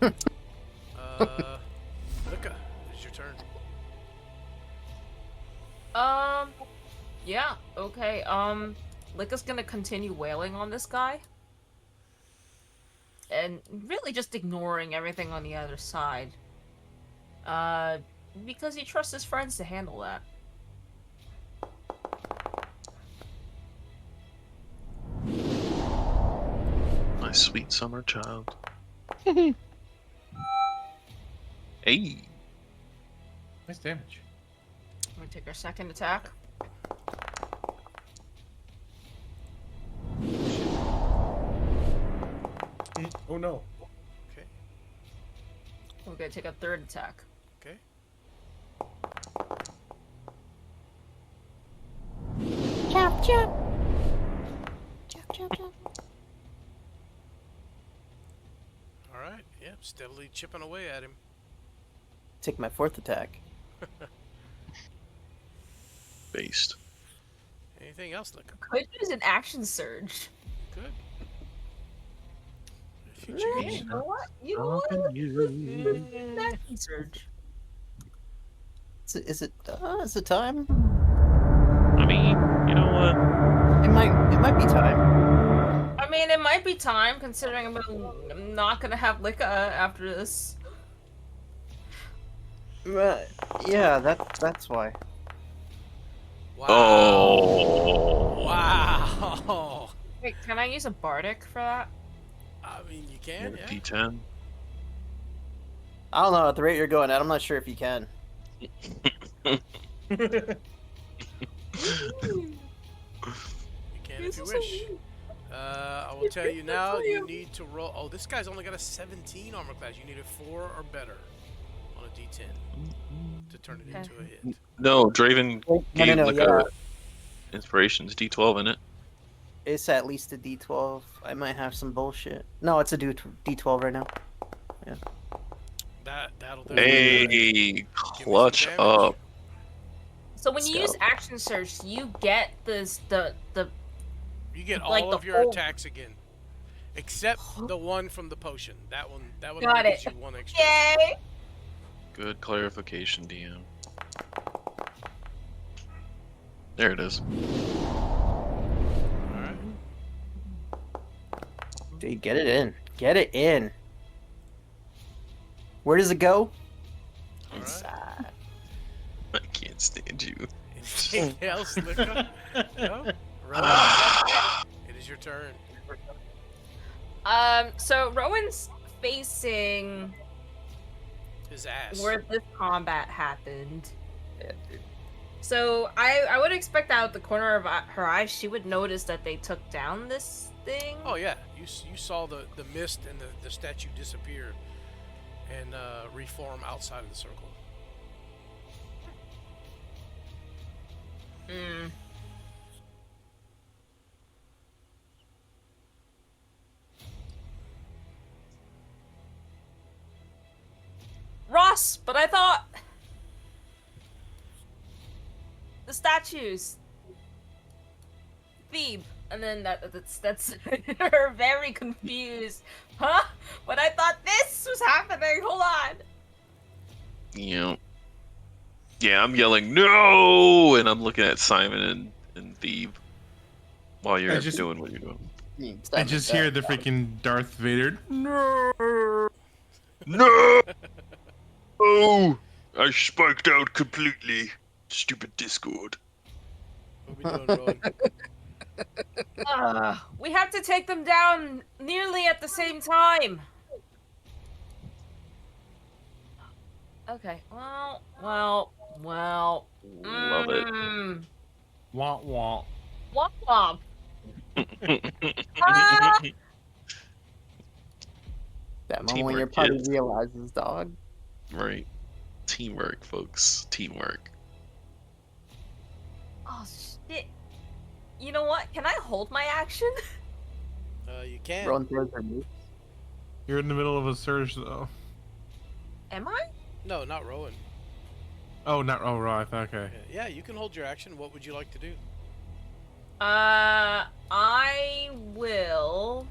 you. Luca, it's your turn. Yeah, okay, Lika's gonna continue wailing on this guy. And really just ignoring everything on the other side. Because he trusts his friends to handle that. my sweet summer child. Hey. Nice damage. We take our second attack. Oh no. Okay. We're gonna take a third attack. Okay. Chop, chop. Chop, chop, chop. All right. Yep. Steadily chipping away at him. Take my fourth attack. Based. Anything else, Liquor? Could use an action surge. Good. If you Yeah, choose. you know what? You know what? Action surge. Is it time? I mean, you know what? It might be time. I mean, it might be time, considering I'm not gonna have Licca after this. Yeah, that's why. Wow. Oh. Wow. Wait, can I use a bardic for that? I mean, you can, yeah. D10. I don't know, at the rate you're going at, I'm not sure if you can. You can if you wish. I will tell you now, you need to roll. Oh, this guy's only got a 17 armor class. You need a 4 or better on a D10 to turn it into a hit. No, Draven gave no, like yeah. a inspirations D12 in it. It's at least a D12. I might have some bullshit. No, it's a D12 right now. Yeah. That'll definitely Hey, clutch up. So when you use action surge, you get this the You get like all the of your whole- attacks again, except the one from the potion. That one Got only it. gives you 1 extra. Yay! Good clarification, DM. There it is. All right. Dude, get it in. Get it in. Where does it go? All right. Inside. I can't stand you. Anything else, Liquor? No? Right. It is your turn. So Rowan's facing His ass. where this combat happened. Yeah, dude. So I would expect that out the corner of her eye, she would notice that they took down this thing. Oh yeah, you saw the mist and the statue disappear and reform outside of the circle. Hmm. Ross, but I thought the statues, Thebe, and then that's her very confused. Huh? But I thought this was happening. Hold on. Yeah. Yeah, I'm yelling no, and I'm looking at Simon and Thebe while you're doing what you're doing. I just hear the freaking Darth Vader. No! No! Oh! I spiked out completely. Stupid Discord. What we doing, Rowan? We have to take them down nearly at the same time. Okay. Well. Love it. Womp womp. Womp womp. That moment when your Teamwork, party kids. realizes, dog. Right. Teamwork, folks. Teamwork. Oh shit. You know what? Can I hold my action? You can. Rowan throws her moves. You're in the middle of a surge, though. Am I? No, not Rowan. Oh, not oh, right. Okay. Yeah, you can hold your action. What would you like to do? I will.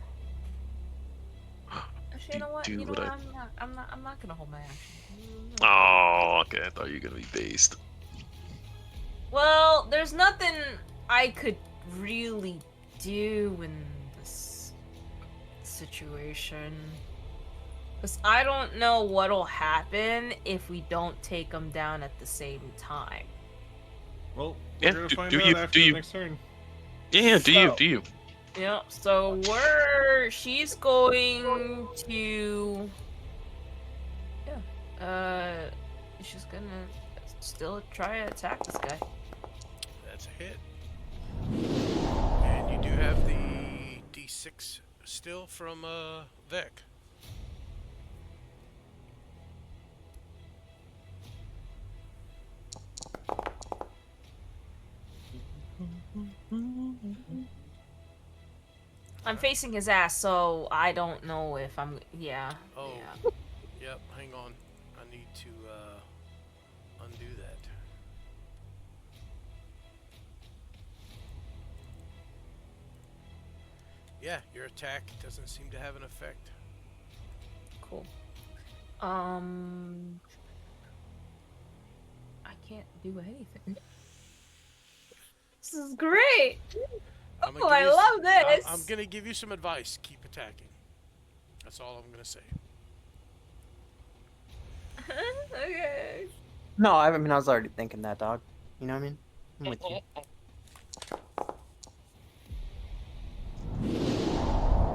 Actually, you know what? do You know what what? I- I'm not gonna hold my action. Oh, okay. I thought you were gonna be based. Well, there's nothing I could really do in this situation. Because I don't know what'll happen if we don't take them down at the same time. Well, Yeah, we're gonna do- find do out you- after do the you- next turn. Yeah, do you? So- Do you? Yep. So she's going to. Yeah. She's gonna still try to attack this guy. That's a hit. And you do have the D6 still from Vec. I'm facing his ass, so I don't know if I'm. Yeah. Oh. Yeah. Yep, hang on. I need to undo that. Yeah, your attack doesn't seem to have an effect. Cool. I can't do anything. This is great. Oh, I love this. I'm gonna give you some advice. Keep attacking. That's all I'm gonna say. Okay. No, I mean I was already thinking that, dog. You know what I mean? I'm with you.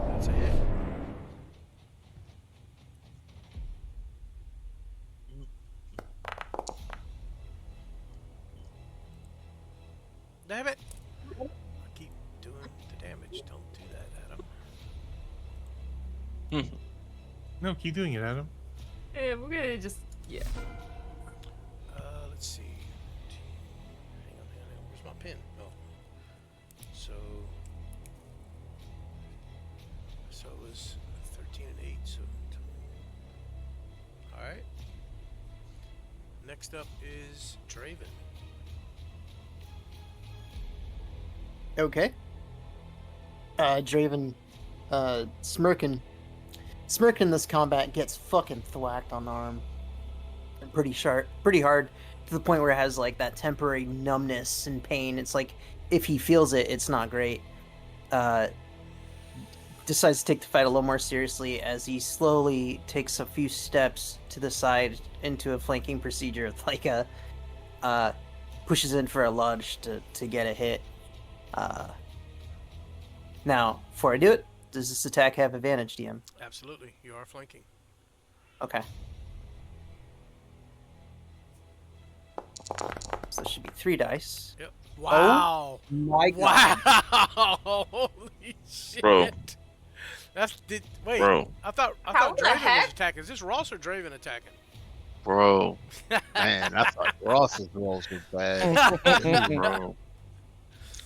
That's a hit. Damn it! I keep doing the damage. Don't do that, Adam. No, keep doing it, Adam. Yeah, we're gonna just. Yeah. Let's see. Hang on. Where's my pen? Oh. So it was 13 and 8. So. All right. Next up is Draven. Okay. Draven, smirking this combat gets fucking thwacked on the arm. Pretty hard, to the point where it has like that temporary numbness and pain. It's like if he feels it, it's not great. Decides to take the fight a little more seriously as he slowly takes a few steps to the side into a flanking procedure, like pushes in for a lunge to get a hit. Now, before I do it, does this attack have advantage, DM? Absolutely, you are flanking. Okay. So this should be 3 dice. Yep. Wow. Oh my god. Wow. Holy shit. Bro. Wait. Bro. I thought How the Draven heck? was attacking. Is this Ross or Draven attacking? Bro. Man, I thought Ross's rolls were bad. Bro.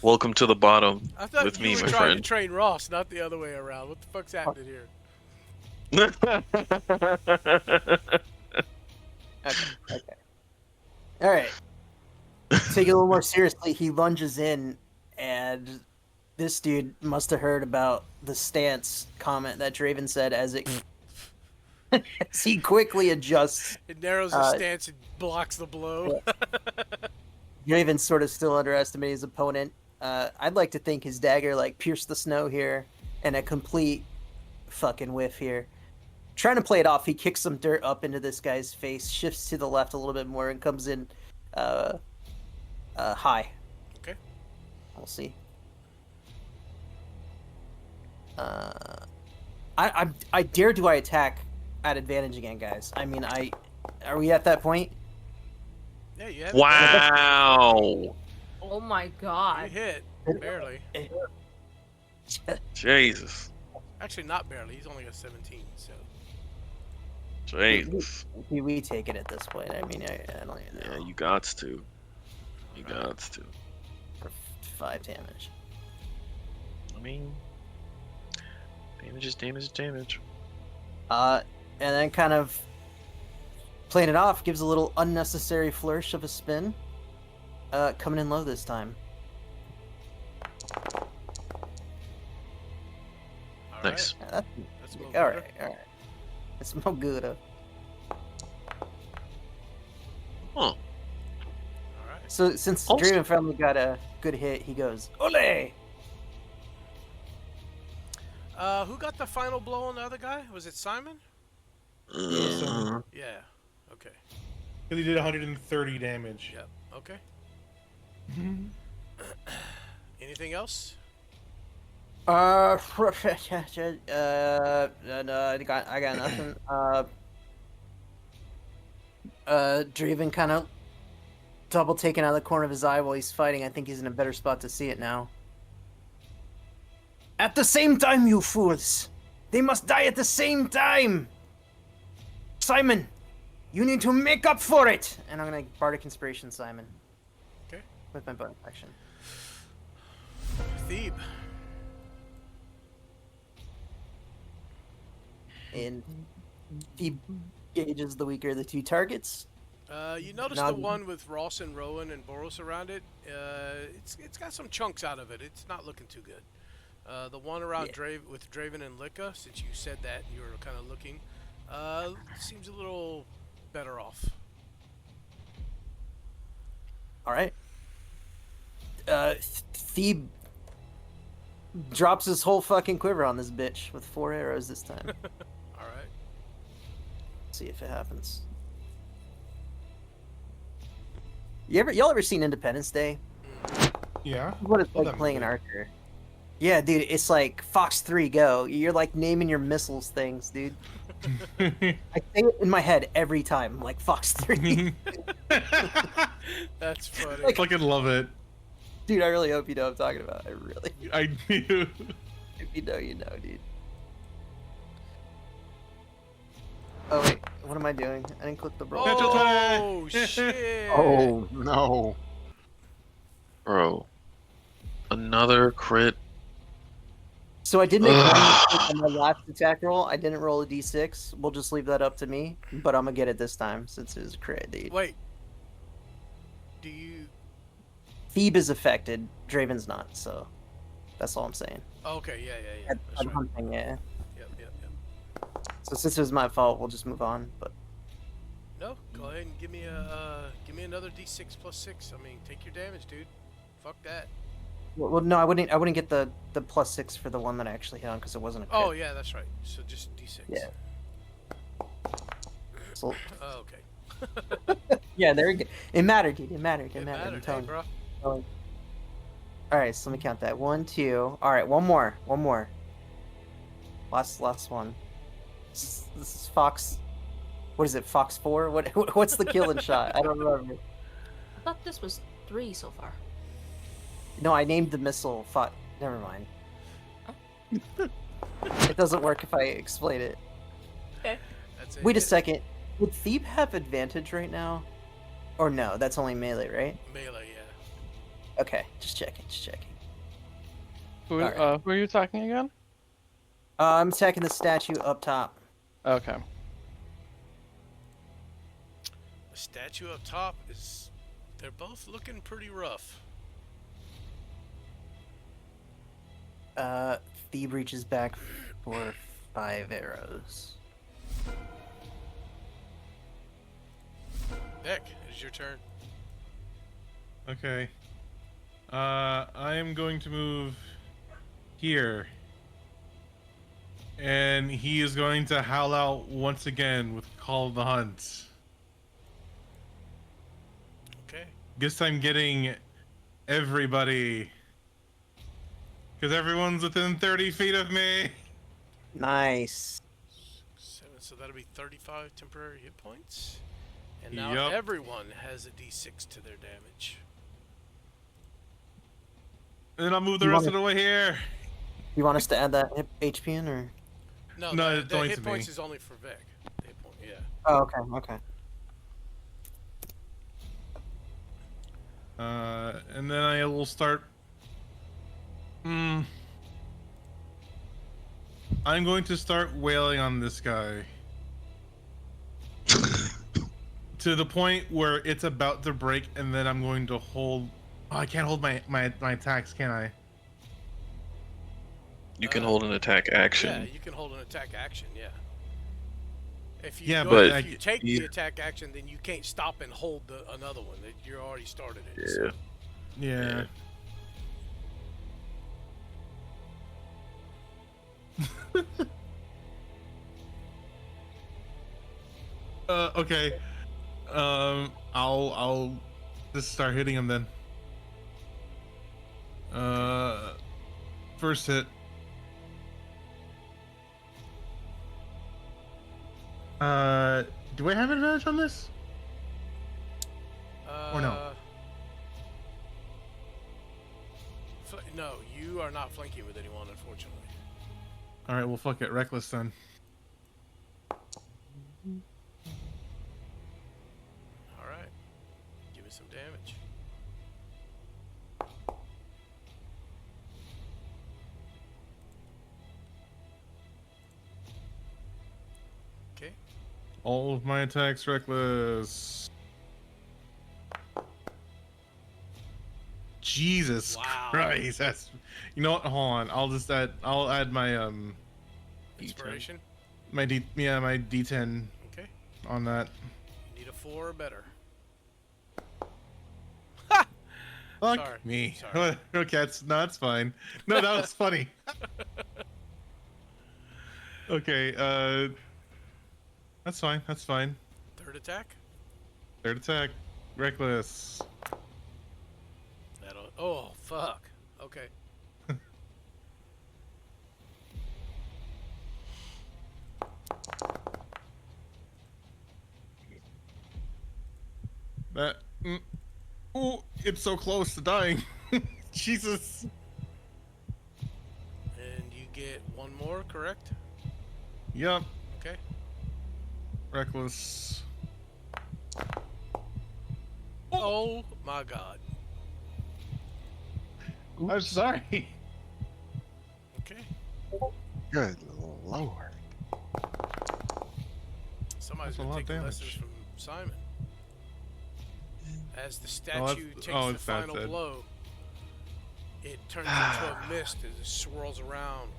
Welcome to the bottom I thought with you me, were my trying friend. to train Ross, not the other way around. What the fuck's happening here? Okay. All right. Take it a little more seriously. He lunges in, and this dude must have heard about the stance comment that Draven said as he quickly adjusts. It narrows his stance and blocks the blow. Draven's sort of still underestimating his opponent. I'd like to think his dagger pierced the snow here, and a complete fucking whiff here. Trying to play it off, he kicks some dirt up into this guy's face, shifts to the left a little bit more, and comes in high. Okay. We'll see. I dare do I attack at advantage again, guys? I mean, are we at that point? Yeah, you have Wow. Oh my You god. hit. Barely. Jesus. Actually, not barely. He's only got 17, so. Jesus. We take it at this point. I mean, I don't even know. Yeah, you gots to. You gots to. For 5 damage. I mean, damage is damage is damage. And then kind of playing it off, gives a little unnecessary flourish of a spin. Coming in low this time. All Nice. Right. Yeah, That's all right. It's no good. Huh. All right. So since Also- Draven finally got a good hit, he goes, "Ole!" Who got the final blow on the other guy? Was it Simon? Yeah. Okay. Because he did 130 damage. Yep. Okay. Anything else? I got nothing. Draven kind of double taken out of the corner of his eye while he's fighting. I think he's in a better spot to see it now. At the same time, you fools! They must die at the same time! Simon, you need to make up for it! And I'm gonna Bardic Inspiration Simon. Okay. With my bonus action. Thebe. And he gauges the weaker of the two targets. You notice the one with Ross and Rowan and Boros around it. It's got some chunks out of it. It's not looking too good. The one around with Draven and Licka, since you said that you were kind of looking, seems a little better off. All right. Thebe drops his whole fucking quiver on this bitch with 4 arrows this time. All right. See if it happens. Y'all ever seen Independence Day? Yeah. What it's like playing an archer. Yeah, dude, it's like Fox 3 Go. You're like naming your missiles things, dude. I say it in my head every time, like Fox 3. That's funny. I fucking love it. Dude, I really hope you know what I'm talking about. I really. I do. If you know, you know, dude. Oh wait, what am I doing? I didn't click the roll. Oh shit! Oh no. Bro. Another crit. So I did make one mistake on my last attack roll. I didn't roll a d6. We'll just leave that up to me, but I'm gonna get it this time since it was a crit, dude. Wait. Do you? Thebe is affected. Draven's not, so that's all I'm saying. Okay, yeah. I'm That's right. hunting, yeah. Yep. So since it was my fault, we'll just move on. But No, go ahead and give me another d6 plus 6. I mean, take your damage, dude. Fuck that. well, no, I wouldn't get the +6 for the one that I actually hit on because it wasn't a crit. Oh yeah, that's right. So just d6. Yeah. So, Oh, okay. yeah, there we go. It mattered, dude. It mattered. It I'm mattered, telling hey, you. bro. All right, so let me count that. 1, 2. All right, one more. Last one. This is Fox. What is it? Fox 4? What's the killing shot? I don't remember. I thought this was 3 so far. No, I named the missile. Never mind. It doesn't work if I explain it. Okay. That's it. Wait a second. Would Thebe have advantage right now? Or no? That's only melee, right? Melee, yeah. Okay, just checking. Who Alright. are you attacking again? I'm attacking the statue up top. Okay. The statue up top is. They're both looking pretty rough. Thebe reaches back for 5 arrows. Beck, it's your turn. Okay. I am going to move here. And he is going to howl out once again with Call of the Hunt. Okay. Guess I'm getting everybody. Because everyone's within 30 feet of me. Nice. 7, so that'll be 35 temporary hit points. And now Yup. everyone has a d6 to their damage. And then I'll move the rest of the way here. You want us to add that HP in, or? No, No, the it's only hit to points me. is only for Vic. Hit point, yeah. Oh, okay. And then I will start. I'm going to start wailing on this guy. To the point where it's about to break, and then I'm going to hold. Oh, I can't hold my attacks, can I? You can hold an attack action. Yeah, you can hold an attack action, yeah. If you Yeah, go- but if I- you take the yeah. attack action, then you can't stop and hold another one. You already started it. Yeah. So. Yeah. Okay. I'll just start hitting him then. First hit, Do I have advantage on this? Or no? No, you are not flanking with anyone, unfortunately. All right, well, fuck it, reckless then. All right, give me some damage. Okay. All of my attacks reckless. Jesus Wow. Christ, that's. You know what? Hold on. I'll add my Inspiration. my D10 Okay. on that. You need a 4 or better. Fuck Sorry. me. Sorry. Okay, that's fine. No, that was funny. Okay, that's fine. That's fine. Third attack. Third attack, reckless. That'll. Oh fuck. Okay. That. Ooh, it's so close to dying. Jesus. And you get 1 more, correct? Yep. Okay. Reckless. Oh my god. I'm sorry. Okay. Good lord. Somebody's That's a gonna lot take of the lessons damage. from Simon. As the that's- statue takes oh, the it's that final sad. blow, it turns into a mist as it swirls around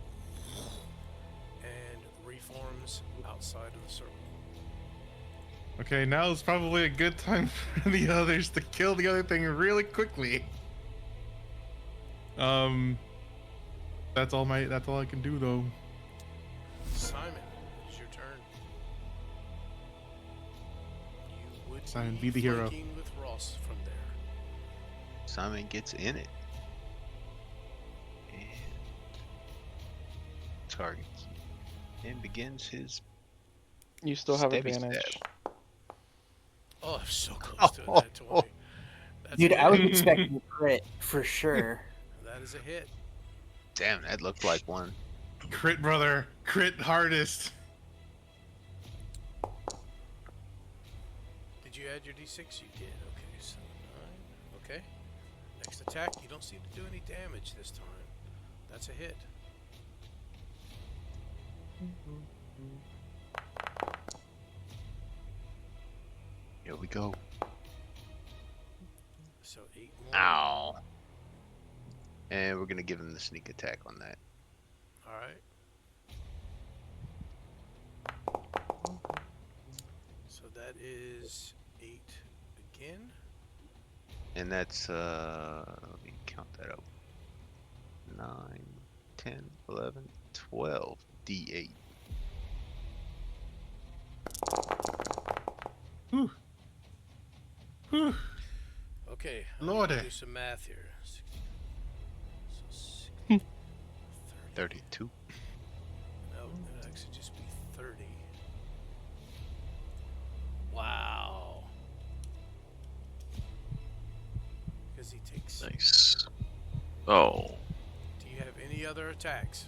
and reforms outside of the circle. Okay, now is probably a good time for the others to kill the other thing really quickly. That's all I can do though. Simon, it's your turn. You would Simon, be the hero. flanking with Ross from there. Simon gets in it. And target key. And begins his You still have stabby advantage. stab. Oh, I'm so close to that 20. That's Dude, a I was hit. expecting a crit for sure. That is a hit. Damn, that looked like one. Crit, brother. Crit hardest. Did you add your d6? You did. Okay, so 9. Okay. Next attack, you don't seem to do any damage this time. That's a hit. Here we go. So 8 more. Ow. And we're gonna give him the sneak attack on that. Alright. So that is 8 again. And that's let me count that up. 9, 10, 11, 12 D8. Whew. Whew. Okay. Lordy. Do some math here. 60, so 60, 32. No, it'd actually just be 30. Wow. Because he takes. Nice. Oh. Do you have any other attacks?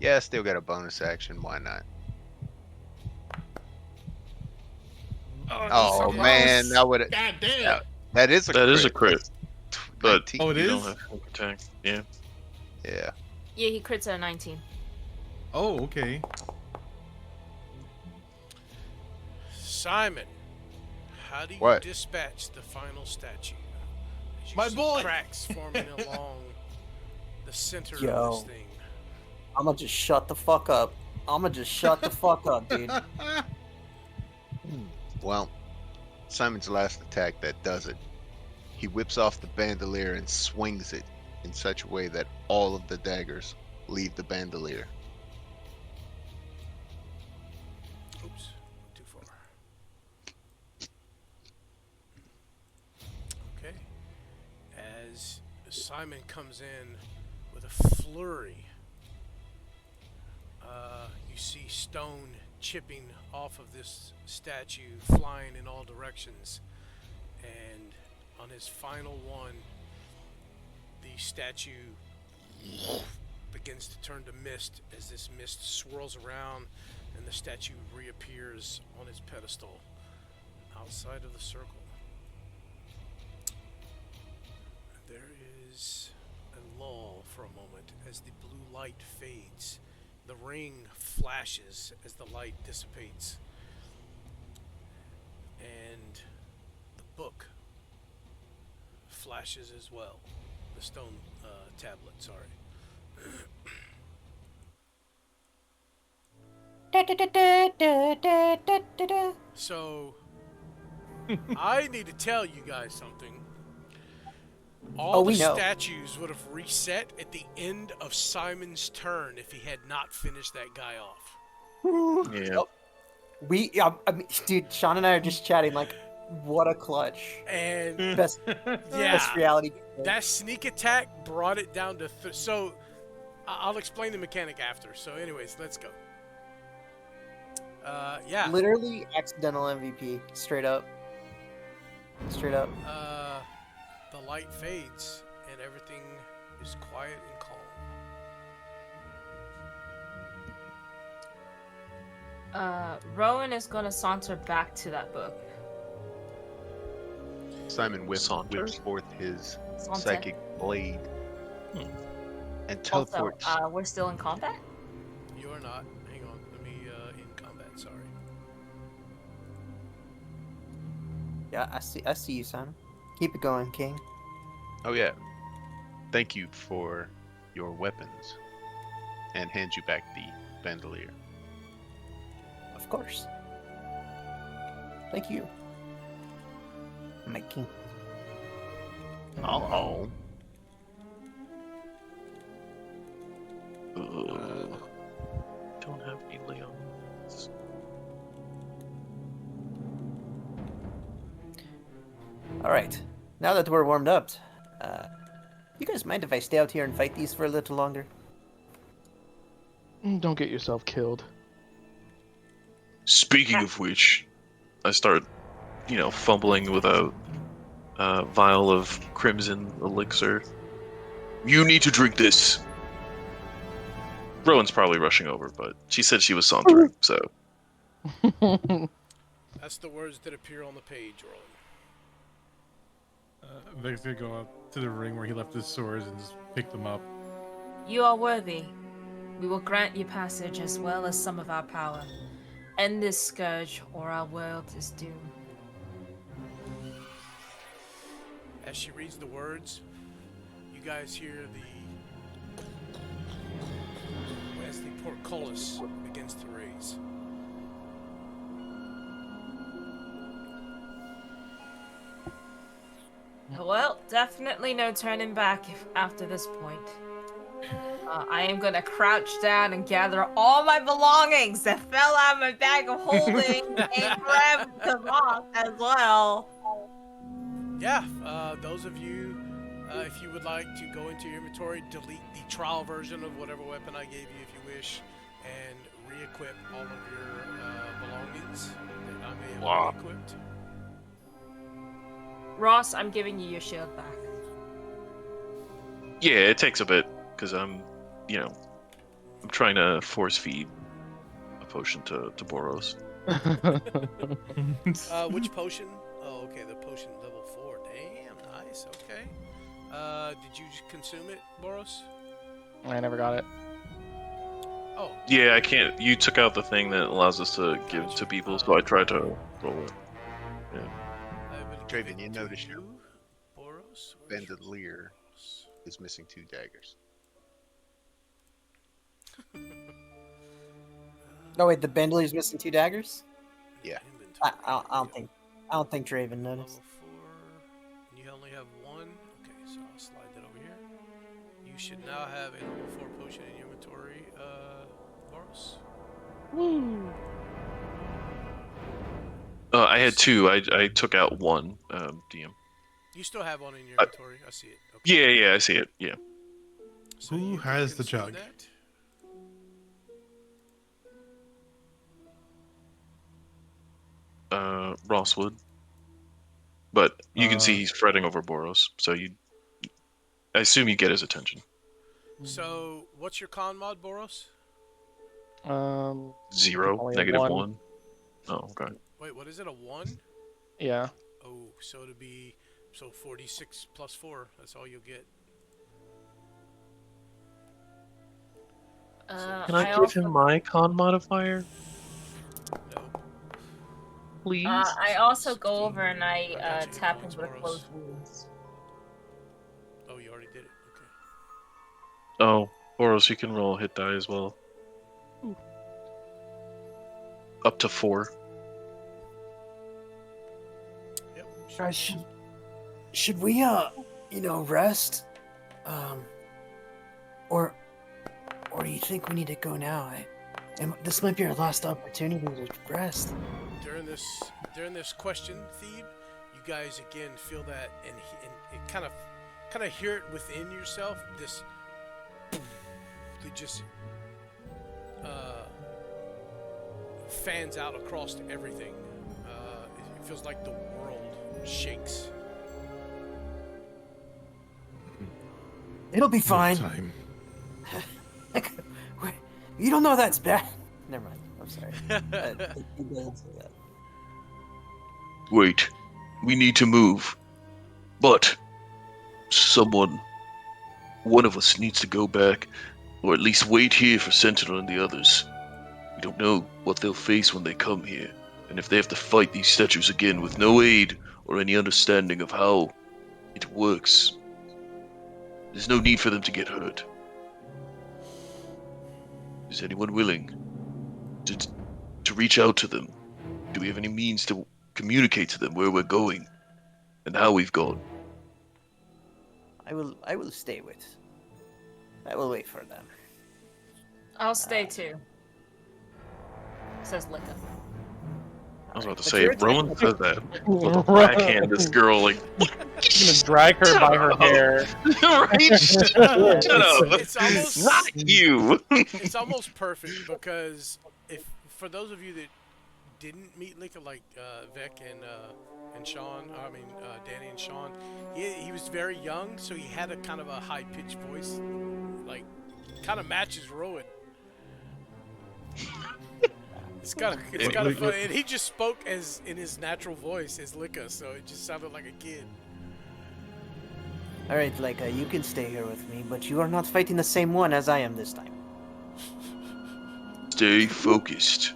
Yeah, still got a bonus action. Why not? Oh so man, that would God damn. that is a That crit. is a crit. But 19. Oh, it you is? don't have full attack. Yeah. Yeah. Yeah, he crits at 19. Oh, okay. Simon, how do you What? dispatch the final statue? As you My see boy! cracks forming along the center of Yo. this thing. I'ma just shut the fuck up. I'ma just shut the fuck up, dude. Well, Simon's last attack that does it. He whips off the bandolier and swings it in such a way that all of the daggers leave the bandolier. Oops, too far. Okay. As Simon comes in with a flurry, you see stone chipping off of this statue, flying in all directions. And on his final one, the statue begins to turn to mist as this mist swirls around and the statue reappears on its pedestal outside of the circle. There is a lull for a moment as the blue light fades. The ring flashes as the light dissipates. And the book flashes as well. The stone tablet, sorry. So, I need to tell you guys something. All the we know. statues would have reset at the end of Simon's turn if he had not finished that guy off. Yeah. I mean, dude, Sean and I are just chatting like, what a clutch. And Best reality. that sneak attack brought it down to so I'll explain the mechanic after. So anyways, let's go. Yeah. Literally accidental MVP, straight up. Straight up. The light fades and everything is quiet and calm. Rowan is gonna saunter back to that book. Simon whips forth his Saunter. psychic blade and Also, teleports. we're still in combat? You are not. Hang on. Let me in combat, sorry. Yeah, I see you, Simon. Keep it going, King. Oh yeah. Thank you for your weapons. And hands you back the bandolier. Of course. Thank you. My king. Oh. Don't have any Leons. Alright. Now that we're warmed up, you guys mind if I stay out here and fight these for a little longer? Don't get yourself killed. Speaking of which, I start, fumbling with a vial of crimson elixir. You need to drink this. Rowan's probably rushing over, but she said she was sauntering, so. That's the words that appear on the page, Rowan. Vec's gonna go up to the ring where he left his swords and just pick them up. You are worthy. We will grant you passage as well as some of our power. End this scourge, or our world is doomed. As she reads the words, you guys hear as the portcullis begins to raise. Well, definitely no turning back after this point. I am gonna crouch down and gather all my belongings that fell out of my bag of holding and grab them off as well. Yeah, those of you, if you would like to go into your inventory, delete the trial version of whatever weapon I gave you if you wish, and re-equip all of your belongings that I may have re-equipped. Ross, I'm giving you your shield back. Yeah, it takes a bit, because I'm trying to force feed a potion to Boros. Which potion? Oh, okay, the potion level 4. Damn, nice, okay. Did you consume it, Boros? I never got it. Oh. Yeah, I can't. You took out the thing that allows us to give to people, so I tried to roll it. Yeah. Draven, you notice your bandolier is missing 2 daggers. No, wait, the bandolier's missing 2 daggers? Yeah. I don't think Draven noticed. You only have 1. Okay, so I'll slide that over here. You should now have a level 4 potion in your inventory, Boros. Woo! I had 2. I took out 1. DM. You still have 1 in your inventory. I see it. Okay. Yeah, I see it. Yeah. So who has the jug? Rosswood. But you can see Uh, he's fretting over Boros, so I assume you get his attention. So, what's your con mod, Boros? Um, 0, only a negative 1. 1. Oh, okay. Wait, what is it? A 1? Yeah. Oh, so it'd be 46 plus 4. That's all you'll get. Can I I give him also my con modifier, No. please? I also go 16. over and I got you. tap No, it's him with Boros. closed wounds. Oh, you already did it. Okay. Oh, Boros, you can roll hit die as well. Up to 4. Yep. Guys, should we rest? Or do you think we need to go now? This might be our last opportunity to rest. During this question, Thebe, you guys again feel that and kind of hear it within yourself. This it just fans out across everything. It feels like the world shakes. It'll be fine. Time. You don't know that's bad. Never mind. I'm sorry. He doesn't say that. Wait, we need to move. But one of us needs to go back, or at least wait here for Sentinel and the others. We don't know what they'll face when they come here, and if they have to fight these statues again with no aid or any understanding of how it works, there's no need for them to get hurt. Is anyone willing to reach out to them? Do we have any means to communicate to them where we're going and how we've gone? I will stay with. I will wait for them. I'll stay too. Says Licka. I was about to But say, you're if Rowan says that, we'll Right. backhand this girl like, I'm gonna drag her by her hair. right? Shut up! It's almost Not you! it's almost perfect because if for those of you that didn't meet Lika like Vec and Sean, Danny and Sean, he was very young, so he had a kind of a high pitched voice, like kind of matches Rowan. It's kind of fun, and he just spoke as in his natural voice as Lika, so it just sounded like a kid. All right, Leica, you can stay here with me, but you are not fighting the same one as I am this time. Stay focused.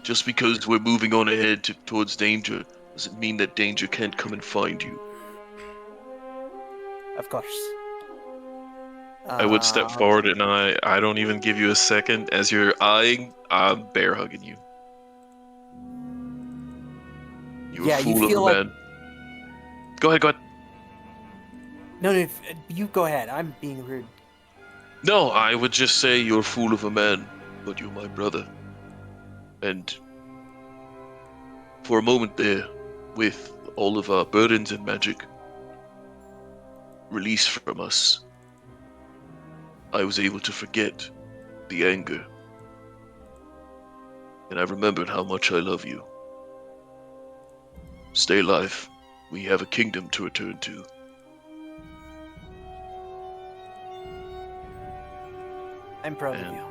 Just because we're moving on ahead towards danger doesn't mean that danger can't come and find you. Of course. I would step forward and I don't even give you a second. As you're eyeing, I'm bear hugging you. You're Yeah, a you fool feel of a like- man. Go ahead. No, you go ahead. I'm being rude. No, I would just say you're a fool of a man, but you're my brother. And for a moment there, with all of our burdens and magic released from us, I was able to forget the anger. And I remembered how much I love you. Stay alive. We have a kingdom to return to. I'm proud of And- you.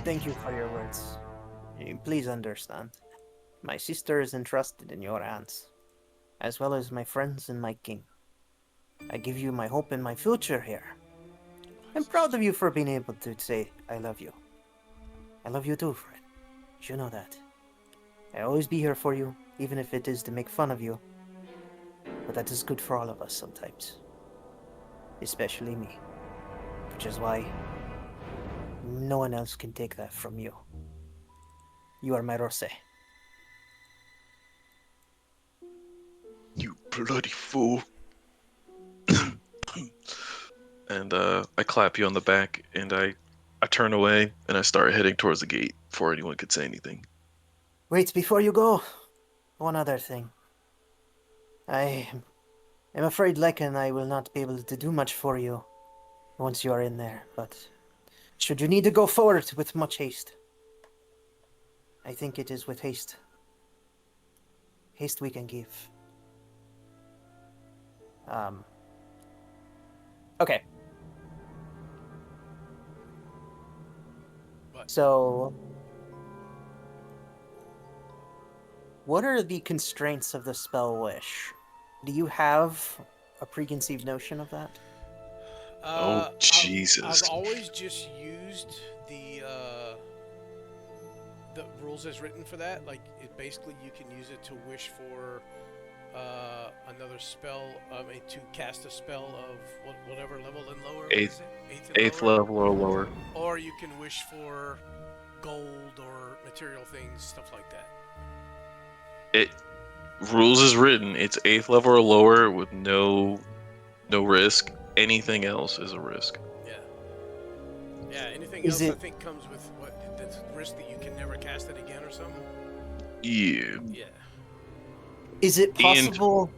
Thank you for your words. Please understand. My sister is entrusted in your hands, as well as my friends and my king. I give you my hope and my future here. I'm proud of you for being able to say, I love you. I love you too, friend. You know that. I'll always be here for you, even if it is to make fun of you. But that is good for all of us sometimes. Especially me. Which is why no one else can take that from you. You are my Rose. You bloody fool. And I clap you on the back, and I turn away, and I start heading towards the gate before anyone could say anything. Wait, before you go, one other thing. I am afraid Lek and I will not be able to do much for you once you are in there, but should you need to go forward with much haste, I think it is with haste. Haste we can give. Okay. What? So, what are the constraints of the spell wish? Do you have a preconceived notion of that? Oh, Jesus. I've always just used the rules as written for that. Like, it basically you can use it to wish for another spell. I mean, to cast a spell of whatever level and lower. What Eighth- is it? Eighth and Eighth lower. level or lower. Or you can wish for gold or material things, stuff like that. It rules is written. It's 8th level or lower with no risk. Anything else is a risk. Yeah. Yeah. Anything Is else I it- think comes with what the risk that you can never cast it again or something. Yeah. Yeah. Is it And- possible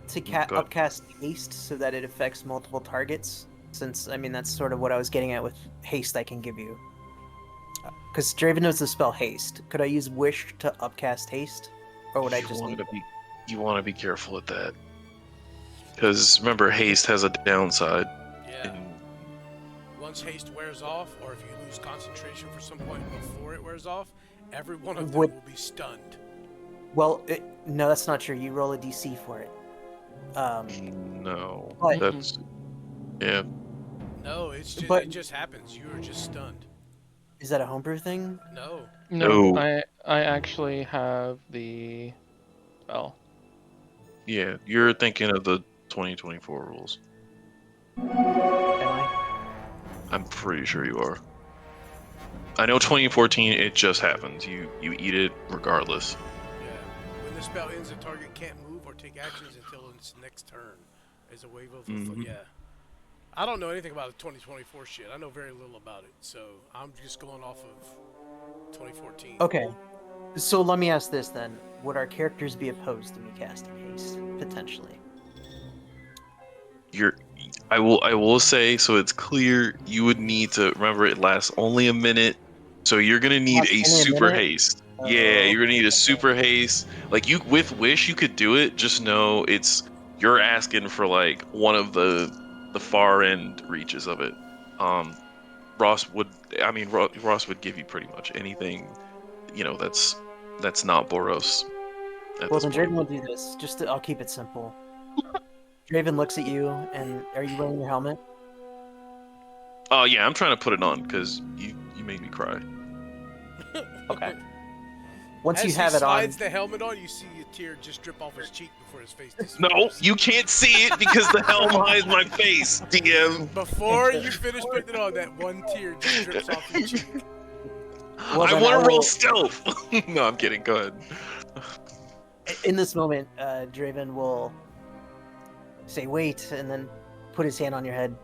to Go ahead. upcast haste so that it affects multiple targets? Since, I mean, that's sort of what I was getting at with haste I can give you. Because Draven knows the spell haste. Could I use wish to upcast haste? Or would I You just want need... to be you want to be careful with that. Because remember, haste has a downside. Yeah. And Once haste wears off, or if you lose concentration for some point before it wears off, every one of them Would- will be stunned. Well, no, that's not true. You roll a DC for it. no, But- that's yeah. No, it But- just happens. You are just stunned. Is that a homebrew thing? No. No, No. I actually have the spell. Yeah, you're thinking of the 2024 rules. Am I? I'm pretty sure you are. I know 2014, it just happens. You eat it regardless. Yeah. When the spell ends, the target can't move or take actions until its next turn. As a wave of Mhm. yeah. I don't know anything about the 2024 shit. I know very little about it, so I'm just going off of 2014. Okay. So let me ask this then. Would our characters be opposed to me casting haste? Potentially. I will say, so it's clear, you would need to remember it lasts only a minute, so you're gonna need Lasts a only a super minute? haste. Yeah, you're gonna need a super haste. Like you with wish, you could do it. Just know you're asking for like one of the far end reaches of it. Ross would, Ross would give you pretty much anything, that's not Boros. At Well, this then point. Draven will do this. I'll keep it simple. Draven looks at you, and are you wearing your helmet? Oh yeah, I'm trying to put it on because you made me cry. Okay. Once As you have he it on, slides the helmet on, you see a tear just drip off his cheek before his face disappears. No, you can't see it because the helm hides my face, DM. Before you finish putting it on, that one tear just drips off your cheek. Well, I then want I to roll will- stealth. No, I'm kidding. Go ahead. in this moment, Draven will say, "Wait," and then put his hand on your head.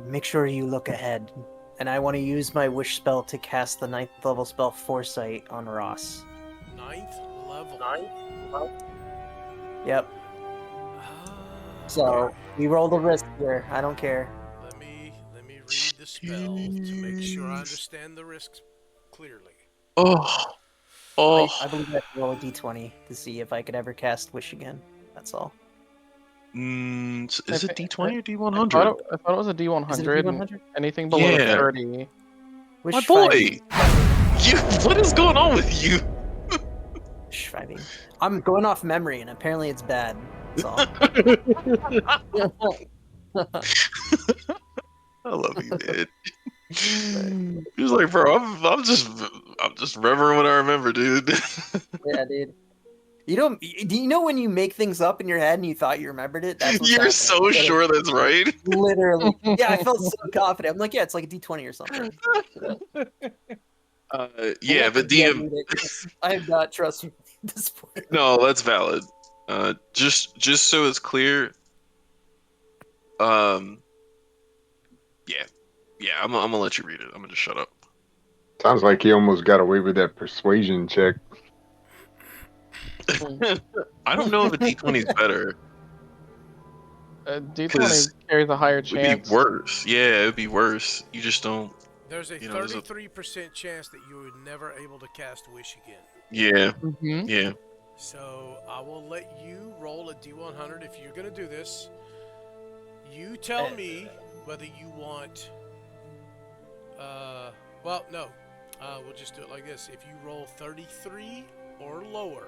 Make sure you look ahead. And I want to use my wish spell to cast the 9th level spell Foresight on Ross. 9th level. Yep. Ah, So we roll the risk here. I don't care. Let me read the spell to make sure I understand the risks clearly. Oh, I believe I have to roll a d20 to see if I could ever cast Wish again. That's all. Is it D20 or I D100? thought it was a D100. Is it a D100? Anything below Yeah. 30. Wish My boy, 5e. what is going on with you? Wish 5e. I'm going off memory, and apparently it's bad. That's all. I love you, dude. He's like, bro, I'm just remembering what I remember, dude. Yeah, dude. Do you know when you make things up in your head and you thought you remembered it? That's what's You're happening. so Literally. sure that's right. Literally. Yeah, I felt so confident. I'm like, yeah, it's like a d20 or something. Yeah, but DM. I have not trust you at this point. No, that's valid. Just so it's clear. Yeah. I'm gonna let you read it. I'm gonna just shut up. Sounds like he almost got away with that persuasion check. I don't know if a D20 is better. D20 carries a higher It would chance. be worse. Yeah, it would be worse. You just don't. There's a You know, there's a 33% chance that you would never able to cast Wish again. yeah, Mm-hmm. yeah. So I will let you roll a D100 if you're going to do this. You tell me whether you want. Well, no. We'll just do it like this. If you roll 33 or lower,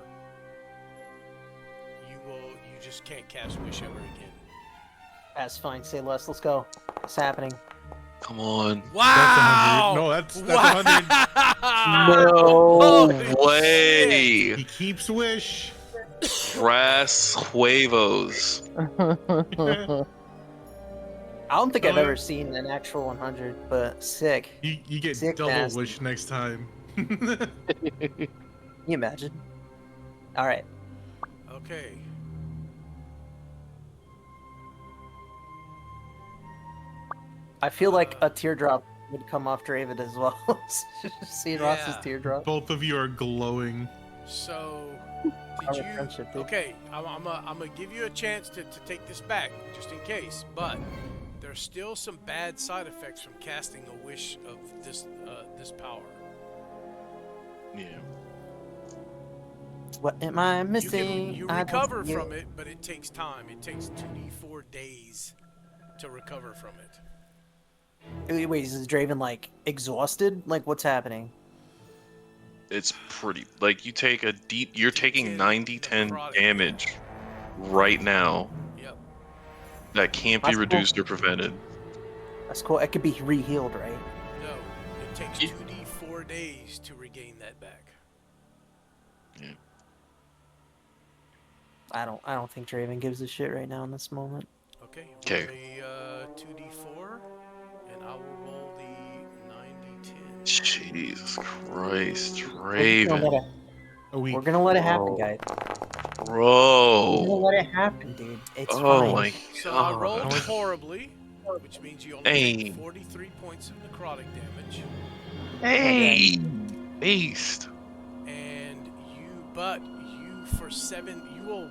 you just can't cast Wish ever again. That's fine. Say less. Let's go. What's happening? Come on. Wow! That's 100. No, that's 100. No Holy way. He keeps Wish. Brass huevos. I don't think Oh, I've yeah. ever seen an actual 100, but sick. You get Sick double nasty. Wish next time. Can you imagine? All right. Okay. I feel like a teardrop would come off Draven as well. Seeing Ross's Yeah. teardrop. Both of you are glowing. So, Our did you? friendship, dude. Okay, I'm gonna give you a chance to take this back, just in case. But there's still some bad side effects from casting a wish of this power. Yeah. What am I missing? You I don't recover see from it, but it takes time. It takes 2d4 days to recover from it. Wait, is Draven like exhausted? Like what's happening? It's pretty. Like you take a deep. You're taking 10 90-10 necrotic. damage right now. Yep. That can't be That's cool. reduced or prevented. That's cool. It could be re-healed, right? No, it takes 2d4 days to regain that back. Yeah. I don't think Draven gives a shit right now in this moment. Okay. Okay. Roll a 2d4, and I will roll the 90-10. Jesus Christ, We're gonna Raven, let it, A week. we're gonna let it happen, Bro. guys. We're gonna bro. let it happen, dude. It's Oh fine. my So I god. rolled horribly, which means you only Hey. take 43 points of necrotic damage. Hey, beast. And you will,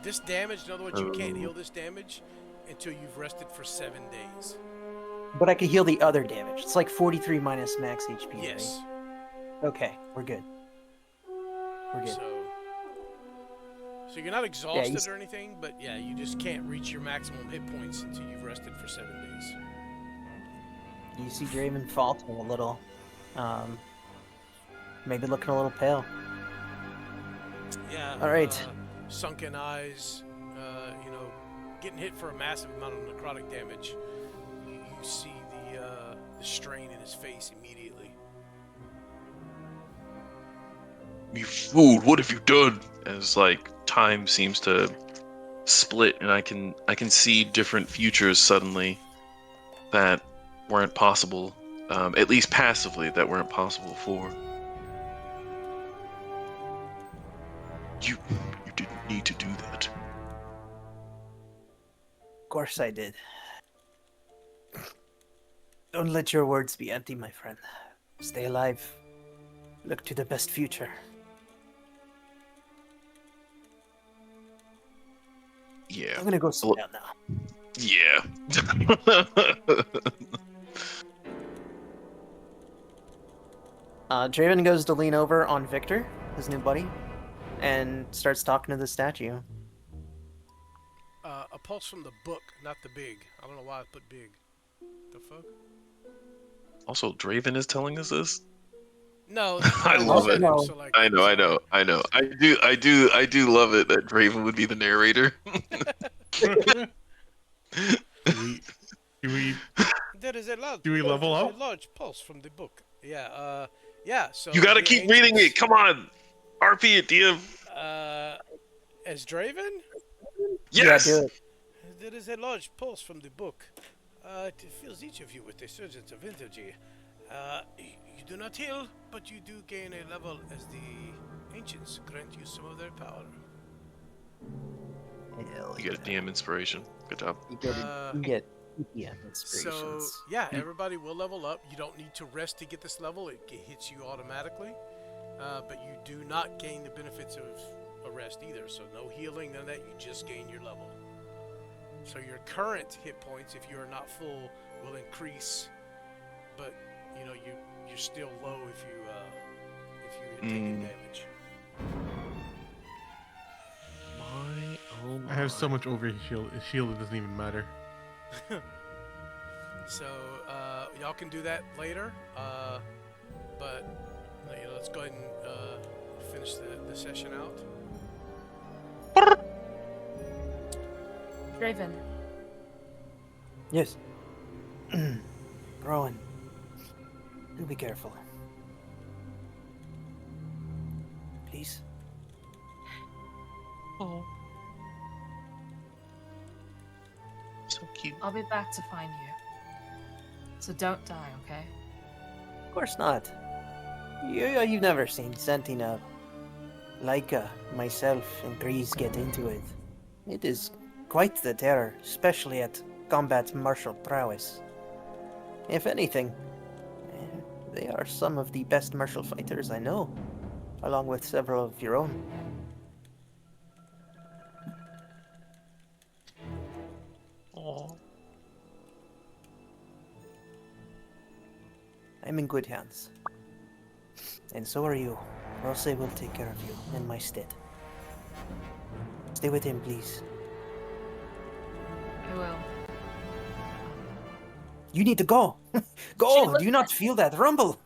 this damage, in other words, you can't heal this damage until you've rested for 7 days. But I could heal the other damage. It's like 43 minus max HP. Yes. Right? Okay, we're good. We're good. So you're not exhausted he's- or anything, but yeah, you just can't reach your maximum hit points until you've rested for 7 days. You see Draven faltering a little. Maybe looking a little pale. Yeah. All right. Sunken eyes, getting hit for a massive amount of necrotic damage. You see the strain in his face immediately. You fool! What have you done? As like time seems to split, and I can see different futures suddenly that weren't possible, at least passively, that weren't possible before. You didn't need to do that. Of course I did. Don't let your words be empty, my friend. Stay alive. Look to the best future. Yeah. I'm gonna go sit down now. Yeah. Draven goes to lean over on Victor, his new buddy, and starts talking to the statue. A pulse from the book, not the big. I don't know why I put big. The fuck? Also, Draven is telling us this. No, I love it. No. So like, I know. I do love it that Draven would be the narrator. There is a large, Do we level there is up? a large pulse from the book. Yeah, yeah. So You gotta the keep reading it. ancients, Come on, RP it, DM. As Draven, Yes. Yeah, do it. there is a large pulse from the book. It fills each of you with a surge of energy. You do not heal, but you do gain a level as the ancients grant you some of their power. Hell You get a DM inspiration. Good job. You get yeah, So inspirations. yeah, everybody will level up. You don't need to rest to get this level; it hits you automatically. But you do not gain the benefits of a rest either. So no healing, none of that. You just gain your level. So your current hit points, if you are not full, will increase, but you know you're still low if you take any damage. I have so much over shield, it doesn't even matter. So y'all can do that later, but let's go ahead and finish the session out. Draven. Yes. Rowan, do be careful. Please. Oh. So cute. I'll be back to find you. So don't die, okay? Of course not. You've never seen Sentinel. Laika, myself, and Grease get into it. It is quite the terror, especially at combat martial prowess. If anything, they are some of the best martial fighters I know, along with several of your own. Oh. I'm in good hands. And so are you. Rose will take care of you in my stead. Stay with him, please. I will. You need to go! Go! Do you not feel that rumble?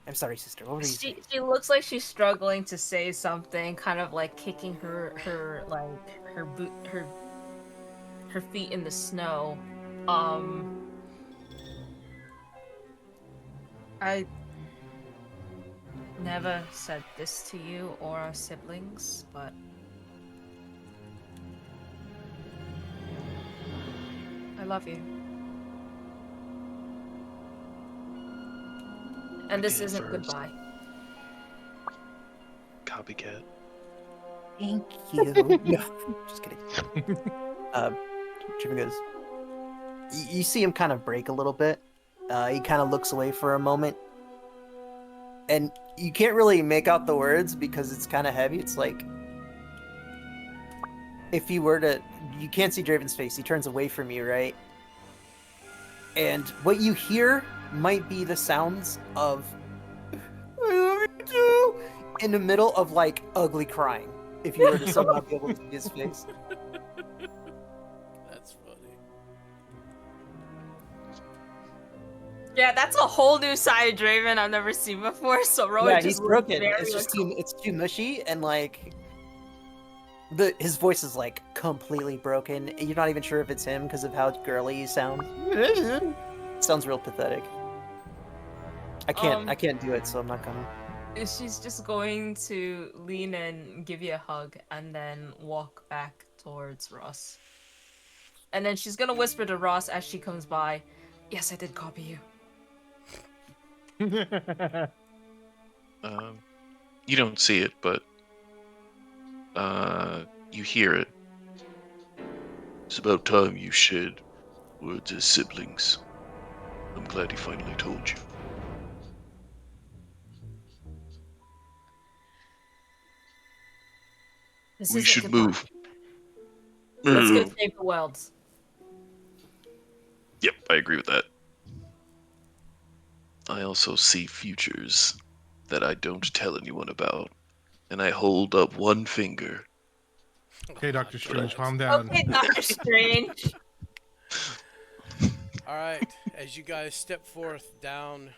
I'm sorry, sister. What were you saying? She looks like she's struggling to say something, kind of like kicking her feet in the snow. I never said this to you or our siblings, but I love you. And this isn't first. goodbye. Copycat. Thank you. No, just kidding. Jimmy goes, you see him kind of break a little bit. He kind of looks away for a moment. And you can't really make out the words because it's kind of heavy. It's like, if you were to, you can't see Draven's face. He turns away from you, right? And what you hear might be the sounds of, I love you too, in the middle of like ugly crying. If you were to somehow be able to see his face. That's funny. Yeah, that's a whole new side of Draven I've never seen before. So Rowan Yeah, just he's looked broken. very It's just like, it's too mushy, and like his voice is like completely broken. You're not even sure if it's him because of how girly he sounds. It sounds real pathetic. I can't do it, so I'm not gonna. she's just going to lean in, give you a hug, and then walk back towards Ross. And then she's gonna whisper to Ross as she comes by, "Yes, I did copy you." You don't see it, but you hear it. It's about time you shared words as siblings. I'm glad he finally told you. This We isn't should goodbye. move. Let's go save the world. Yep, I agree with that. I also see futures that I don't tell anyone about, and I hold up one finger. Okay, Dr. Strange, calm down. Okay, Doctor Strange. All right, as you guys step forth down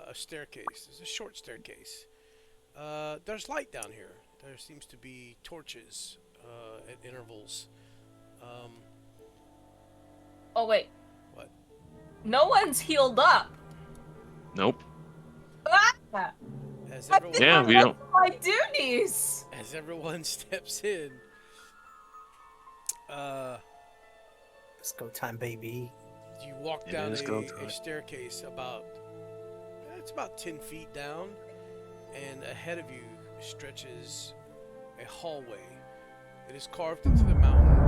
a staircase, there's a short staircase. There's light down here. There seems to be torches at intervals. Oh wait. What? No one's healed up. Nope. Ah! As I've everyone, been Yeah, we don't. my duties. as everyone steps in, Let's go time, baby. you walk It down is go a time. staircase it's about 10 feet down, and ahead of you stretches a hallway. It is carved into the mountain.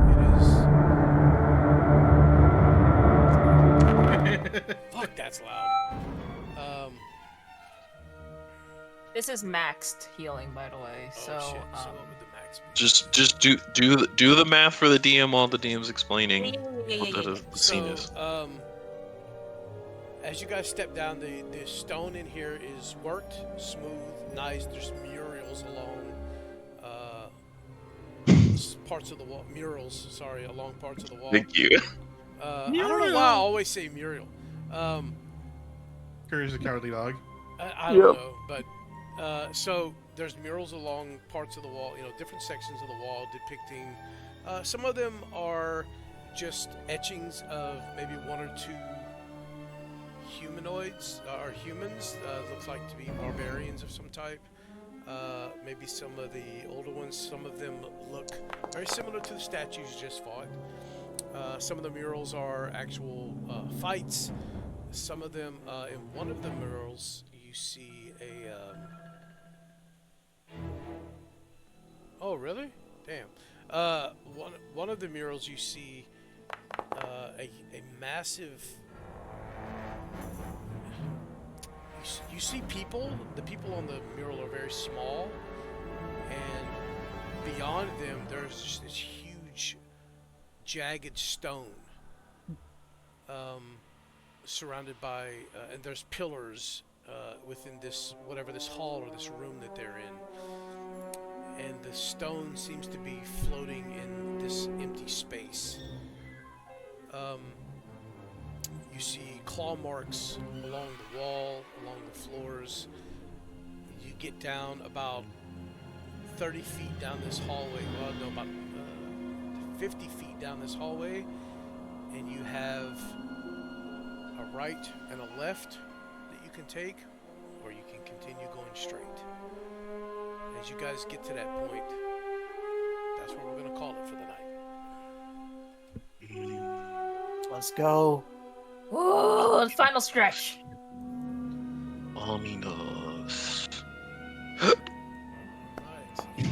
Fuck, that's loud. This is maxed healing, by the way. So, shit. So what would the max be? Just do the math for the DM while the DM's explaining yeah. what the scene is. As you guys step down, the stone in here is worked, smooth, nice. There's murals along parts of the wall. Along parts of the wall. Thank you. I don't know why I always say mural. Courage the Cowardly Dog. I don't know, but so there's murals along parts of the wall, different sections of the wall depicting. Some of them are just etchings of maybe one or two humanoids or humans. Looks like to be barbarians of some type. Maybe some of the older ones. Some of them look very similar to the statues you just fought. Some of the murals are actual fights. Some of them, in one of the murals, you see a. Oh, really? Damn. One of the murals you see a massive. You see people. The people on the mural are very small, and beyond them, there's just this huge, jagged stone. Surrounded by, and there's pillars within this, whatever this hall or this room that they're in. And the stone seems to be floating in this empty space. You see claw marks along the wall, along the floors. You get down about 30 feet down this hallway, well, no, about 50 feet down this hallway, and you have a right and a left that you can take, or you can continue going straight. As you guys get to that point, that's where we're going to call it for the night. Let's go. Ooh, final stretch. Ominous. Alright,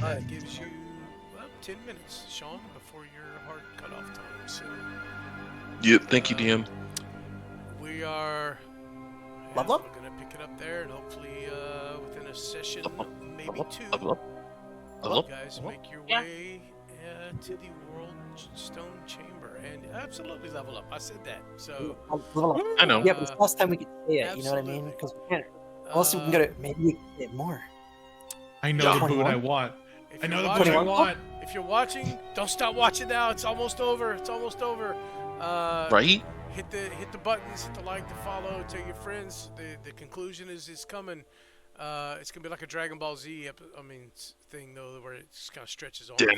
that gives you 10 minutes, Sean, before your hard cutoff time. So, Yep, thank you, DM. we are Level up? we're going to pick it up there, and hopefully within a session, maybe two, Level up. you guys make your way to the Worldstone Chamber. And absolutely level up. I said that. So Level up. I know. Yeah, but it's the last time we could say it, you know what I mean? Absolutely. Because we can't. Unless we can get it, maybe we can get more. I know the boon 21? I want. if I you're know the boon I watching- want. If you're watching, don't stop watching now. It's almost over. It's almost over. Right? Hit the buttons, hit the like, the follow, tell your friends. The conclusion is coming. It's gonna be like a Dragon Ball Z thing though, where it just kind of stretches on. Sorry.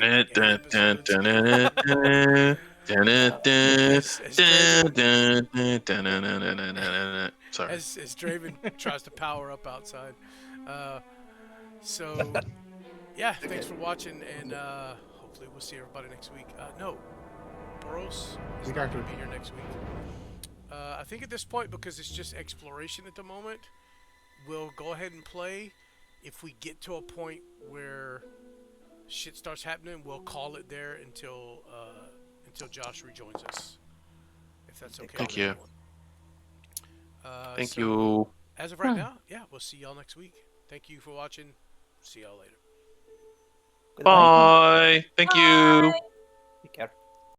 As Draven tries to power up outside. So yeah, thanks for watching, and hopefully we'll see everybody next week. No, Boros is not going to be here next week. I think at this point, because it's just exploration at the moment, we'll go ahead and play. If we get to a point where shit starts happening, we'll call it there until Josh rejoins us. If that's okay. Thank with you. everyone. Thank So, you. As of right now, yeah, we'll see y'all next week. Thank you for watching. See y'all later. Bye. Thank you. Bye.